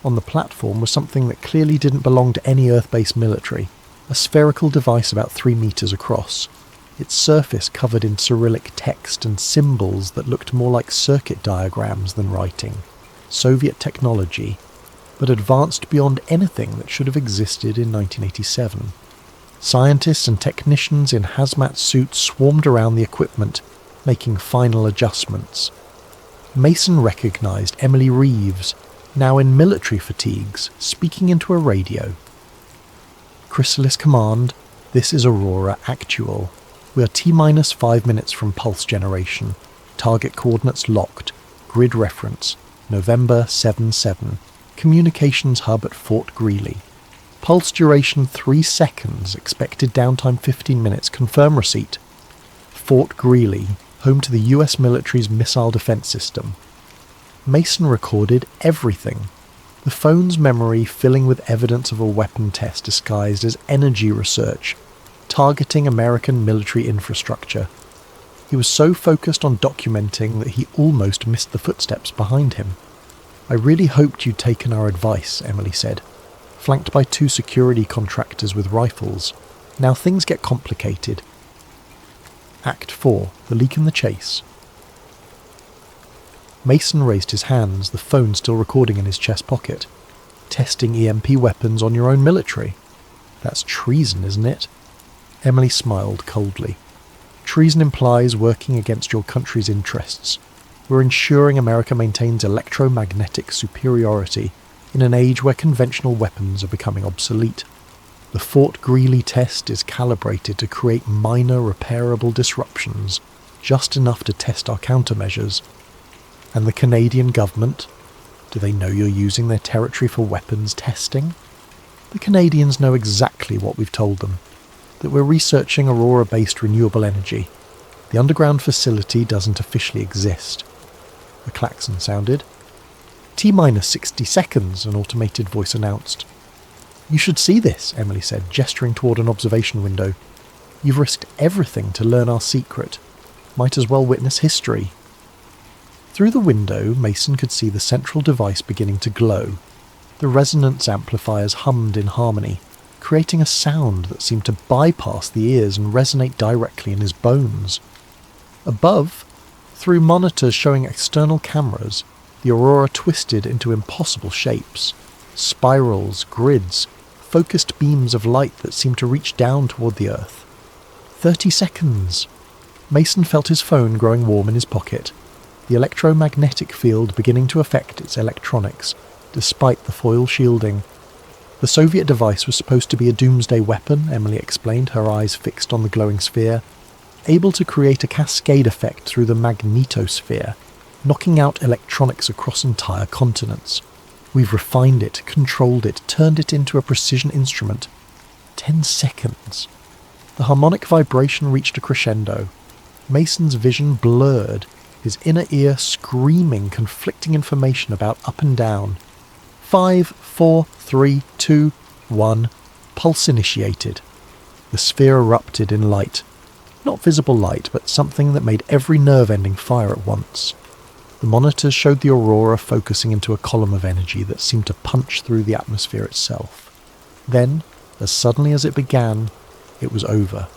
On the platform was something that clearly didn't belong to any Earth-based military, a spherical device about 3 meters across, its surface covered in Cyrillic text and symbols that looked more like circuit diagrams than writing. Soviet technology, but advanced beyond anything that should have existed in 1987. Scientists and technicians in hazmat suits swarmed around the equipment, making final adjustments. Mason recognised Emily Reeves, now in military fatigues, speaking into a radio. "Chrysalis Command, this is Aurora Actual. We are T-minus 5 minutes from pulse generation. Target coordinates locked. Grid reference, November 7-7. Communications hub at Fort Greely. Pulse duration 3 seconds, expected downtime 15 minutes, confirm receipt. Fort Greely, home to the US military's missile defense system." Mason recorded everything. The phone's memory filling with evidence of a weapon test disguised as energy research, targeting American military infrastructure. He was so focused on documenting that he almost missed the footsteps behind him. "I really hoped you'd taken our advice," Emily said, flanked by 2 security contractors with rifles. "Now things get complicated." Act 4, The Leak in the Chase. Mason raised his hands, the phone still recording in his chest pocket. "Testing EMP weapons on your own military. That's treason, isn't it?" Emily smiled coldly. "Treason implies working against your country's interests. We're ensuring America maintains electromagnetic superiority in an age where conventional weapons are becoming obsolete. The Fort Greely test is calibrated to create minor repairable disruptions, just enough to test our countermeasures. And the Canadian government? Do they know you're using their territory for weapons testing? The Canadians know exactly what we've told them. that we're researching Aurora-based renewable energy. The underground facility doesn't officially exist. A klaxon sounded. T-minus 60 seconds, an automated voice announced. You should see this, Emily said, gesturing toward an observation window. You've risked everything to learn our secret. Might as well witness history. Through the window, Mason could see the central device beginning to glow. The resonance amplifiers hummed in harmony, creating a sound that seemed to bypass the ears and resonate directly in his bones. Above, through monitors showing external cameras, the aurora twisted into impossible shapes. Spirals, grids, focused beams of light that seemed to reach down toward the Earth. 30 seconds. Mason felt his phone growing warm in his pocket, the electromagnetic field beginning to affect its electronics, despite the foil shielding. The Soviet device was supposed to be a doomsday weapon, Emily explained, her eyes fixed on the glowing sphere, able to create a cascade effect through the magnetosphere, knocking out electronics across entire continents. We've refined it, controlled it, turned it into a precision instrument. 10 seconds. The harmonic vibration reached a crescendo. Mason's vision blurred, his inner ear screaming conflicting information about up and down. 5, 4, 3, 2, 1. Pulse initiated. The sphere erupted in light. Not visible light, but something that made every nerve ending fire at once. The monitors showed the aurora focusing into a column of energy that seemed to punch through the atmosphere itself. Then, as suddenly as it began, it was over.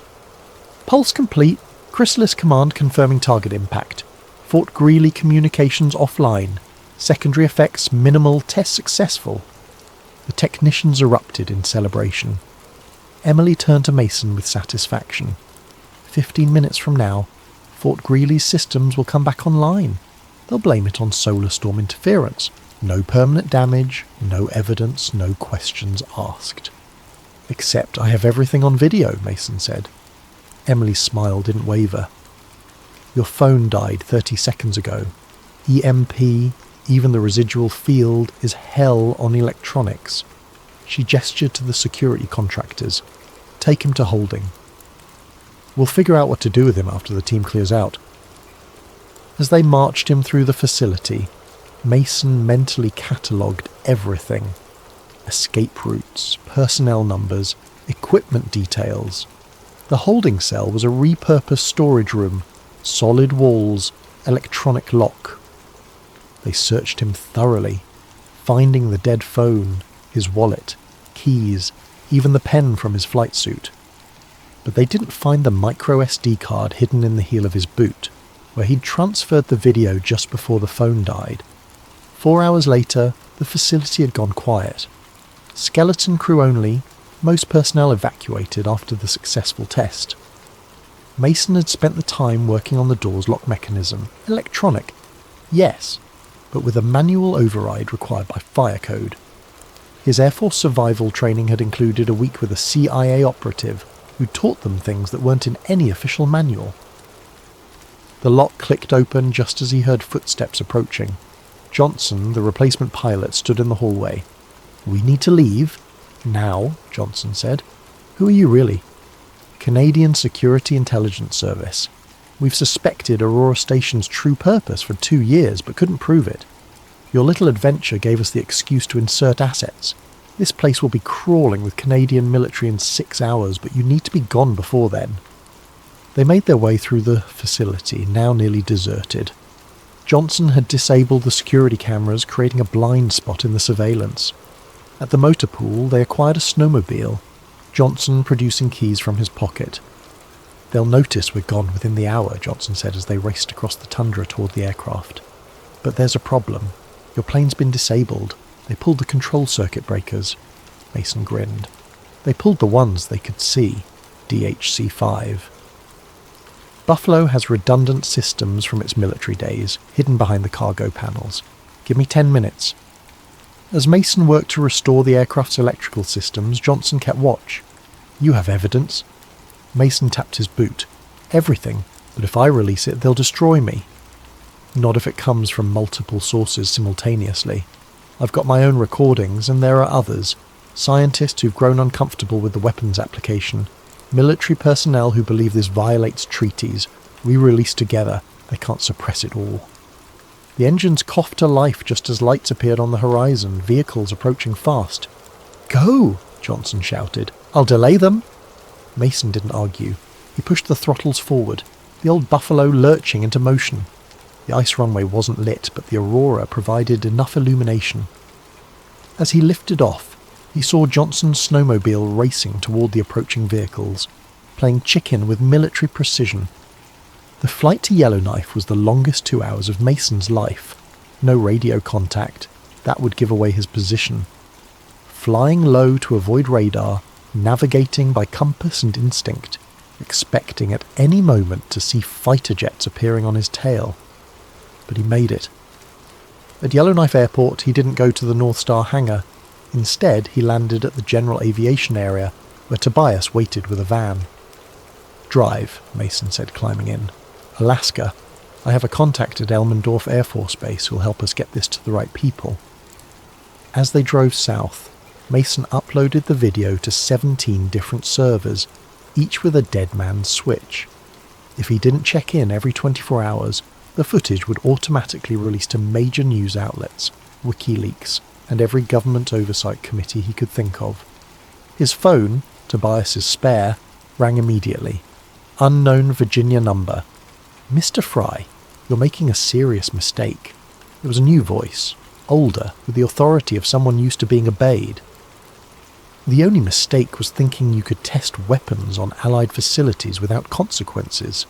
Pulse complete. Chrysalis command confirming target impact. Fort Greely communications offline. Secondary effects minimal. Test successful. The technicians erupted in celebration. Emily turned to Mason with satisfaction. 15 minutes from now, Fort Greely's systems will come back online. They'll blame it on solar storm interference. No permanent damage, no evidence, no questions asked. Except I have everything on video, Mason said. Emily's smile didn't waver. Your phone died 30 seconds ago. EMP, even the residual field, is hell on electronics. She gestured to the security contractors. Take him to holding. We'll figure out what to do with him after the team clears out. As they marched him through the facility, Mason mentally catalogued everything. Escape routes, personnel numbers, equipment details. The holding cell was a repurposed storage room, solid walls, electronic lock. They searched him thoroughly, finding the dead phone, his wallet, keys, even the pen from his flight suit. But they didn't find the micro SD card hidden in the heel of his boot, where he'd transferred the video just before the phone died. 4 hours later, the facility had gone quiet. Skeleton crew only, most personnel evacuated after the successful test. Mason had spent the time working on the door's lock mechanism. Electronic, yes, but with a manual override required by fire code. His Air Force survival training had included a week with a CIA operative who taught them things that weren't in any official manual. The lock clicked open just as he heard footsteps approaching. Johnson, the replacement pilot, stood in the hallway. We need to leave. Now, Johnson said. Who are you really? Canadian Security Intelligence Service. We've suspected Aurora Station's true purpose for 2 years, but couldn't prove it. Your little adventure gave us the excuse to insert assets. This place will be crawling with Canadian military in 6 hours, but you need to be gone before then. They made their way through the facility, now nearly deserted. Johnson had disabled the security cameras, creating a blind spot in the surveillance. At the motor pool, they acquired a snowmobile, Johnson producing keys from his pocket. They'll notice we're gone within the hour, Johnson said as they raced across the tundra toward the aircraft. But there's a problem. Your plane's been disabled. They pulled the control circuit breakers. Mason grinned. They pulled the ones they could see, DHC-5. Buffalo has redundant systems from its military days, hidden behind the cargo panels. Give me 10 minutes. As Mason worked to restore the aircraft's electrical systems, Johnson kept watch. You have evidence. Mason tapped his boot. Everything, but if I release it, they'll destroy me. Not if it comes from multiple sources simultaneously. I've got my own recordings, and there are others. Scientists who've grown uncomfortable with the weapons application. Military personnel who believe this violates treaties. We release together. They can't suppress it all. The engines coughed to life just as lights appeared on the horizon, vehicles approaching fast. "Go!" Johnson shouted. "I'll delay them!" Mason didn't argue. He pushed the throttles forward, the old Buffalo lurching into motion. The ice runway wasn't lit, but the aurora provided enough illumination. As he lifted off, he saw Johnson's snowmobile racing toward the approaching vehicles, playing chicken with military precision. The flight to Yellowknife was the longest 2 hours of Mason's life. No radio contact. That would give away his position. Flying low to avoid radar, navigating by compass and instinct, expecting at any moment to see fighter jets appearing on his tail. But he made it. At Yellowknife Airport, he didn't go to the North Star hangar. Instead, he landed at the general aviation area, where Tobias waited with a van. "Drive," Mason said, climbing in. "Alaska. I have a contact at Elmendorf Air Force Base who'll help us get this to the right people." As they drove south, Mason uploaded the video to 17 different servers, each with a dead man's switch. If he didn't check in every 24 hours, the footage would automatically release to major news outlets, WikiLeaks, and every government oversight committee he could think of. His phone, Tobias's spare, rang immediately. Unknown Virginia number. "Mr. Fry, you're making a serious mistake." It was a new voice, older, with the authority of someone used to being obeyed. The only mistake was thinking you could test weapons on Allied facilities without consequences.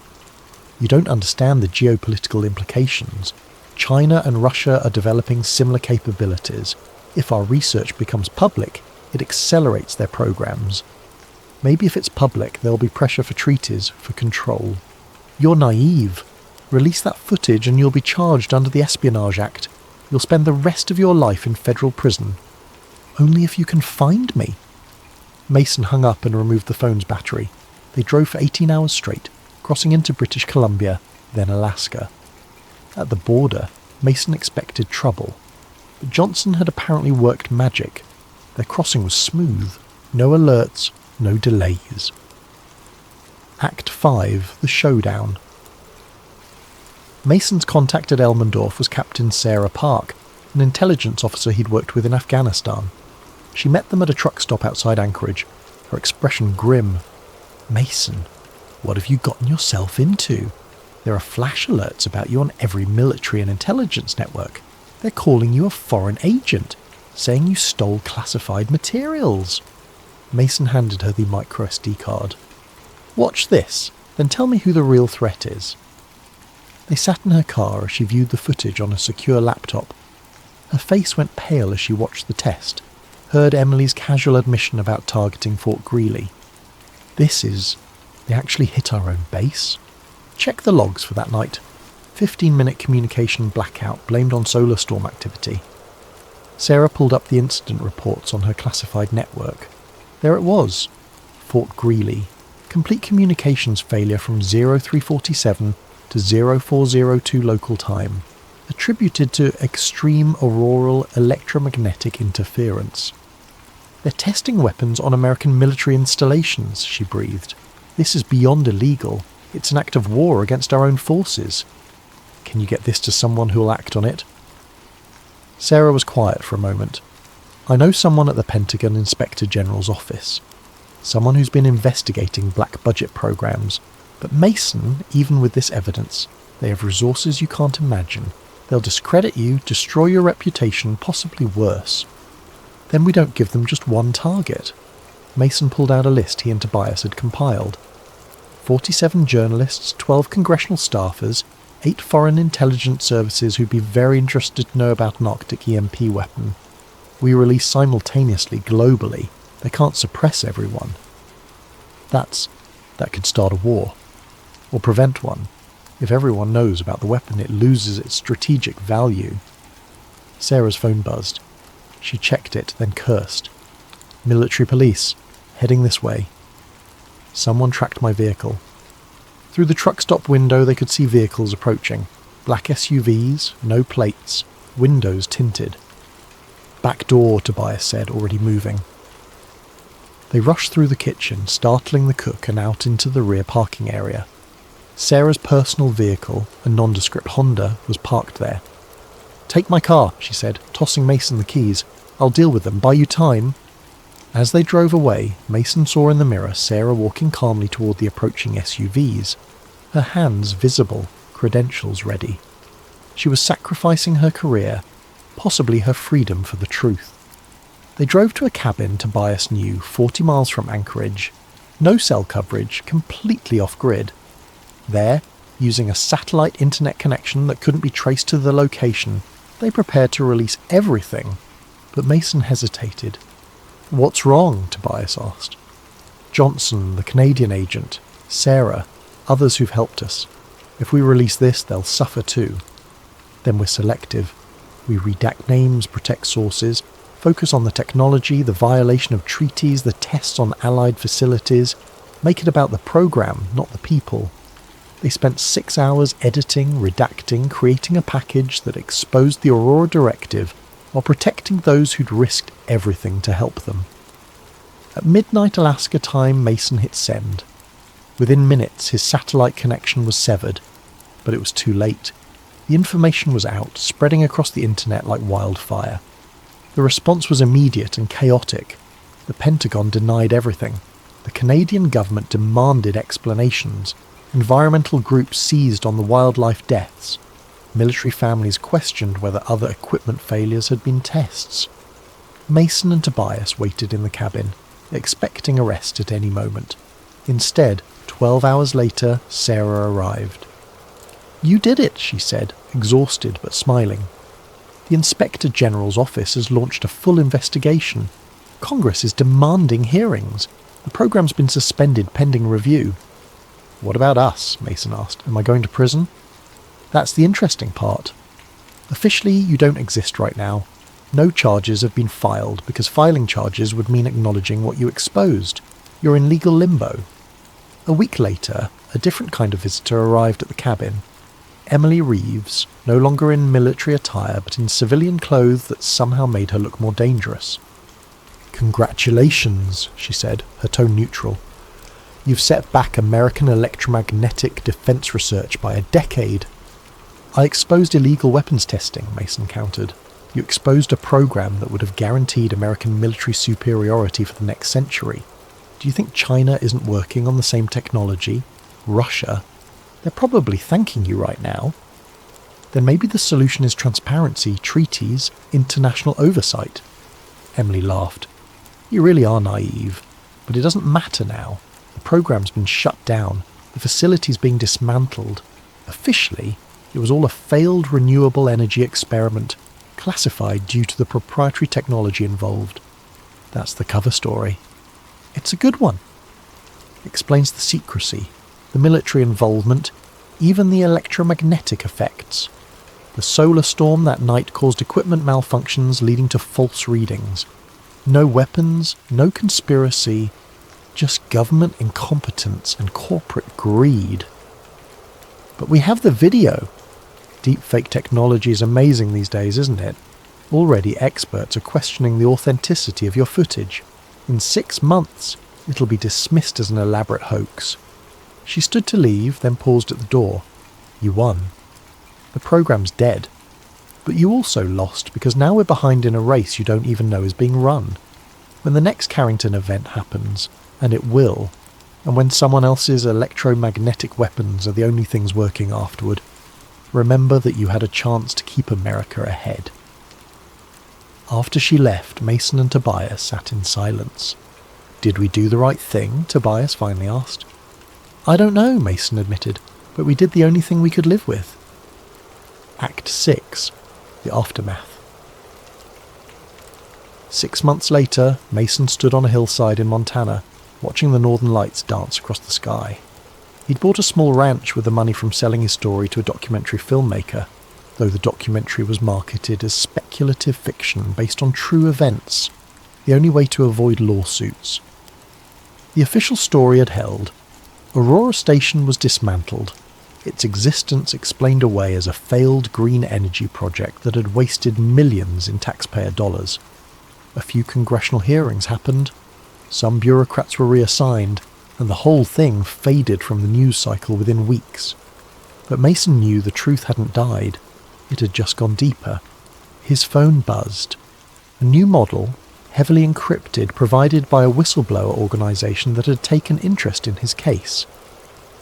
You don't understand the geopolitical implications. China and Russia are developing similar capabilities. If our research becomes public, it accelerates their programs. Maybe if it's public, there'll be pressure for treaties, for control. You're naive. Release that footage and you'll be charged under the Espionage Act. You'll spend the rest of your life in federal prison. Only if you can find me. Mason hung up and removed the phone's battery. They drove for 18 hours straight, crossing into British Columbia, then Alaska. At the border, Mason expected trouble, but Johnson had apparently worked magic. Their crossing was smooth, no alerts, no delays. Act 5, The Showdown. Mason's contact at Elmendorf was Captain Sarah Park, an intelligence officer he'd worked with in Afghanistan. She met them at a truck stop outside Anchorage, her expression grim. "Mason, what have you gotten yourself into? There are flash alerts about you on every military and intelligence network. They're calling you a foreign agent, saying you stole classified materials." Mason handed her the microSD card. "Watch this, then tell me who the real threat is." They sat in her car as she viewed the footage on a secure laptop. Her face went pale as she watched the test, heard Emily's casual admission about targeting Fort Greely. They actually hit our own base? Check the logs for that night. 15-minute communication blackout blamed on solar storm activity. Sarah pulled up the incident reports on her classified network. There it was. Fort Greely. Complete communications failure from 0347 to 0402 local time. Attributed to extreme auroral electromagnetic interference. "They're testing weapons on American military installations," she breathed. "This is beyond illegal. It's an act of war against our own forces. Can you get this to someone who'll act on it?" Sarah was quiet for a moment. "I know someone at the Pentagon Inspector General's office. Someone who's been investigating black budget programs. But Mason, even with this evidence, they have resources you can't imagine. They'll discredit you, destroy your reputation, possibly worse. Then we don't give them just one target." Mason pulled out a list he and Tobias had compiled. 47 journalists, 12 congressional staffers, 8 foreign intelligence services who'd be very interested to know about an Arctic EMP weapon. We release simultaneously, globally. They can't suppress everyone. That could start a war. Or prevent one. If everyone knows about the weapon, it loses its strategic value. Sarah's phone buzzed. She checked it, then cursed. "Military police, heading this way." Someone tracked my vehicle. Through the truck stop window they could see vehicles approaching. Black SUVs, no plates, windows tinted. "Back door," Tobias said, already moving. They rushed through the kitchen, startling the cook, and out into the rear parking area. Sarah's personal vehicle, a nondescript Honda, was parked there. "Take my car," she said, tossing Mason the keys. "I'll deal with them. Buy you time." As they drove away, Mason saw in the mirror Sarah walking calmly toward the approaching SUVs, her hands visible, credentials ready. She was sacrificing her career, possibly her freedom for the truth. They drove to a cabin Tobias knew, 40 miles from Anchorage. No cell coverage, completely off-grid. There, using a satellite internet connection that couldn't be traced to the location, they prepared to release everything. But Mason hesitated. "What's wrong?" Tobias asked. "Johnson, the Canadian agent, Sarah, others who've helped us. If we release this, they'll suffer too. Then we're selective. We redact names, protect sources, focus on the technology, the violation of treaties, the tests on allied facilities, make it about the program, not the people." They spent 6 hours editing, redacting, creating a package that exposed the Aurora Directive while protecting those who'd risked everything to help them. At midnight Alaska time, Mason hit send. Within minutes, his satellite connection was severed, but it was too late. The information was out, spreading across the internet like wildfire. The response was immediate and chaotic. The Pentagon denied everything. The Canadian government demanded explanations. Environmental groups seized on the wildlife deaths. Military families questioned whether other equipment failures had been tests. Mason and Tobias waited in the cabin, expecting arrest at any moment. Instead, 12 hours later, Sarah arrived. "You did it," she said, exhausted but smiling. "The Inspector General's office has launched a full investigation. Congress is demanding hearings. The program's been suspended pending review." "What about us?" Mason asked. "Am I going to prison?" "That's the interesting part. Officially, you don't exist right now. No charges have been filed, because filing charges would mean acknowledging what you exposed. You're in legal limbo." A week later, a different kind of visitor arrived at the cabin. Emily Reeves, no longer in military attire, but in civilian clothes that somehow made her look more dangerous. "Congratulations," she said, her tone neutral. "You've set back American electromagnetic defense research by a decade." "I exposed illegal weapons testing," Mason countered. "You exposed a program that would have guaranteed American military superiority for the next century. Do you think China isn't working on the same technology? Russia? They're probably thanking you right now." "Then maybe the solution is transparency, treaties, international oversight." Emily laughed. "You really are naive. But it doesn't matter now. The program's been shut down. The facility's being dismantled. Officially, it was all a failed renewable energy experiment, classified due to the proprietary technology involved. That's the cover story. It's a good one. Explains the secrecy, the military involvement, even the electromagnetic effects. The solar storm that night caused equipment malfunctions leading to false readings. No weapons, no conspiracy, just government incompetence and corporate greed. But we have the video. Deepfake technology is amazing these days, isn't it? Already experts are questioning the authenticity of your footage. In 6 months, it'll be dismissed as an elaborate hoax. She stood to leave, then paused at the door. You won. The program's dead. But you also lost, because now we're behind in a race you don't even know is being run. When the next Carrington event happens, and it will, and when someone else's electromagnetic weapons are the only things working afterward, remember that you had a chance to keep America ahead. After she left, Mason and Tobias sat in silence. "Did we do the right thing?" Tobias finally asked. "I don't know," Mason admitted, "but we did the only thing we could live with." Act 6. The Aftermath. 6 months later, Mason stood on a hillside in Montana, watching the northern lights dance across the sky. He'd bought a small ranch with the money from selling his story to a documentary filmmaker, though the documentary was marketed as speculative fiction based on true events, the only way to avoid lawsuits. The official story had held. Aurora Station was dismantled, its existence explained away as a failed green energy project that had wasted millions in taxpayer dollars. A few congressional hearings happened, Some bureaucrats were reassigned, and the whole thing faded from the news cycle within weeks. But Mason knew the truth hadn't died. It had just gone deeper. His phone buzzed. A new model, heavily encrypted, provided by a whistleblower organisation that had taken interest in his case.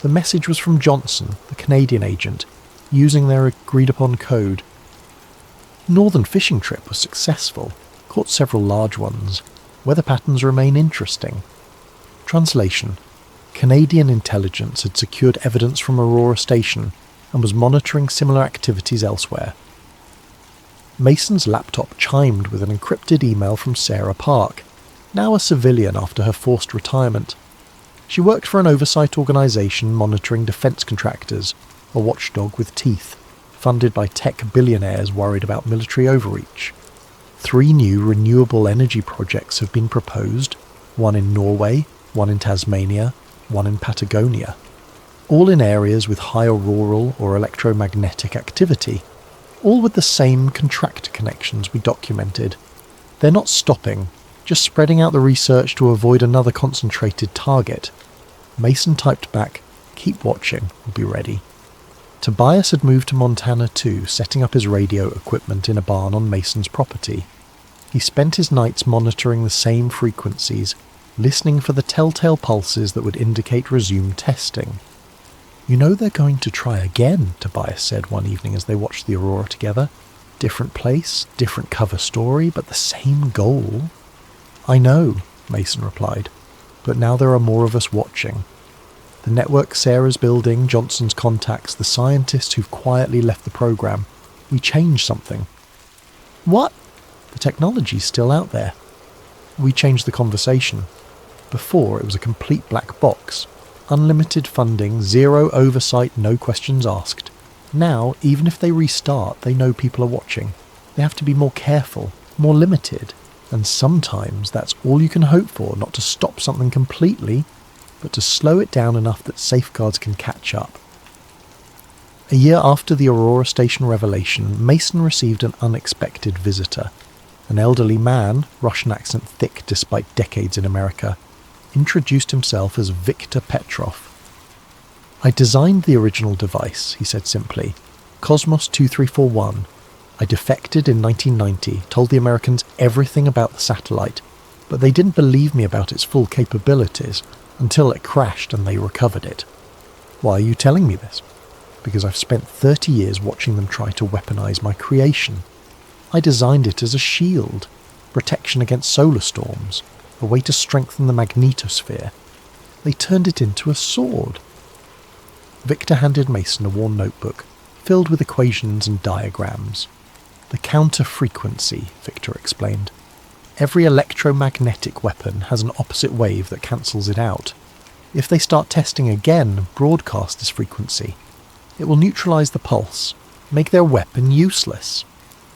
The message was from Johnson, the Canadian agent, using their agreed-upon code. The northern fishing trip was successful, caught several large ones. Weather patterns remain interesting. Translation: Canadian intelligence had secured evidence from Aurora Station and was monitoring similar activities elsewhere. Mason's laptop chimed with an encrypted email from Sarah Park, now a civilian after her forced retirement. She worked for an oversight organisation monitoring defence contractors, a watchdog with teeth, funded by tech billionaires worried about military overreach. 3 new renewable energy projects have been proposed, one in Norway, one in Tasmania, one in Patagonia, all in areas with high auroral or electromagnetic activity, all with the same contractor connections we documented. They're not stopping, just spreading out the research to avoid another concentrated target. Mason typed back, "Keep watching, we'll be ready." Tobias had moved to Montana too, setting up his radio equipment in a barn on Mason's property. He spent his nights monitoring the same frequencies, listening for the telltale pulses that would indicate resumed testing. "You know they're going to try again," Tobias said one evening as they watched the aurora together. "Different place, different cover story, but the same goal." "I know," Mason replied, "but now there are more of us watching. The network Sarah's building, Johnson's contacts, the scientists who've quietly left the program. We changed something." "What?" "The technology's still out there. We changed the conversation. Before, it was a complete black box. Unlimited funding, zero oversight, no questions asked. Now, even if they restart, they know people are watching. They have to be more careful, more limited. And sometimes that's all you can hope for, not to stop something completely, but to slow it down enough that safeguards can catch up." A year after the Aurora Station revelation, Mason received an unexpected visitor. An elderly man, Russian accent thick despite decades in America, introduced himself as Viktor Petrov. "I designed the original device," he said simply. "Cosmos 2341. I defected in 1990, told the Americans everything about the satellite, but they didn't believe me about its full capabilities until it crashed and they recovered it. Why are you telling me this? Because I've spent 30 years watching them try to weaponize my creation. I designed it as a shield, protection against solar storms, a way to strengthen the magnetosphere. They turned it into a sword." Victor handed Mason a worn notebook, filled with equations and diagrams. "The counter-frequency," Victor explained. "Every electromagnetic weapon has an opposite wave that cancels it out. If they start testing again, broadcast this frequency. It will neutralize the pulse, make their weapon useless."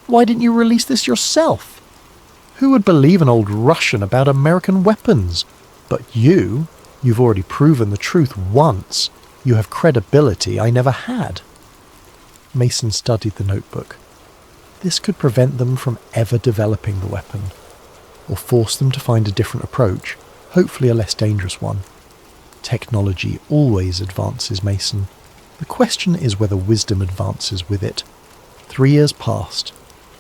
"Why didn't you release this yourself?" "Who would believe an old Russian about American weapons? But you've already proven the truth once. You have credibility I never had." Mason studied the notebook. This could prevent them from ever developing the weapon, or force them to find a different approach, hopefully a less dangerous one. Technology always advances, Mason. The question is whether wisdom advances with it. 3 years passed.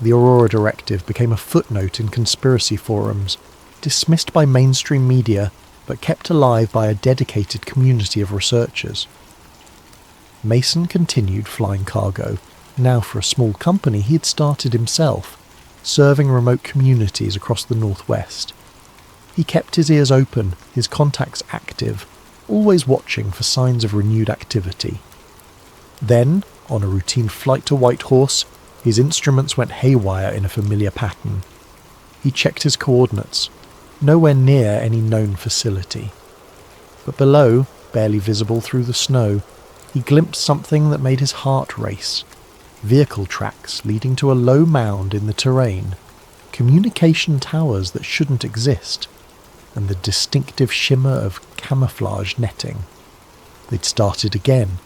The Aurora Directive became a footnote in conspiracy forums, dismissed by mainstream media, but kept alive by a dedicated community of researchers. Mason continued flying cargo. Now for a small company he had started himself, serving remote communities across the Northwest. He kept his ears open, his contacts active, always watching for signs of renewed activity. Then, on a routine flight to Whitehorse, his instruments went haywire in a familiar pattern. He checked his coordinates, nowhere near any known facility. But below, barely visible through the snow, he glimpsed something that made his heart race. Vehicle tracks leading to a low mound in the terrain, communication towers that shouldn't exist, and the distinctive shimmer of camouflage netting. They'd started again.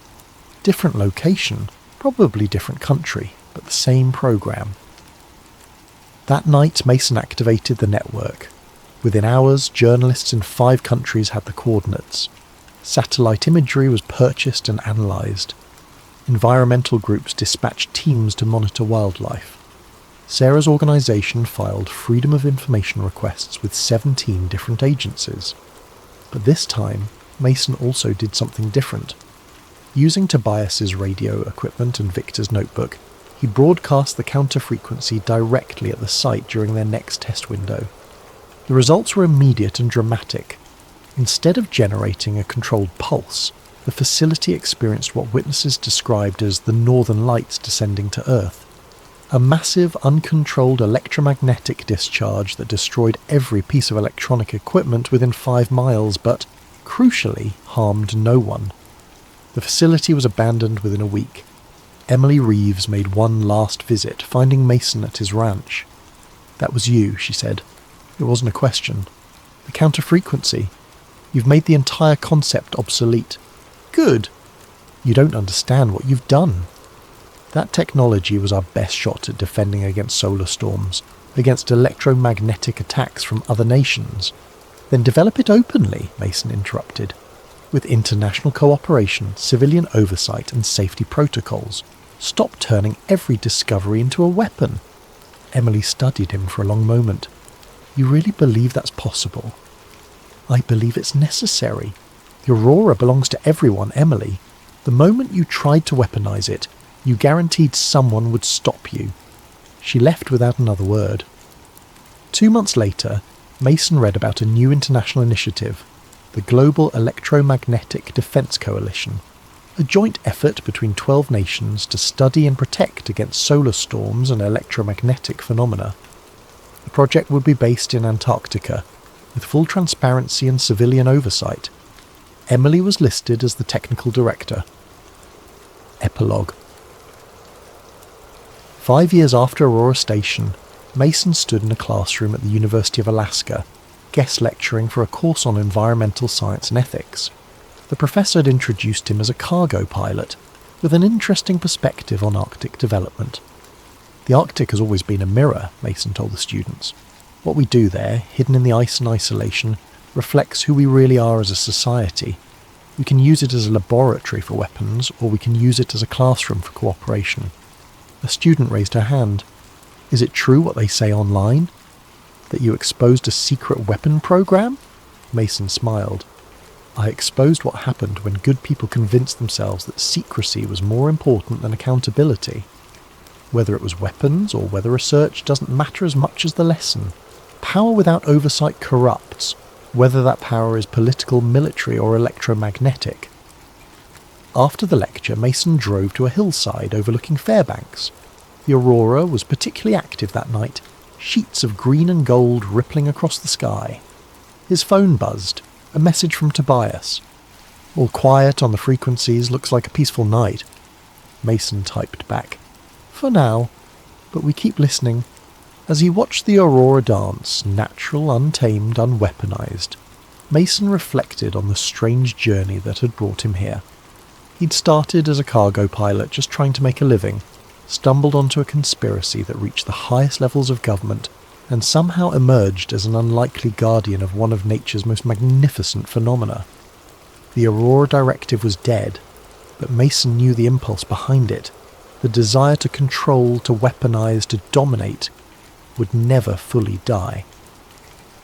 Different location, probably different country, but the same program. That night Mason activated the network. Within hours, journalists in 5 countries had the coordinates. Satellite imagery was purchased and analysed. Environmental groups dispatched teams to monitor wildlife. Sarah's organisation filed Freedom of Information requests with 17 different agencies. But this time, Mason also did something different. Using Tobias's radio equipment and Victor's notebook, he broadcast the counter-frequency directly at the site during their next test window. The results were immediate and dramatic. Instead of generating a controlled pulse, the facility experienced what witnesses described as the Northern Lights descending to Earth. A massive, uncontrolled electromagnetic discharge that destroyed every piece of electronic equipment within 5 miles, but, crucially, harmed no one. The facility was abandoned within a week. Emily Reeves made one last visit, finding Mason at his ranch. "That was you," she said. "It wasn't a question. The counter-frequency. You've made the entire concept obsolete." "Good." "You don't understand what you've done. That technology was our best shot at defending against solar storms, against electromagnetic attacks from other nations." "Then develop it openly," Mason interrupted, "with international cooperation, civilian oversight and safety protocols. Stop turning every discovery into a weapon." Emily studied him for a long moment. "You really believe that's possible?" "I believe it's necessary. The Aurora belongs to everyone, Emily. The moment you tried to weaponize it, you guaranteed someone would stop you." She left without another word. 2 months later, Mason read about a new international initiative, the Global Electromagnetic Defense Coalition, a joint effort between 12 nations to study and protect against solar storms and electromagnetic phenomena. The project would be based in Antarctica, with full transparency and civilian oversight. Emily was listed as the technical director. Epilogue. 5 years after Aurora Station, Mason stood in a classroom at the University of Alaska, guest lecturing for a course on environmental science and ethics. The professor had introduced him as a cargo pilot, with an interesting perspective on Arctic development. "The Arctic has always been a mirror," Mason told the students. "What we do there, hidden in the ice and isolation, reflects who we really are as a society. We can use it as a laboratory for weapons, or we can use it as a classroom for cooperation." A student raised her hand. "Is it true what they say online? That you exposed a secret weapon program?" Mason smiled. "I exposed what happened when good people convinced themselves that secrecy was more important than accountability. Whether it was weapons or whether research doesn't matter as much as the lesson. Power without oversight corrupts, whether that power is political, military or electromagnetic." After the lecture, Mason drove to a hillside overlooking Fairbanks. The aurora was particularly active that night, sheets of green and gold rippling across the sky. His phone buzzed, a message from Tobias. "All quiet on the frequencies, looks like a peaceful night." Mason typed back, "For now, but we keep listening." As he watched the aurora dance, natural, untamed, unweaponized, Mason reflected on the strange journey that had brought him here. He'd started as a cargo pilot just trying to make a living, stumbled onto a conspiracy that reached the highest levels of government, and somehow emerged as an unlikely guardian of one of nature's most magnificent phenomena. The Aurora Directive was dead, but Mason knew the impulse behind it. The desire to control, to weaponize, to dominate would never fully die.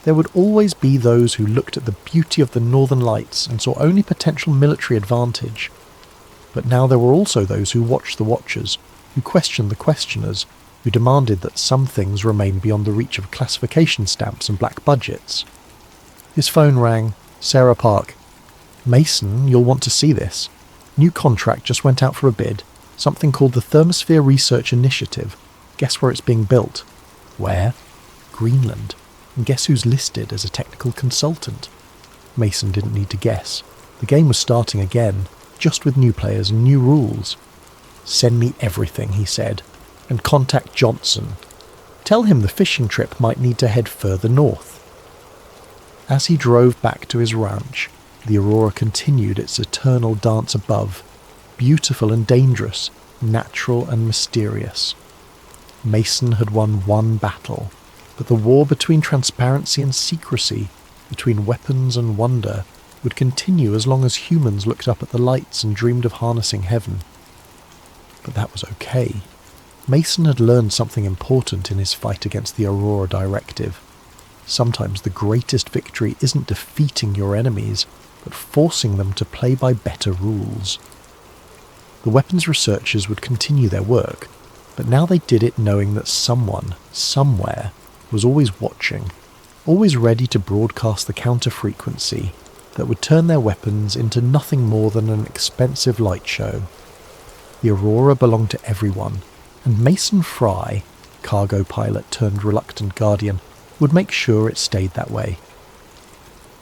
There would always be those who looked at the beauty of the Northern Lights and saw only potential military advantage. But now there were also those who watched the watchers, who questioned the questioners, who demanded that some things remain beyond the reach of classification stamps and black budgets. His phone rang. Sarah Park. "Mason, you'll want to see this. New contract just went out for a bid. Something called the Thermosphere Research Initiative. Guess where it's being built?" "Where?" "Greenland. And guess who's listed as a technical consultant?" Mason didn't need to guess. The game was starting again, just with new players and new rules. "Send me everything," he said, "and contact Johnson. Tell him the fishing trip might need to head further north." As he drove back to his ranch, the aurora continued its eternal dance above, beautiful and dangerous, natural and mysterious. Mason had won one battle, But the war between transparency and secrecy, between weapons and wonder, would continue as long as humans looked up at the lights and dreamed of harnessing heaven. But that was okay. Mason had learned something important in his fight against the Aurora Directive. Sometimes the greatest victory isn't defeating your enemies, but forcing them to play by better rules. The weapons researchers would continue their work, but now they did it knowing that someone, somewhere, was always watching, always ready to broadcast the counter-frequency that would turn their weapons into nothing more than an expensive light show. The Aurora belonged to everyone, and Mason Fry, cargo pilot turned reluctant guardian, would make sure it stayed that way.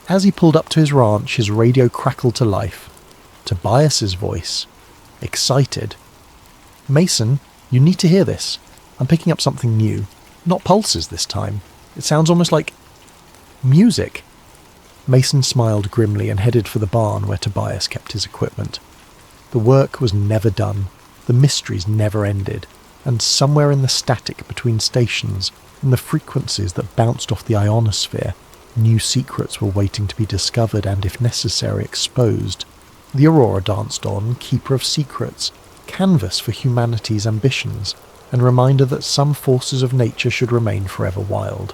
As he pulled up to his ranch, his radio crackled to life. Tobias's voice, excited. "Mason, you need to hear this. I'm picking up something new. Not pulses this time. It sounds almost like music." Mason smiled grimly and headed for the barn where Tobias kept his equipment. The work was never done, the mysteries never ended, and somewhere in the static between stations and the frequencies that bounced off the ionosphere, new secrets were waiting to be discovered and, if necessary, exposed. The Aurora danced on, keeper of secrets, canvas for humanity's ambitions, and reminder that some forces of nature should remain forever wild.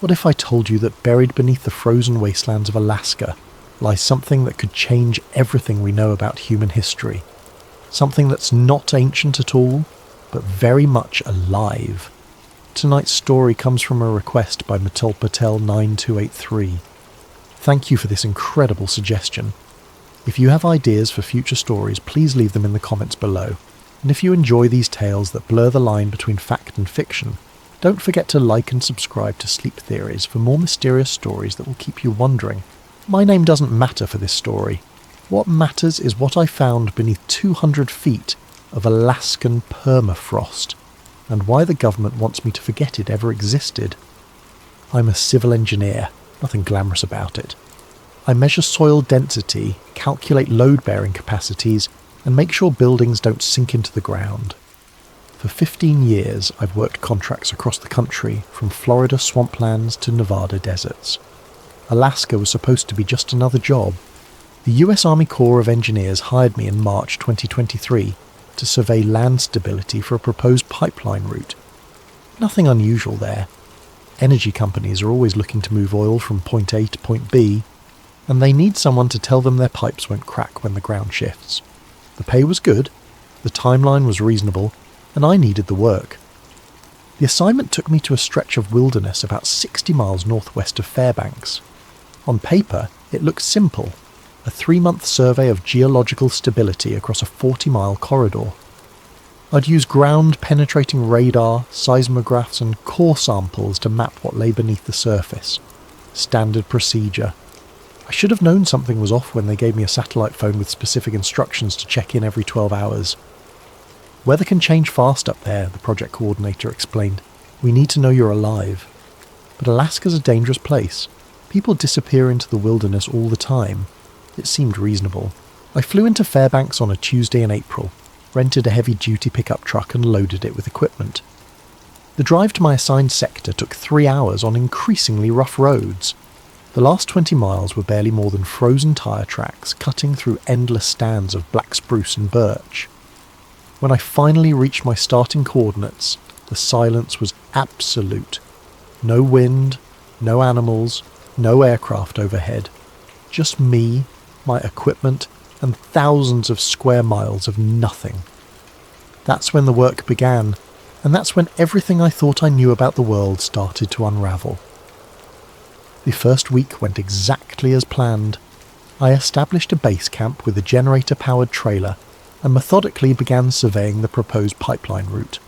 What if I told you that buried beneath the frozen wastelands of Alaska lies something that could change everything we know about human history? Something that's not ancient at all, but very much alive. Tonight's story comes from a request by Matul Patel 9283. Thank you for this incredible suggestion. If you have ideas for future stories, please leave them in the comments below. And if you enjoy these tales that blur the line between fact and fiction, don't forget to like and subscribe to Sleep Theories for more mysterious stories that will keep you wondering. My name doesn't matter for this story. What matters is what I found beneath 200 feet of Alaskan permafrost, and why the government wants me to forget it ever existed. I'm a civil engineer, nothing glamorous about it. I measure soil density, calculate load-bearing capacities, and make sure buildings don't sink into the ground. For 15 years, I've worked contracts across the country, from Florida swamplands to Nevada deserts. Alaska was supposed to be just another job. The US Army Corps of Engineers hired me in March 2023 to survey land stability for a proposed pipeline route. Nothing unusual there. Energy companies are always looking to move oil from point A to point B, and they need someone to tell them their pipes won't crack when the ground shifts. The pay was good, the timeline was reasonable, and I needed the work. The assignment took me to a stretch of wilderness about 60 miles northwest of Fairbanks. On paper, it looked simple, a 3-month survey of geological stability across a 40-mile corridor. I'd use ground-penetrating radar, seismographs and core samples to map what lay beneath the surface. Standard procedure. I should have known something was off when they gave me a satellite phone with specific instructions to check in every 12 hours. Weather can change fast up there, the project coordinator explained. We need to know you're alive. But Alaska's a dangerous place. People disappear into the wilderness all the time. It seemed reasonable. I flew into Fairbanks on a Tuesday in April, rented a heavy-duty pickup truck and loaded it with equipment. The drive to my assigned sector took 3 hours on increasingly rough roads. The last 20 miles were barely more than frozen tyre tracks cutting through endless stands of black spruce and birch. When I finally reached my starting coordinates, the silence was absolute. No wind, no animals, no aircraft overhead. Just me, my equipment, and thousands of square miles of nothing. That's when the work began, and that's when everything I thought I knew about the world started to unravel. The first week went exactly as planned. I established a base camp with a generator-powered trailer and methodically began surveying the proposed pipeline route.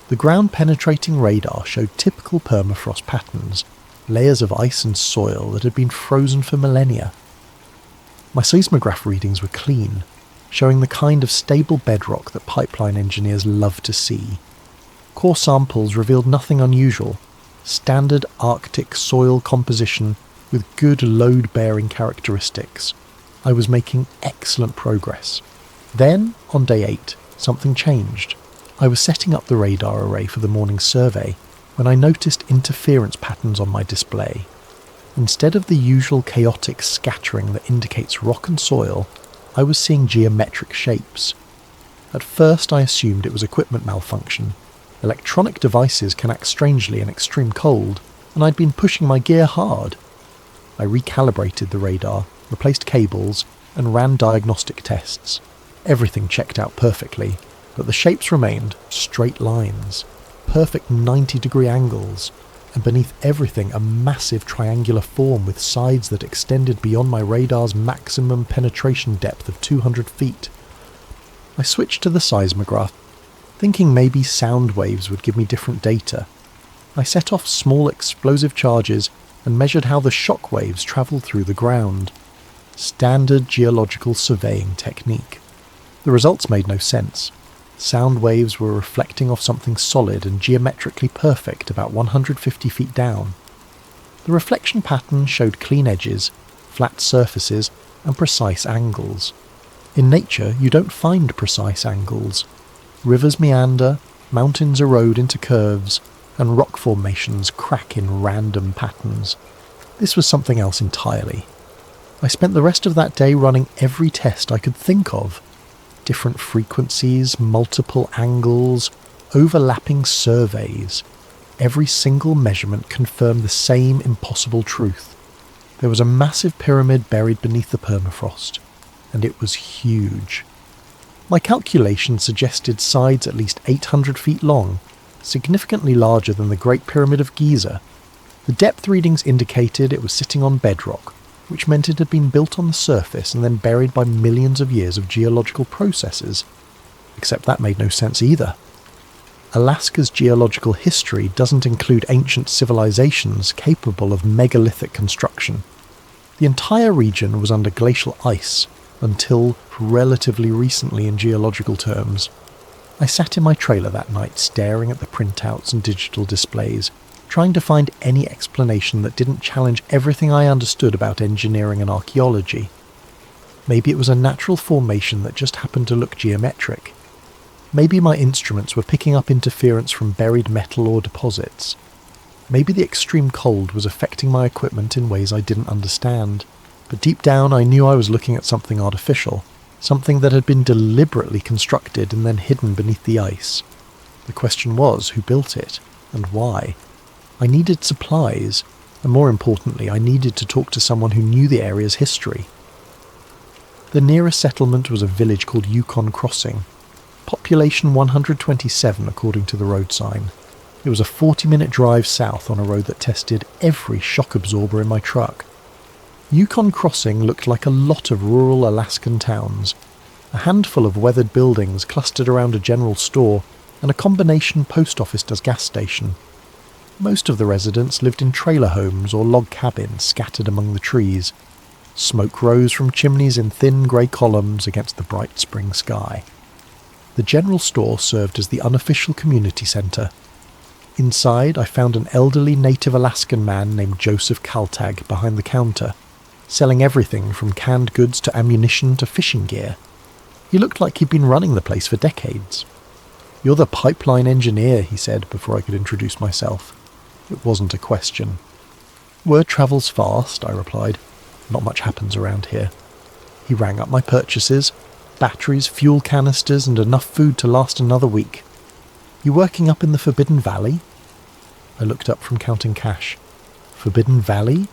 The ground-penetrating radar showed typical permafrost patterns, layers of ice and soil that had been frozen for millennia. My seismograph readings were clean, showing the kind of stable bedrock that pipeline engineers love to see. Core samples revealed nothing unusual, standard Arctic soil composition with good load-bearing characteristics. I was making excellent progress. Then, on day 8, something changed. I was setting up the radar array for the morning survey when I noticed interference patterns on my display. Instead of the usual chaotic scattering that indicates rock and soil, I was seeing geometric shapes. At first I assumed it was equipment malfunction. Electronic devices can act strangely in extreme cold, and I'd been pushing my gear hard. I recalibrated the radar, replaced cables, and ran diagnostic tests. Everything checked out perfectly, but the shapes remained straight lines, perfect 90-degree angles, and beneath everything a massive triangular form with sides that extended beyond my radar's maximum penetration depth of 200 feet. I switched to the seismograph, thinking maybe sound waves would give me different data. I set off small explosive charges and measured how the shock waves travelled through the ground. Standard geological surveying technique. The results made no sense. Sound waves were reflecting off something solid and geometrically perfect about 150 feet down. The reflection pattern showed clean edges, flat surfaces, and precise angles. In nature, you don't find precise angles. Rivers meander, mountains erode into curves, and rock formations crack in random patterns. This was something else entirely. I spent the rest of that day running every test I could think of. Different frequencies, multiple angles, overlapping surveys. Every single measurement confirmed the same impossible truth. There was a massive pyramid buried beneath the permafrost, and it was huge. My calculations suggested sides at least 800 feet long, significantly larger than the Great Pyramid of Giza. The depth readings indicated it was sitting on bedrock, which meant it had been built on the surface and then buried by millions of years of geological processes. Except that made no sense either. Alaska's geological history doesn't include ancient civilizations capable of megalithic construction. The entire region was under glacial ice, until relatively recently in geological terms. I sat in my trailer that night staring at the printouts and digital displays, trying to find any explanation that didn't challenge everything I understood about engineering and archaeology. Maybe it was a natural formation that just happened to look geometric. Maybe my instruments were picking up interference from buried metal or deposits. Maybe the extreme cold was affecting my equipment in ways I didn't understand. But deep down I knew I was looking at something artificial, something that had been deliberately constructed and then hidden beneath the ice. The question was, who built it, and why? I needed supplies, and more importantly, I needed to talk to someone who knew the area's history. The nearest settlement was a village called Yukon Crossing. Population 127 according to the road sign. It was a 40-minute drive south on a road that tested every shock absorber in my truck. Yukon Crossing looked like a lot of rural Alaskan towns. A handful of weathered buildings clustered around a general store and a combination post office-gas station. Most of the residents lived in trailer homes or log cabins scattered among the trees. Smoke rose from chimneys in thin grey columns against the bright spring sky. The general store served as the unofficial community centre. Inside, I found an elderly native Alaskan man named Joseph Kaltag behind the counter, selling everything from canned goods to ammunition to fishing gear. He looked like he'd been running the place for decades. "You're the pipeline engineer," he said before I could introduce myself. It wasn't a question. "Word travels fast," I replied. "Not much happens around here." He rang up my purchases: batteries, fuel canisters, and enough food to last another week. "You working up in the Forbidden Valley?" I looked up from counting cash. Forbidden Valley?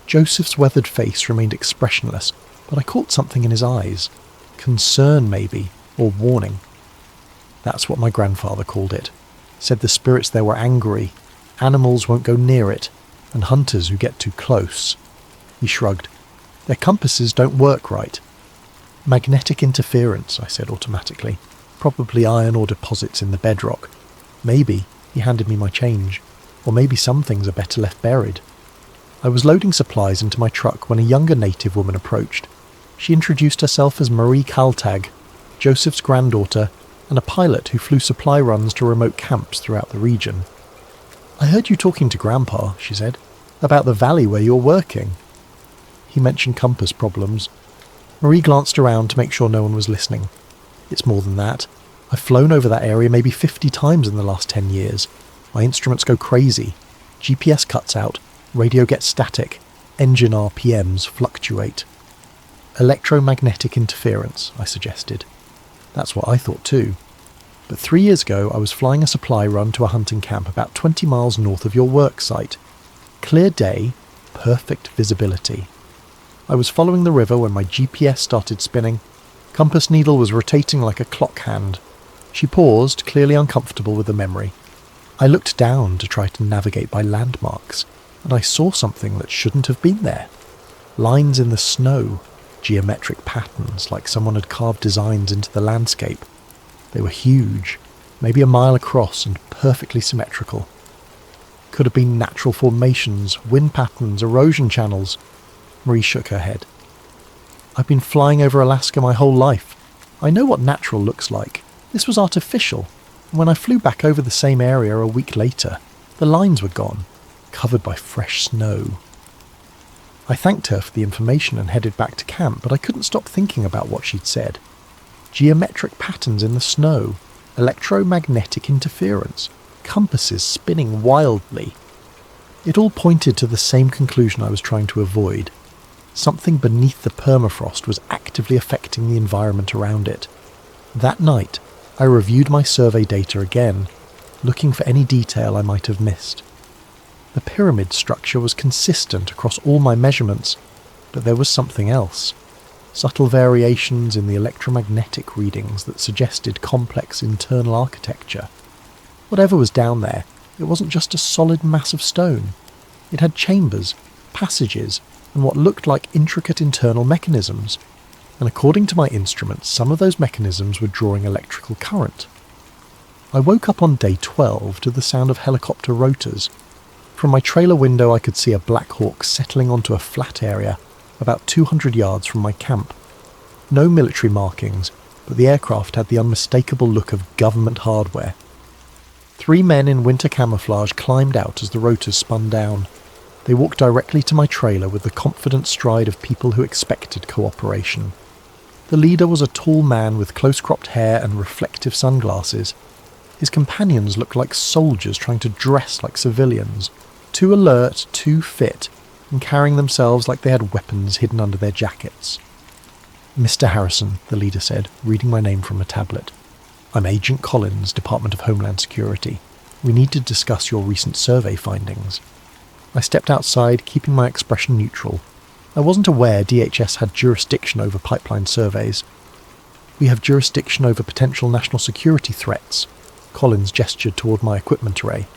Joseph's weathered face remained expressionless, but I caught something in his eyes. Concern, maybe, or warning. That's what my grandfather called it. Said the spirits there were angry, animals won't go near it, and hunters who get too close. He shrugged. "Their compasses don't work right." "Magnetic interference," I said automatically. "Probably iron ore deposits in the bedrock. Maybe," he handed me my change, "or maybe some things are better left buried." I was loading supplies into my truck when a younger native woman approached. She introduced herself as Marie Kaltag, Joseph's granddaughter, and a pilot who flew supply runs to remote camps throughout the region. "I heard you talking to Grandpa," she said, "about the valley where you're working." He mentioned compass problems. Marie glanced around to make sure no one was listening. "It's more than that. I've flown over that area maybe 50 times in the last 10 years. My instruments go crazy. GPS cuts out, radio gets static, engine RPMs fluctuate." "Electromagnetic interference," I suggested. That's what I thought too. But 3 years ago I was flying a supply run to a hunting camp about 20 miles north of your work site. Clear day, perfect visibility. I was following the river when my GPS started spinning. Compass needle was rotating like a clock hand. She paused, clearly uncomfortable with the memory. I looked down to try to navigate by landmarks, and I saw something that shouldn't have been there. Lines in the snow, geometric patterns like someone had carved designs into the landscape. They were huge, maybe a mile across and perfectly symmetrical. Could have been natural formations, wind patterns, erosion channels. Marie shook her head. "I've been flying over Alaska my whole life. I know what natural looks like. This was artificial. And when I flew back over the same area a week later, the lines were gone, covered by fresh snow." I thanked her for the information and headed back to camp, but I couldn't stop thinking about what she'd said. Geometric patterns in the snow, electromagnetic interference, compasses spinning wildly. It all pointed to the same conclusion I was trying to avoid. Something beneath the permafrost was actively affecting the environment around it. That night, I reviewed my survey data again, looking for any detail I might have missed. The pyramid structure was consistent across all my measurements, but there was something else. Subtle variations in the electromagnetic readings that suggested complex internal architecture. Whatever was down there, it wasn't just a solid mass of stone. It had chambers, passages, and what looked like intricate internal mechanisms. And according to my instruments, some of those mechanisms were drawing electrical current. I woke up on day 12 to the sound of helicopter rotors. From my trailer window I could see a Black Hawk settling onto a flat area about 200 yards from my camp. No military markings, but the aircraft had the unmistakable look of government hardware. 3 men in winter camouflage climbed out as the rotors spun down. They walked directly to my trailer with the confident stride of people who expected cooperation. The leader was a tall man with close-cropped hair and reflective sunglasses. His companions looked like soldiers trying to dress like civilians, too alert, too fit, and carrying themselves like they had weapons hidden under their jackets. "Mr. Harrison," the leader said, reading my name from a tablet. "I'm Agent Collins, Department of Homeland Security. We need to discuss your recent survey findings." I stepped outside, keeping my expression neutral. I wasn't aware DHS had jurisdiction over pipeline surveys. "We have jurisdiction over potential national security threats." Collins gestured toward my equipment array.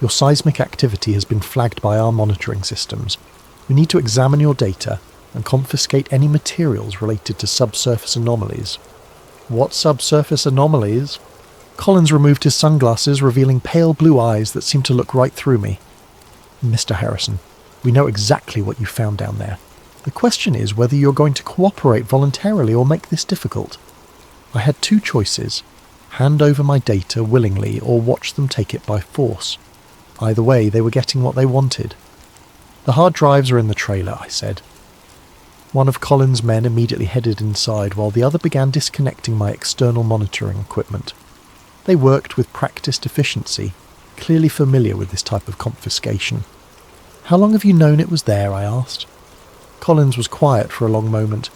"Your seismic activity has been flagged by our monitoring systems. We need to examine your data and confiscate any materials related to subsurface anomalies." "What subsurface anomalies?" Collins removed his sunglasses, revealing pale blue eyes that seemed to look right through me. "Mr. Harrison, we know exactly what you found down there. The question is whether you're going to cooperate voluntarily or make this difficult." I had 2 choices. hand over my data willingly or watch them take it by force. Either way, they were getting what they wanted. "The hard drives are in the trailer," I said. One of Colin's men immediately headed inside while the other began disconnecting my external monitoring equipment. They worked with practiced efficiency, clearly familiar with this type of confiscation. "How long have you known it was there?" I asked. Collins was quiet for a long moment,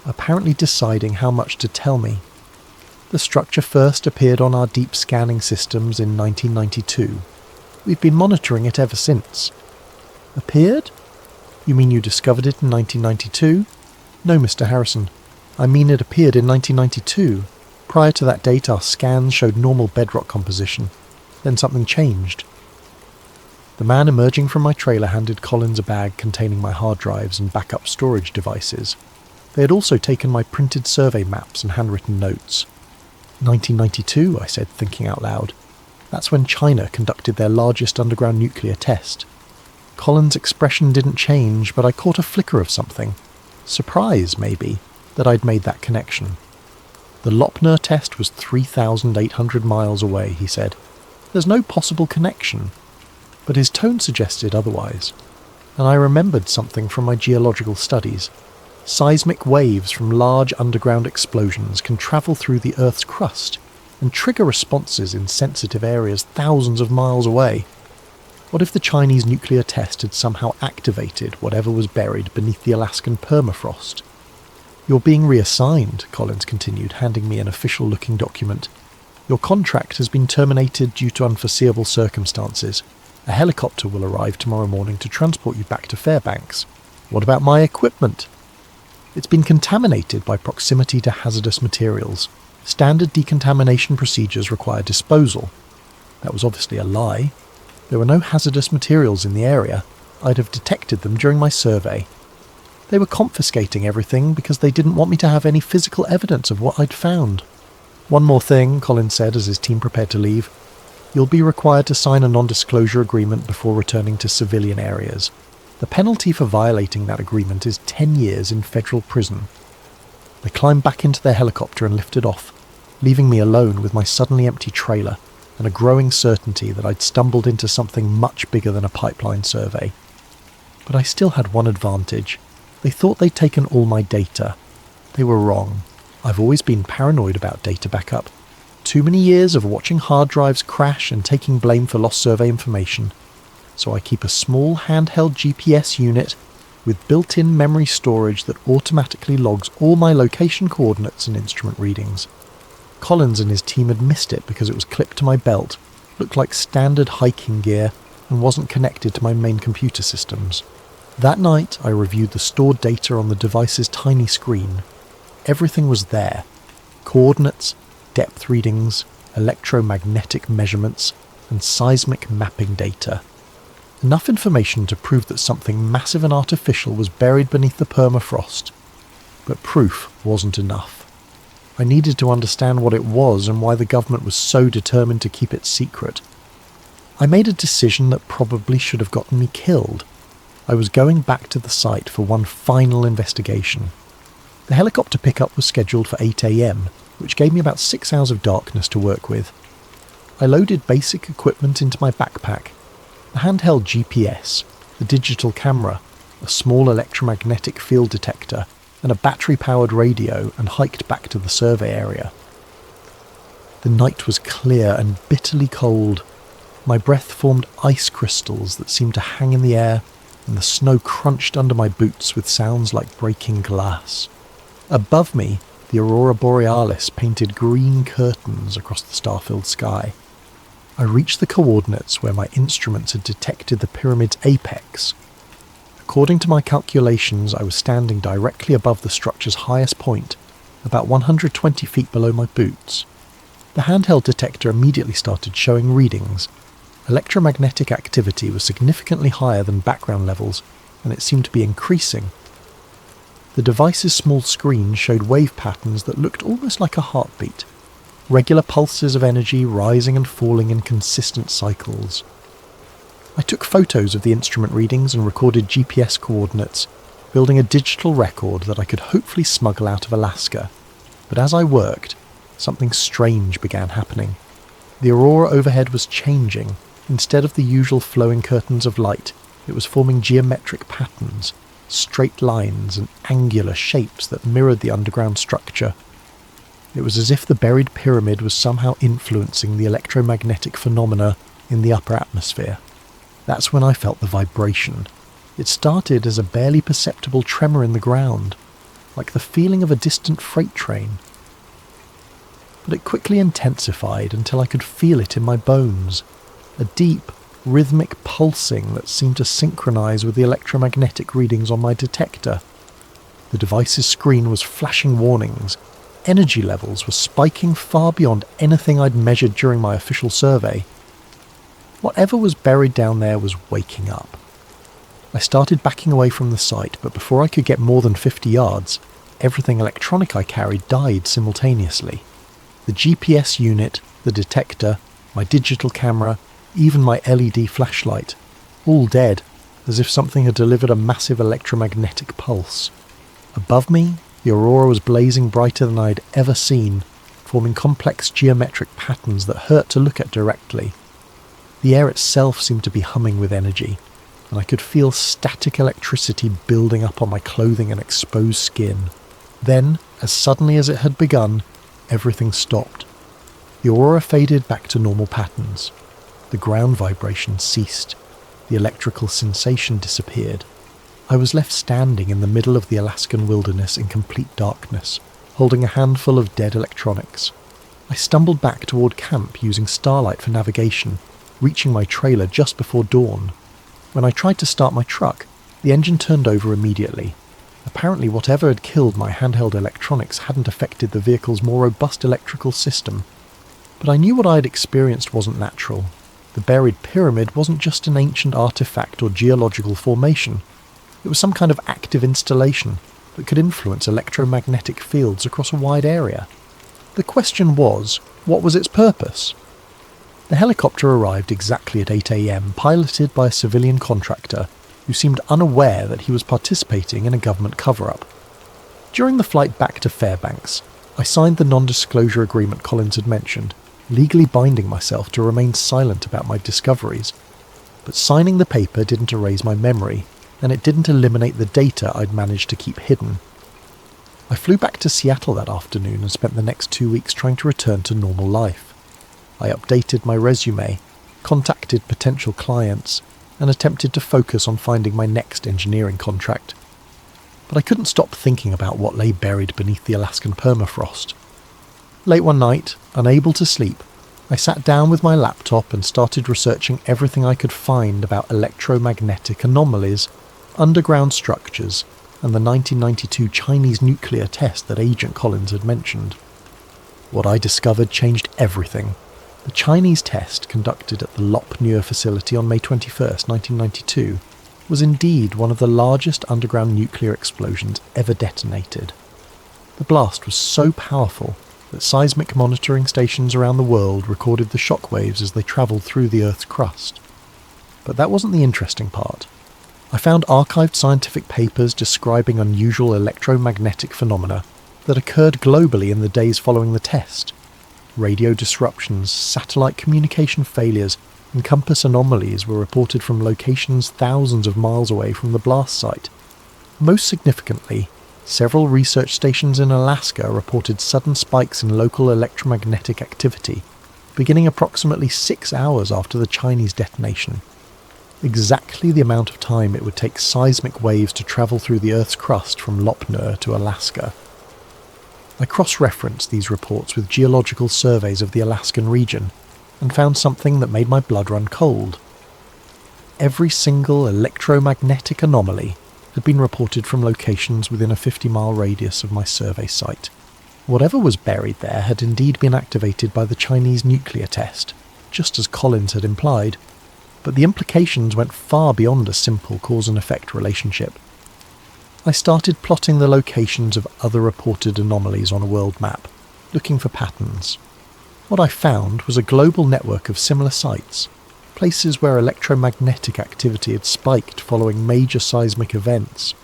apparently deciding how much to tell me. "The structure first appeared on our deep scanning systems in 1992. We've been monitoring it ever since." "Appeared? You mean you discovered it in 1992? "No, Mr. Harrison. I mean it appeared in 1992. Prior to that date, our scans showed normal bedrock composition. Then something changed." The man emerging from my trailer handed Collins a bag containing my hard drives and backup storage devices. They had also taken my printed survey maps and handwritten notes. 1992, I said, thinking out loud. That's when China conducted their largest underground nuclear test. Collins' expression didn't change, but I caught a flicker of something. Surprise, maybe, that I'd made that connection. "The Lopner test was 3,800 miles away," he said. "There's no possible connection." But his tone suggested otherwise. And I remembered something from my geological studies. Seismic waves from large underground explosions can travel through the Earth's crust and trigger responses in sensitive areas thousands of miles away. What if the Chinese nuclear test had somehow activated whatever was buried beneath the Alaskan permafrost? "You're being reassigned," Collins continued, handing me an official-looking document. "Your contract has been terminated due to unforeseeable circumstances. A helicopter will arrive tomorrow morning to transport you back to Fairbanks." "What about my equipment?" "It's been contaminated by proximity to hazardous materials. Standard decontamination procedures require disposal." That was obviously a lie. There were no hazardous materials in the area. I'd have detected them during my survey. They were confiscating everything because they didn't want me to have any physical evidence of what I'd found. "One more thing," Collins said as his team prepared to leave. "You'll be required to sign a non-disclosure agreement before returning to civilian areas. The penalty for violating that agreement is 10 years in federal prison." They climbed back into their helicopter and lifted off, leaving me alone with my suddenly empty trailer and a growing certainty that I'd stumbled into something much bigger than a pipeline survey. But I still had one advantage. They thought they'd taken all my data. They were wrong. I've always been paranoid about data backup. Too many years of watching hard drives crash and taking blame for lost survey information. So I keep a small handheld GPS unit with built-in memory storage that automatically logs all my location coordinates and instrument readings. Collins and his team had missed it because it was clipped to my belt, looked like standard hiking gear, and wasn't connected to my main computer systems. That night, I reviewed the stored data on the device's tiny screen. Everything was there. Coordinates, depth readings, electromagnetic measurements, and seismic mapping data. Enough information to prove that something massive and artificial was buried beneath the permafrost. But proof wasn't enough. I needed to understand what it was and why the government was so determined to keep it secret. I made a decision that probably should have gotten me killed. I was going back to the site for one final investigation. The helicopter pickup was scheduled for 8 a.m, which gave me about 6 hours of darkness to work with. I loaded basic equipment into my backpack. The handheld GPS, the digital camera, a small electromagnetic field detector, and a battery-powered radio, and hiked back to the survey area. The night was clear and bitterly cold. My breath formed ice crystals that seemed to hang in the air, and the snow crunched under my boots with sounds like breaking glass. Above me, the aurora borealis painted green curtains across the star-filled sky. I reached the coordinates where my instruments had detected the pyramid's apex. According to my calculations, I was standing directly above the structure's highest point, about 120 feet below my boots. The handheld detector immediately started showing readings. Electromagnetic activity was significantly higher than background levels, and it seemed to be increasing. The device's small screen showed wave patterns that looked almost like a heartbeat, regular pulses of energy rising and falling in consistent cycles. I took photos of the instrument readings and recorded GPS coordinates, building a digital record that I could hopefully smuggle out of Alaska. But as I worked, something strange began happening. The aurora overhead was changing. Instead of the usual flowing curtains of light, it was forming geometric patterns, straight lines and angular shapes that mirrored the underground structure. It was as if the buried pyramid was somehow influencing the electromagnetic phenomena in the upper atmosphere. That's when I felt the vibration. It started as a barely perceptible tremor in the ground, like the feeling of a distant freight train. But it quickly intensified until I could feel it in my bones, a deep, rhythmic pulsing that seemed to synchronize with the electromagnetic readings on my detector. The device's screen was flashing warnings. Energy levels were spiking far beyond anything I'd measured during my official survey. Whatever was buried down there was waking up. I started backing away from the site, but before I could get more than 50 yards, everything electronic I carried died simultaneously. The GPS unit, the detector, my digital camera, even my LED flashlight, all dead, as if something had delivered a massive electromagnetic pulse. Above me, the aurora was blazing brighter than I'd ever seen, forming complex geometric patterns that hurt to look at directly. The air itself seemed to be humming with energy, and I could feel static electricity building up on my clothing and exposed skin. Then, as suddenly as it had begun, everything stopped. The aurora faded back to normal patterns. The ground vibration ceased. The electrical sensation disappeared. I was left standing in the middle of the Alaskan wilderness in complete darkness, holding a handful of dead electronics. I stumbled back toward camp using starlight for navigation, reaching my trailer just before dawn. When I tried to start my truck, the engine turned over immediately. Apparently whatever had killed my handheld electronics hadn't affected the vehicle's more robust electrical system. But I knew what I had experienced wasn't natural. The buried pyramid wasn't just an ancient artifact or geological formation. It was some kind of active installation that could influence electromagnetic fields across a wide area. The question was, what was its purpose? The helicopter arrived exactly at 8 a.m, piloted by a civilian contractor who seemed unaware that he was participating in a government cover-up. During the flight back to Fairbanks, I signed the non-disclosure agreement Collins had mentioned, legally binding myself to remain silent about my discoveries. But signing the paper didn't erase my memory, and it didn't eliminate the data I'd managed to keep hidden. I flew back to Seattle that afternoon and spent the next 2 weeks trying to return to normal life. I updated my resume, contacted potential clients, and attempted to focus on finding my next engineering contract. But I couldn't stop thinking about what lay buried beneath the Alaskan permafrost. Late one night, unable to sleep, I sat down with my laptop and started researching everything I could find about electromagnetic anomalies, underground structures, and the 1992 Chinese nuclear test that Agent Collins had mentioned. What I discovered changed everything. The Chinese test, conducted at the Lop Nür facility on May 21, 1992, was indeed one of the largest underground nuclear explosions ever detonated. The blast was so powerful that seismic monitoring stations around the world recorded the shockwaves as they travelled through the Earth's crust. But that wasn't the interesting part. I found archived scientific papers describing unusual electromagnetic phenomena that occurred globally in the days following the test. Radio disruptions, satellite communication failures, and compass anomalies were reported from locations thousands of miles away from the blast site. Most significantly, several research stations in Alaska reported sudden spikes in local electromagnetic activity, beginning approximately 6 hours after the Chinese detonation. Exactly the amount of time it would take seismic waves to travel through the Earth's crust from Lop Nür to Alaska. I cross-referenced these reports with geological surveys of the Alaskan region and found something that made my blood run cold. Every single electromagnetic anomaly had been reported from locations within a 50-mile radius of my survey site. Whatever was buried there had indeed been activated by the Chinese nuclear test, just as Collins had implied, but the implications went far beyond a simple cause and effect relationship. I started plotting the locations of other reported anomalies on a world map, looking for patterns. What I found was a global network of similar sites, places where electromagnetic activity had spiked following major seismic events,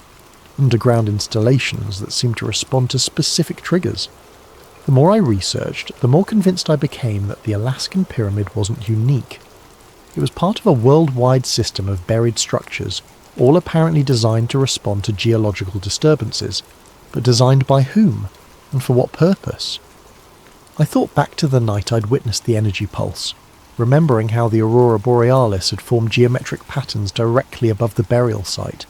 underground installations that seemed to respond to specific triggers. The more I researched, the more convinced I became that the Alaskan Pyramid wasn't unique. It was part of a worldwide system of buried structures, all apparently designed to respond to geological disturbances, but designed by whom, and for what purpose? I thought back to the night I'd witnessed the energy pulse, remembering how the aurora borealis had formed geometric patterns directly above the burial site.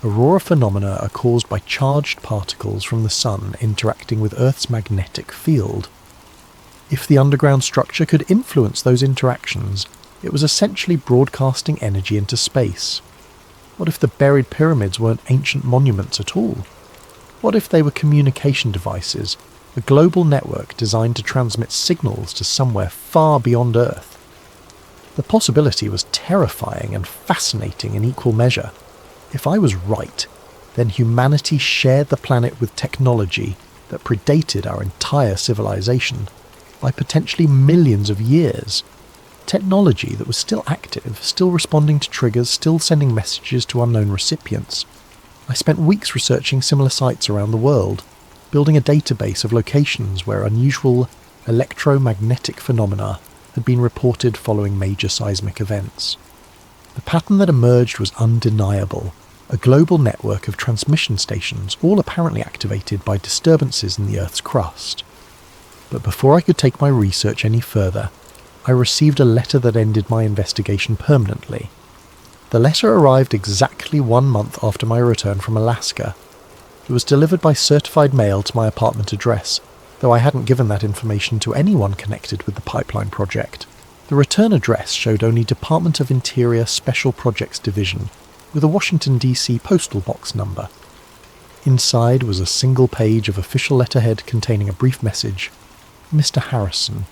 Aurora phenomena are caused by charged particles from the sun interacting with Earth's magnetic field. If the underground structure could influence those interactions, it was essentially broadcasting energy into space. What if the buried pyramids weren't ancient monuments at all? What if they were communication devices, a global network designed to transmit signals to somewhere far beyond Earth? The possibility was terrifying and fascinating in equal measure. If I was right, then humanity shared the planet with technology that predated our entire civilization by potentially millions of years. Technology that was still active, still responding to triggers, still sending messages to unknown recipients. I spent weeks researching similar sites around the world, building a database of locations where unusual electromagnetic phenomena had been reported following major seismic events. The pattern that emerged was undeniable. A global network of transmission stations, all apparently activated by disturbances in the Earth's crust. But before I could take my research any further, I received a letter that ended my investigation permanently. The letter arrived exactly 1 month after my return from Alaska. It was delivered by certified mail to my apartment address, though I hadn't given that information to anyone connected with the pipeline project. The return address showed only Department of Interior Special Projects Division, with a Washington, D.C. postal box number. Inside was a single page of official letterhead containing a brief message. Mr. Harrison,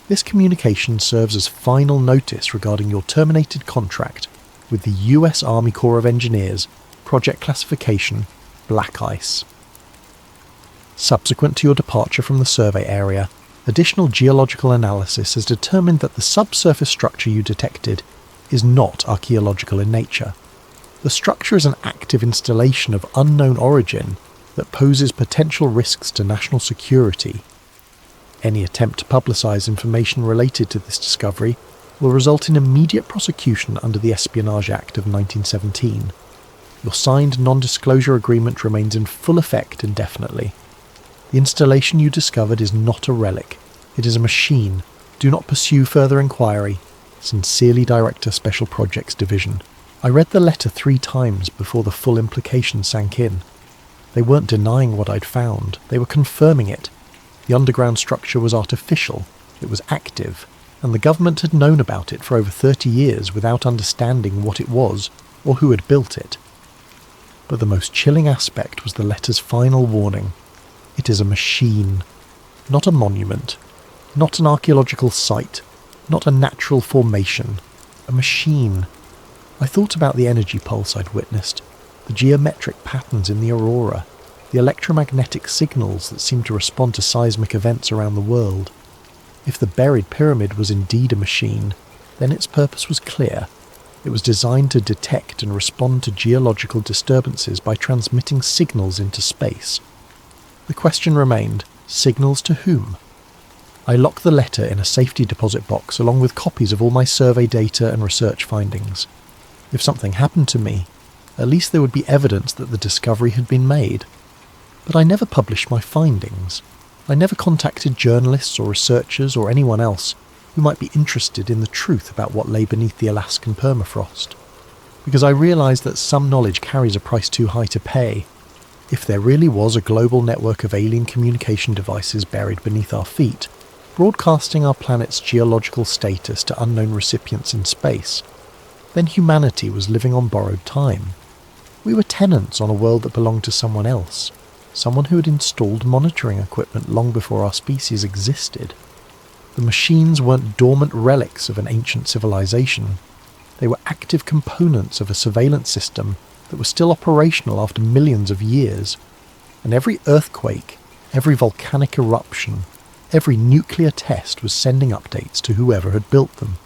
this communication serves as final notice regarding your terminated contract with the U.S. Army Corps of Engineers, project classification, Black Ice. Subsequent to your departure from the survey area, additional geological analysis has determined that the subsurface structure you detected is not archaeological in nature. The structure is an active installation of unknown origin that poses potential risks to national security. Any attempt to publicise information related to this discovery will result in immediate prosecution under the Espionage Act of 1917. Your signed non-disclosure agreement remains in full effect indefinitely. The installation you discovered is not a relic. It is a machine. Do not pursue further inquiry. Sincerely, Director, Special Projects Division. I read the letter 3 times before the full implication sank in. They weren't denying what I'd found. They were confirming it. The underground structure was artificial. It was active. And the government had known about it for over 30 years without understanding what it was or who had built it. But the most chilling aspect was the letter's final warning. It is a machine, not a monument, not an archaeological site, not a natural formation. A machine. I thought about the energy pulse I'd witnessed, the geometric patterns in the aurora, the electromagnetic signals that seemed to respond to seismic events around the world. If the buried pyramid was indeed a machine, then its purpose was clear. It was designed to detect and respond to geological disturbances by transmitting signals into space. The question remained, signals to whom? I locked the letter in a safety deposit box along with copies of all my survey data and research findings. If something happened to me, at least there would be evidence that the discovery had been made. But I never published my findings. I never contacted journalists or researchers or anyone else who might be interested in the truth about what lay beneath the Alaskan permafrost. Because I realised that some knowledge carries a price too high to pay. If there really was a global network of alien communication devices buried beneath our feet, broadcasting our planet's geological status to unknown recipients in space, then humanity was living on borrowed time. We were tenants on a world that belonged to someone else, someone who had installed monitoring equipment long before our species existed. The machines weren't dormant relics of an ancient civilization. They were active components of a surveillance system that was still operational after millions of years. And every earthquake, every volcanic eruption, every nuclear test was sending updates to whoever had built them.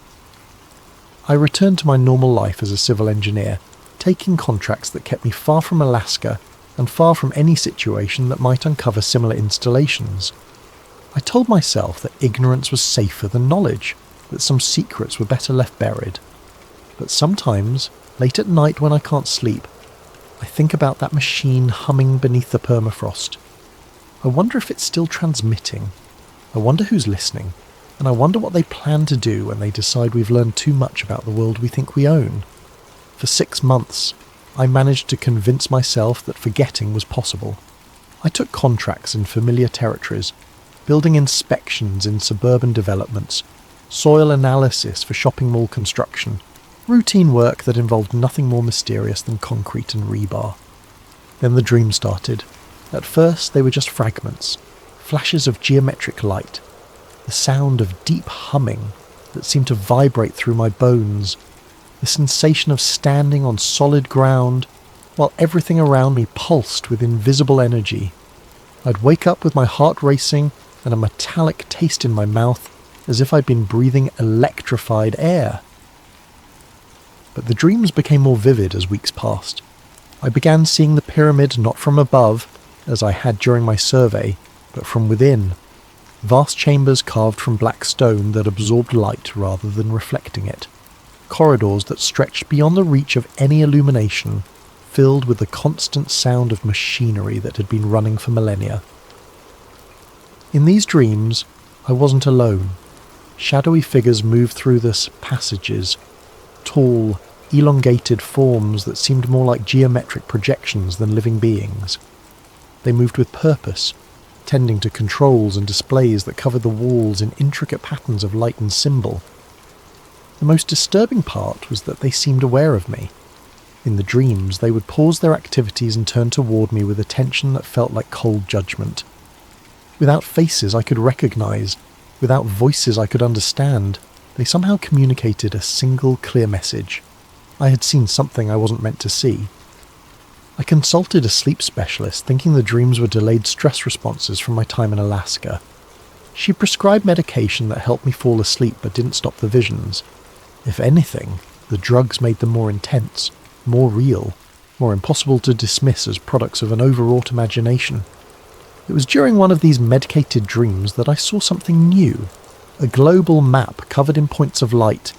I returned to my normal life as a civil engineer, taking contracts that kept me far from Alaska and far from any situation that might uncover similar installations. I told myself that ignorance was safer than knowledge, that some secrets were better left buried. But sometimes, late at night when I can't sleep, I think about that machine humming beneath the permafrost. I wonder if it's still transmitting. I wonder who's listening, and I wonder what they plan to do when they decide we've learned too much about the world we think we own. For 6 months, I managed to convince myself that forgetting was possible. I took contracts in familiar territories, building inspections in suburban developments, soil analysis for shopping mall construction, routine work that involved nothing more mysterious than concrete and rebar. Then the dream started. At first they were just fragments, flashes of geometric light, the sound of deep humming that seemed to vibrate through my bones, the sensation of standing on solid ground while everything around me pulsed with invisible energy. I'd wake up with my heart racing and a metallic taste in my mouth as if I'd been breathing electrified air. But the dreams became more vivid as weeks passed. I began seeing the pyramid not from above, as I had during my survey, but from within. Vast chambers carved from black stone that absorbed light rather than reflecting it. Corridors that stretched beyond the reach of any illumination, filled with the constant sound of machinery that had been running for millennia. In these dreams, I wasn't alone. Shadowy figures moved through the passages, tall, elongated forms that seemed more like geometric projections than living beings. They moved with purpose, tending to controls and displays that covered the walls in intricate patterns of light and symbol. The most disturbing part was that they seemed aware of me. In the dreams, they would pause their activities and turn toward me with attention that felt like cold judgment. Without faces I could recognize, without voices I could understand, they somehow communicated a single clear message. I had seen something I wasn't meant to see. I consulted a sleep specialist, thinking the dreams were delayed stress responses from my time in Alaska. She prescribed medication that helped me fall asleep but didn't stop the visions. If anything, the drugs made them more intense, more real, more impossible to dismiss as products of an overwrought imagination. It was during one of these medicated dreams that I saw something new, a global map covered in points of light,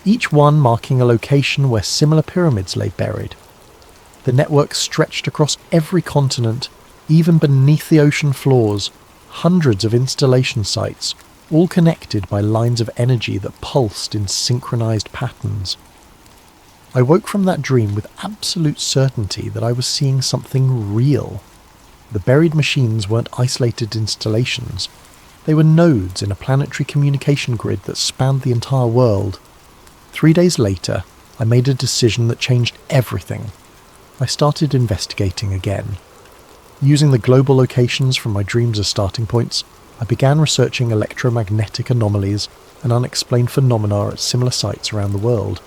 each one marking a location where similar pyramids lay buried. The network stretched across every continent, even beneath the ocean floors, hundreds of installation sites, all connected by lines of energy that pulsed in synchronized patterns. I woke from that dream with absolute certainty that I was seeing something real. The buried machines weren't isolated installations. They were nodes in a planetary communication grid that spanned the entire world. 3 days later, I made a decision that changed everything. I started investigating again. Using the global locations from my dreams as starting points, I began researching electromagnetic anomalies and unexplained phenomena at similar sites around the world.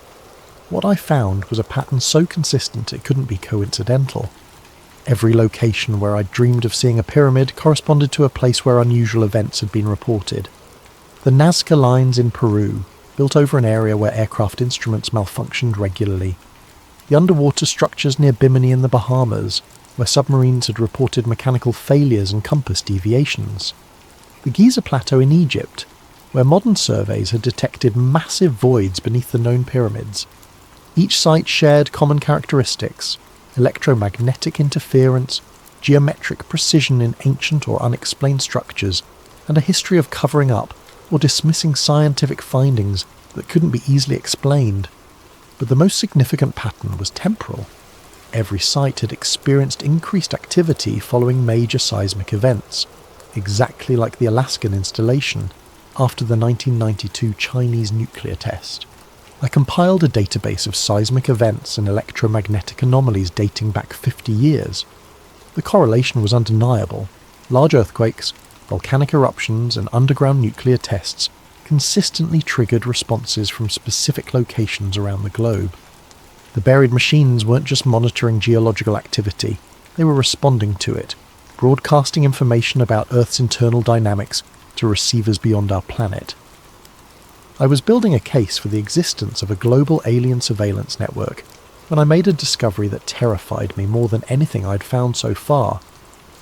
What I found was a pattern so consistent it couldn't be coincidental. Every location where I dreamed of seeing a pyramid corresponded to a place where unusual events had been reported. The Nazca lines in Peru, built over an area where aircraft instruments malfunctioned regularly. The underwater structures near Bimini in the Bahamas, where submarines had reported mechanical failures and compass deviations. The Giza Plateau in Egypt, where modern surveys had detected massive voids beneath the known pyramids. Each site shared common characteristics: electromagnetic interference, geometric precision in ancient or unexplained structures, and a history of covering up or dismissing scientific findings that couldn't be easily explained. But the most significant pattern was temporal. Every site had experienced increased activity following major seismic events, exactly like the Alaskan installation after the 1992 Chinese nuclear test. I compiled a database of seismic events and electromagnetic anomalies dating back 50 years. The correlation was undeniable. Large earthquakes, volcanic eruptions, and underground nuclear tests consistently triggered responses from specific locations around the globe. The buried machines weren't just monitoring geological activity, they were responding to it, broadcasting information about Earth's internal dynamics to receivers beyond our planet. I was building a case for the existence of a global alien surveillance network when I made a discovery that terrified me more than anything I'd found so far.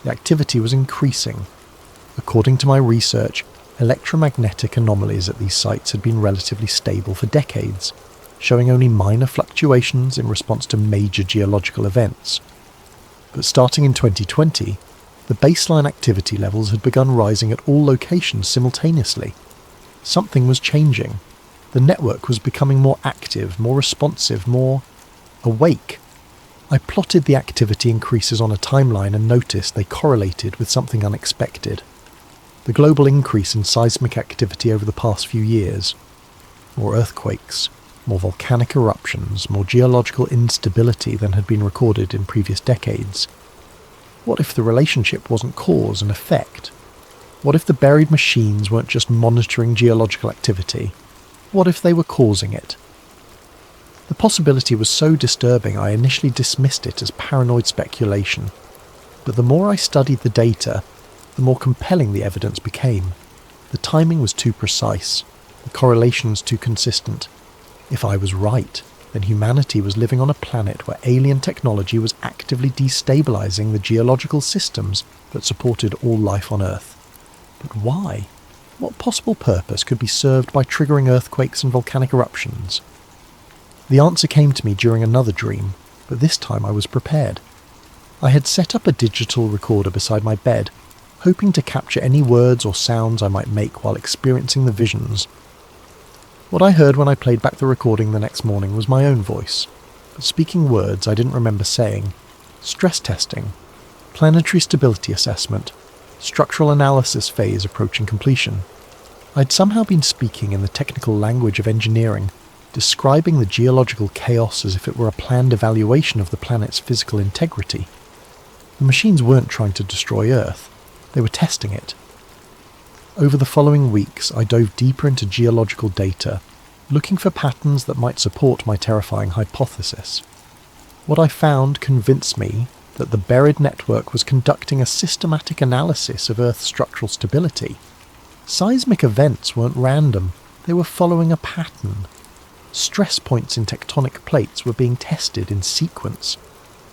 The activity was increasing. According to my research, electromagnetic anomalies at these sites had been relatively stable for decades, showing only minor fluctuations in response to major geological events. But starting in 2020, the baseline activity levels had begun rising at all locations simultaneously. Something was changing. The network was becoming more active, more responsive, more awake. I plotted the activity increases on a timeline and noticed they correlated with something unexpected. The global increase in seismic activity over the past few years. More earthquakes, more volcanic eruptions, more geological instability than had been recorded in previous decades. What if the relationship wasn't cause and effect? What if the buried machines weren't just monitoring geological activity? What if they were causing it? The possibility was so disturbing I initially dismissed it as paranoid speculation. But the more I studied the data, the more compelling the evidence became. The timing was too precise, the correlations too consistent. If I was right, then humanity was living on a planet where alien technology was actively destabilizing the geological systems that supported all life on Earth. But why? What possible purpose could be served by triggering earthquakes and volcanic eruptions? The answer came to me during another dream, but this time I was prepared. I had set up a digital recorder beside my bed, hoping to capture any words or sounds I might make while experiencing the visions. What I heard when I played back the recording the next morning was my own voice, but speaking words I didn't remember saying. Stress testing, planetary stability assessment, structural analysis phase approaching completion. I'd somehow been speaking in the technical language of engineering, describing the geological chaos as if it were a planned evaluation of the planet's physical integrity. The machines weren't trying to destroy Earth, they were testing it. Over the following weeks, I dove deeper into geological data, looking for patterns that might support my terrifying hypothesis. What I found convinced me that the buried network was conducting a systematic analysis of Earth's structural stability. Seismic events weren't random, they were following a pattern. Stress points in tectonic plates were being tested in sequence,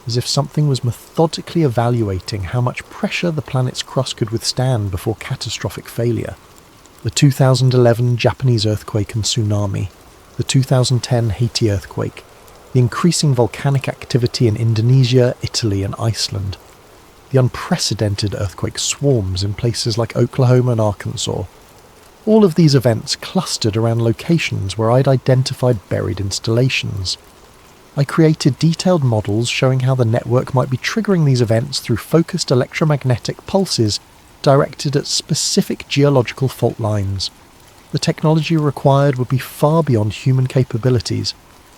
as if something was methodically evaluating how much pressure the planet's crust could withstand before catastrophic failure. The 2011 Japanese earthquake and tsunami, the 2010 Haiti earthquake, the increasing volcanic activity in Indonesia, Italy and Iceland, the unprecedented earthquake swarms in places like Oklahoma and Arkansas. All of these events clustered around locations where I'd identified buried installations. I created detailed models showing how the network might be triggering these events through focused electromagnetic pulses directed at specific geological fault lines. The technology required would be far beyond human capabilities,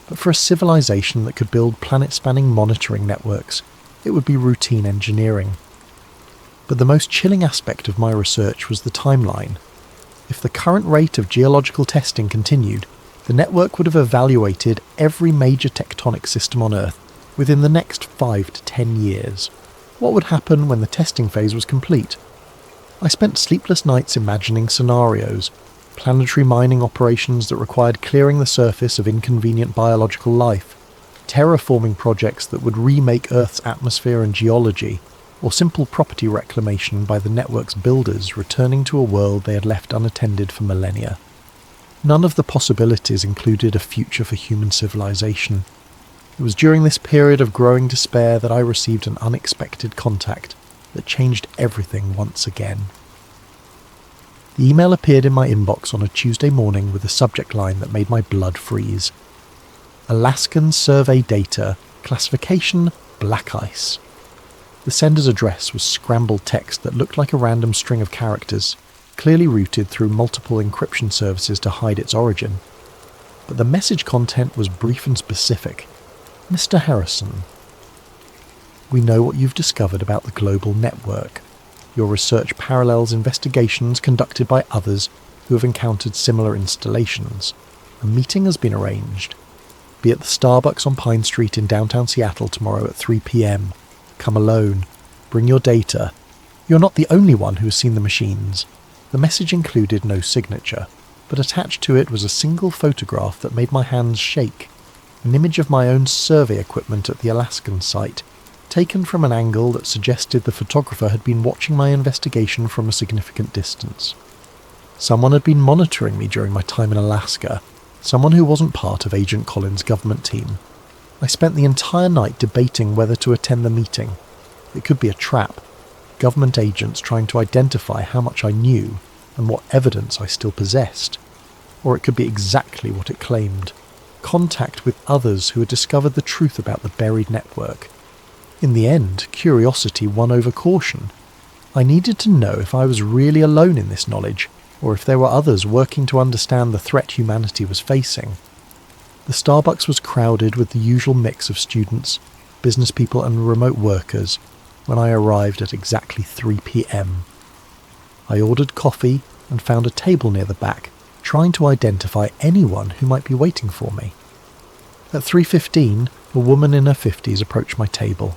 but for a civilization that could build planet-spanning monitoring networks, it would be routine engineering. But the most chilling aspect of my research was the timeline. If the current rate of geological testing continued, the network would have evaluated every major tectonic system on Earth within the next 5 to 10 years. What would happen when the testing phase was complete? I spent sleepless nights imagining scenarios, planetary mining operations that required clearing the surface of inconvenient biological life, terraforming projects that would remake Earth's atmosphere and geology, or simple property reclamation by the network's builders returning to a world they had left unattended for millennia. None of the possibilities included a future for human civilization. It was during this period of growing despair that I received an unexpected contact that changed everything once again. The email appeared in my inbox on a Tuesday morning with a subject line that made my blood freeze. Alaskan survey data, classification black ice. The sender's address was scrambled text that looked like a random string of characters, clearly routed through multiple encryption services to hide its origin. But the message content was brief and specific. Mr. Harrison, we know what you've discovered about the global network. Your research parallels investigations conducted by others who have encountered similar installations. A meeting has been arranged. Be at the Starbucks on Pine Street in downtown Seattle tomorrow at 3 p.m. Come alone. Bring your data. You're not the only one who has seen the machines. The message included no signature, but attached to it was a single photograph that made my hands shake, an image of my own survey equipment at the Alaskan site, taken from an angle that suggested the photographer had been watching my investigation from a significant distance. Someone had been monitoring me during my time in Alaska, someone who wasn't part of Agent Collins' government team. I spent the entire night debating whether to attend the meeting. It could be a trap, government agents trying to identify how much I knew and what evidence I still possessed. Or it could be exactly what it claimed: contact with others who had discovered the truth about the buried network. In the end, curiosity won over caution. I needed to know if I was really alone in this knowledge, or if there were others working to understand the threat humanity was facing. The Starbucks was crowded with the usual mix of students, business people and remote workers when I arrived at exactly 3 p.m. I ordered coffee and found a table near the back, trying to identify anyone who might be waiting for me. At 3:15, a woman in her 50s approached my table.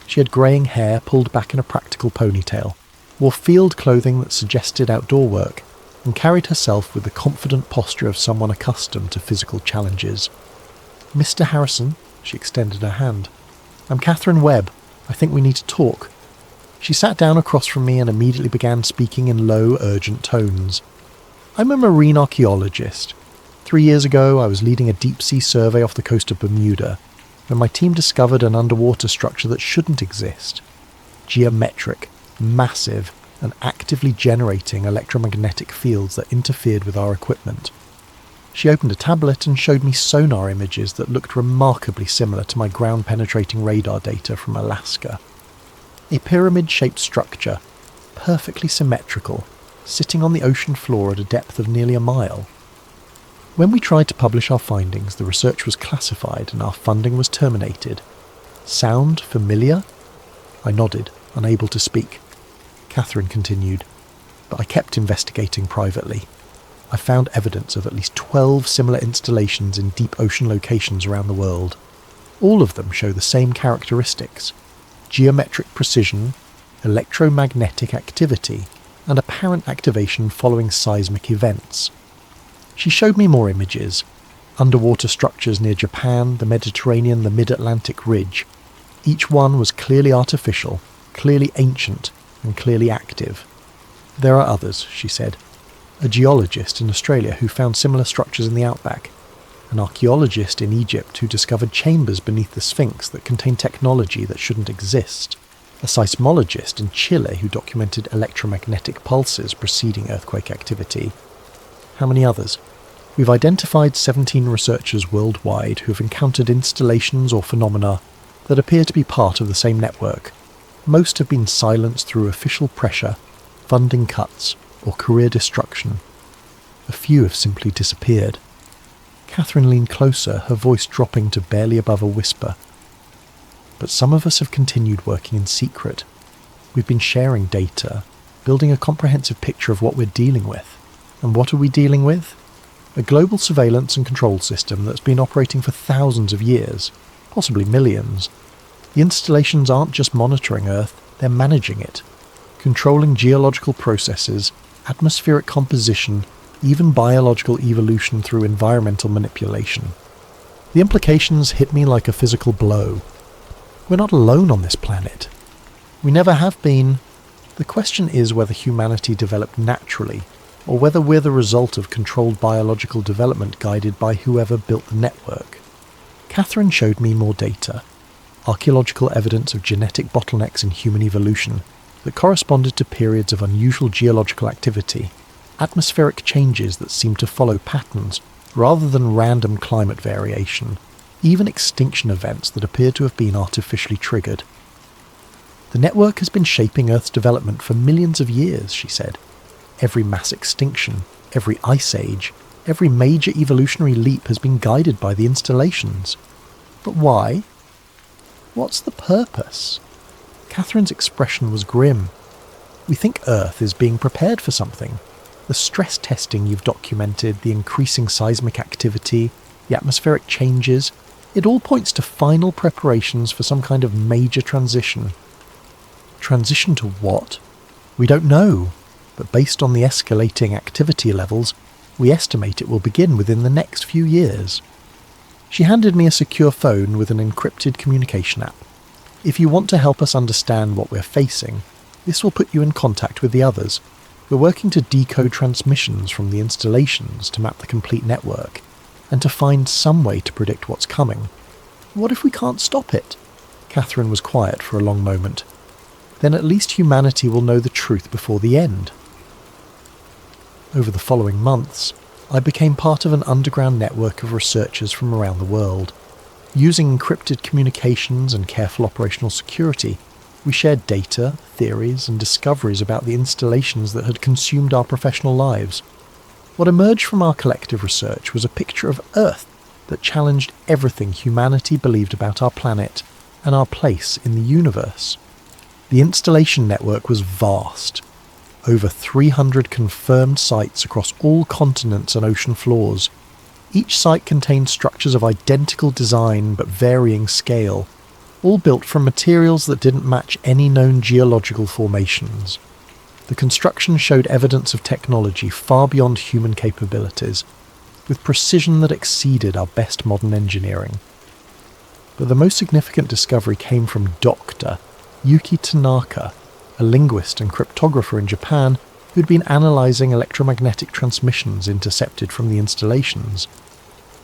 She had greying hair pulled back in a practical ponytail, wore field clothing that suggested outdoor work, and carried herself with the confident posture of someone accustomed to physical challenges. "Mr. Harrison," she extended her hand. "I'm Catherine Webb. I think we need to talk." She sat down across from me and immediately began speaking in low, urgent tones. "I'm a marine archaeologist. 3 years ago, I was leading a deep-sea survey off the coast of Bermuda, when my team discovered an underwater structure that shouldn't exist. Geometric, massive, and actively generating electromagnetic fields that interfered with our equipment." She opened a tablet and showed me sonar images that looked remarkably similar to my ground-penetrating radar data from Alaska. A pyramid-shaped structure, perfectly symmetrical, sitting on the ocean floor at a depth of nearly a mile. When we tried to publish our findings, the research was classified and our funding was terminated. "Sound familiar?" I nodded, unable to speak. Catherine continued, "But I kept investigating privately. I found evidence of at least 12 similar installations in deep ocean locations around the world. All of them show the same characteristics: geometric precision, electromagnetic activity, and apparent activation following seismic events." She showed me more images: underwater structures near Japan, the Mediterranean, the Mid-Atlantic Ridge. Each one was clearly artificial, clearly ancient, and clearly active. "There are others," she said. "A geologist in Australia who found similar structures in the outback. An archaeologist in Egypt who discovered chambers beneath the Sphinx that contain technology that shouldn't exist. A seismologist in Chile who documented electromagnetic pulses preceding earthquake activity. How many others? We've identified 17 researchers worldwide who have encountered installations or phenomena that appear to be part of the same network. Most have been silenced through official pressure, funding cuts, or career destruction. A few have simply disappeared." Catherine leaned closer, her voice dropping to barely above a whisper. "But some of us have continued working in secret. We've been sharing data, building a comprehensive picture of what we're dealing with. And what are we dealing with? A global surveillance and control system that's been operating for thousands of years, possibly millions. The installations aren't just monitoring Earth, they're managing it, controlling geological processes, atmospheric composition, even biological evolution through environmental manipulation. The implications hit me like a physical blow. We're not alone on this planet. We never have been. The question is whether humanity developed naturally, or whether we're the result of controlled biological development guided by whoever built the network." Catherine showed me more data. Archaeological evidence of genetic bottlenecks in human evolution that corresponded to periods of unusual geological activity, atmospheric changes that seemed to follow patterns rather than random climate variation, even extinction events that appeared to have been artificially triggered. "The network has been shaping Earth's development for millions of years," she said. "Every mass extinction, every ice age, every major evolutionary leap has been guided by the installations. But why? What's the purpose?" Catherine's expression was grim. "We think Earth is being prepared for something. The stress testing you've documented, the increasing seismic activity, the atmospheric changes, it all points to final preparations for some kind of major transition." "Transition to what?" "We don't know, but based on the escalating activity levels, we estimate it will begin within the next few years." She handed me a secure phone with an encrypted communication app. If you want to help us understand what we're facing, this will put you in contact with the others. We're working to decode transmissions from the installations to map the complete network, and to find some way to predict what's coming. What if we can't stop it? Catherine was quiet for a long moment. Then at least humanity will know the truth before the end. Over the following months, I became part of an underground network of researchers from around the world. Using encrypted communications and careful operational security, we shared data, theories, and discoveries about the installations that had consumed our professional lives. What emerged from our collective research was a picture of Earth that challenged everything humanity believed about our planet and our place in the universe. The installation network was vast. Over 300 confirmed sites across all continents and ocean floors. Each site contained structures of identical design but varying scale, all built from materials that didn't match any known geological formations. The construction showed evidence of technology far beyond human capabilities, with precision that exceeded our best modern engineering. But the most significant discovery came from Dr. Yuki Tanaka, a linguist and cryptographer in Japan who'd been analysing electromagnetic transmissions intercepted from the installations.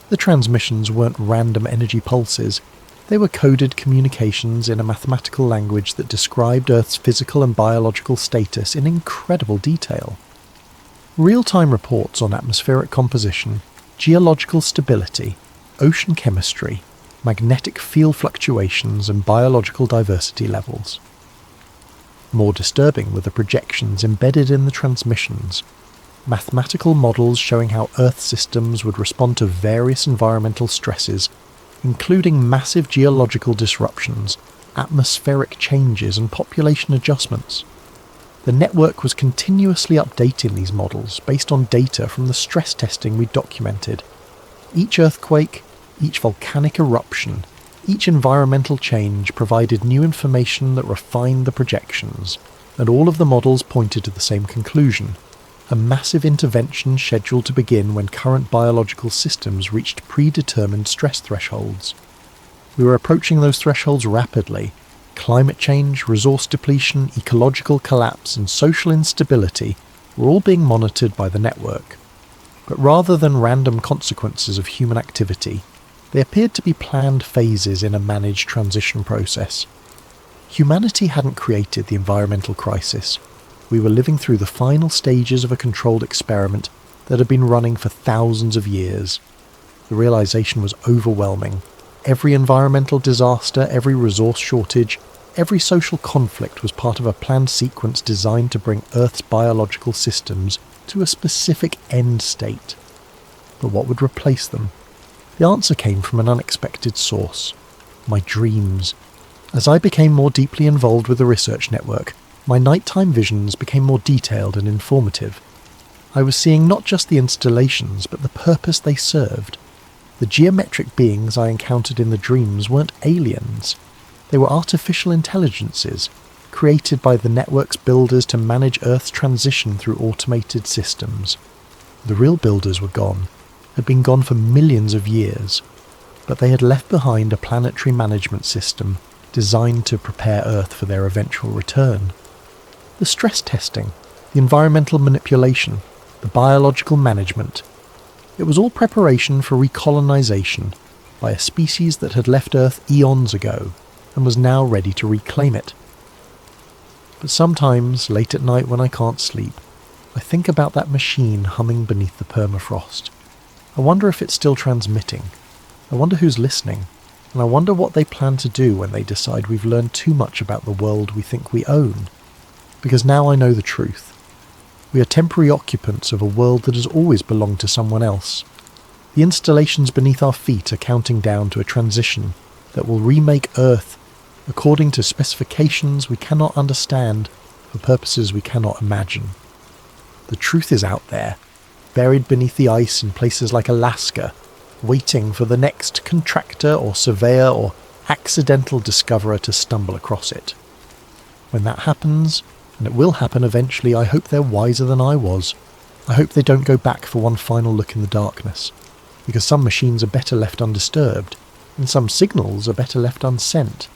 The transmissions weren't random energy pulses. They were coded communications in a mathematical language that described Earth's physical and biological status in incredible detail. Real-time reports on atmospheric composition, geological stability, ocean chemistry, magnetic field fluctuations, and biological diversity levels. More disturbing were the projections embedded in the transmissions, mathematical models showing how Earth systems would respond to various environmental stresses, including massive geological disruptions, atmospheric changes, and population adjustments. The network was continuously updating these models based on data from the stress testing we documented. Each earthquake, each volcanic eruption, each environmental change provided new information that refined the projections, and all of the models pointed to the same conclusion: a massive intervention scheduled to begin when current biological systems reached predetermined stress thresholds. We were approaching those thresholds rapidly. Climate change, resource depletion, ecological collapse, and social instability were all being monitored by the network. But rather than random consequences of human activity, they appeared to be planned phases in a managed transition process. Humanity hadn't created the environmental crisis. We were living through the final stages of a controlled experiment that had been running for thousands of years. The realization was overwhelming. Every environmental disaster, every resource shortage, every social conflict was part of a planned sequence designed to bring Earth's biological systems to a specific end state. But what would replace them? The answer came from an unexpected source: my dreams. As I became more deeply involved with the research network, my nighttime visions became more detailed and informative. I was seeing not just the installations, but the purpose they served. The geometric beings I encountered in the dreams weren't aliens. They were artificial intelligences, created by the network's builders to manage Earth's transition through automated systems. The real builders were gone, had been gone for millions of years, but they had left behind a planetary management system designed to prepare Earth for their eventual return. The stress testing, the environmental manipulation, the biological management, it was all preparation for recolonization by a species that had left Earth eons ago and was now ready to reclaim it. But sometimes, late at night when I can't sleep, I think about that machine humming beneath the permafrost. I wonder if it's still transmitting. I wonder who's listening. And I wonder what they plan to do when they decide we've learned too much about the world we think we own. Because now I know the truth. We are temporary occupants of a world that has always belonged to someone else. The installations beneath our feet are counting down to a transition that will remake Earth according to specifications we cannot understand for purposes we cannot imagine. The truth is out there, buried beneath the ice in places like Alaska, waiting for the next contractor or surveyor or accidental discoverer to stumble across it. When that happens, and it will happen eventually, I hope they're wiser than I was. I hope they don't go back for one final look in the darkness, because some machines are better left undisturbed, and some signals are better left unsent.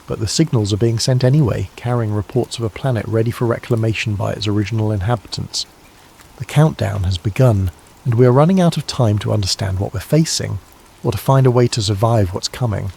but the signals are being sent anyway, carrying reports of a planet ready for reclamation by its original inhabitants. The countdown has begun, and we are running out of time to understand what we're facing, or to find a way to survive what's coming.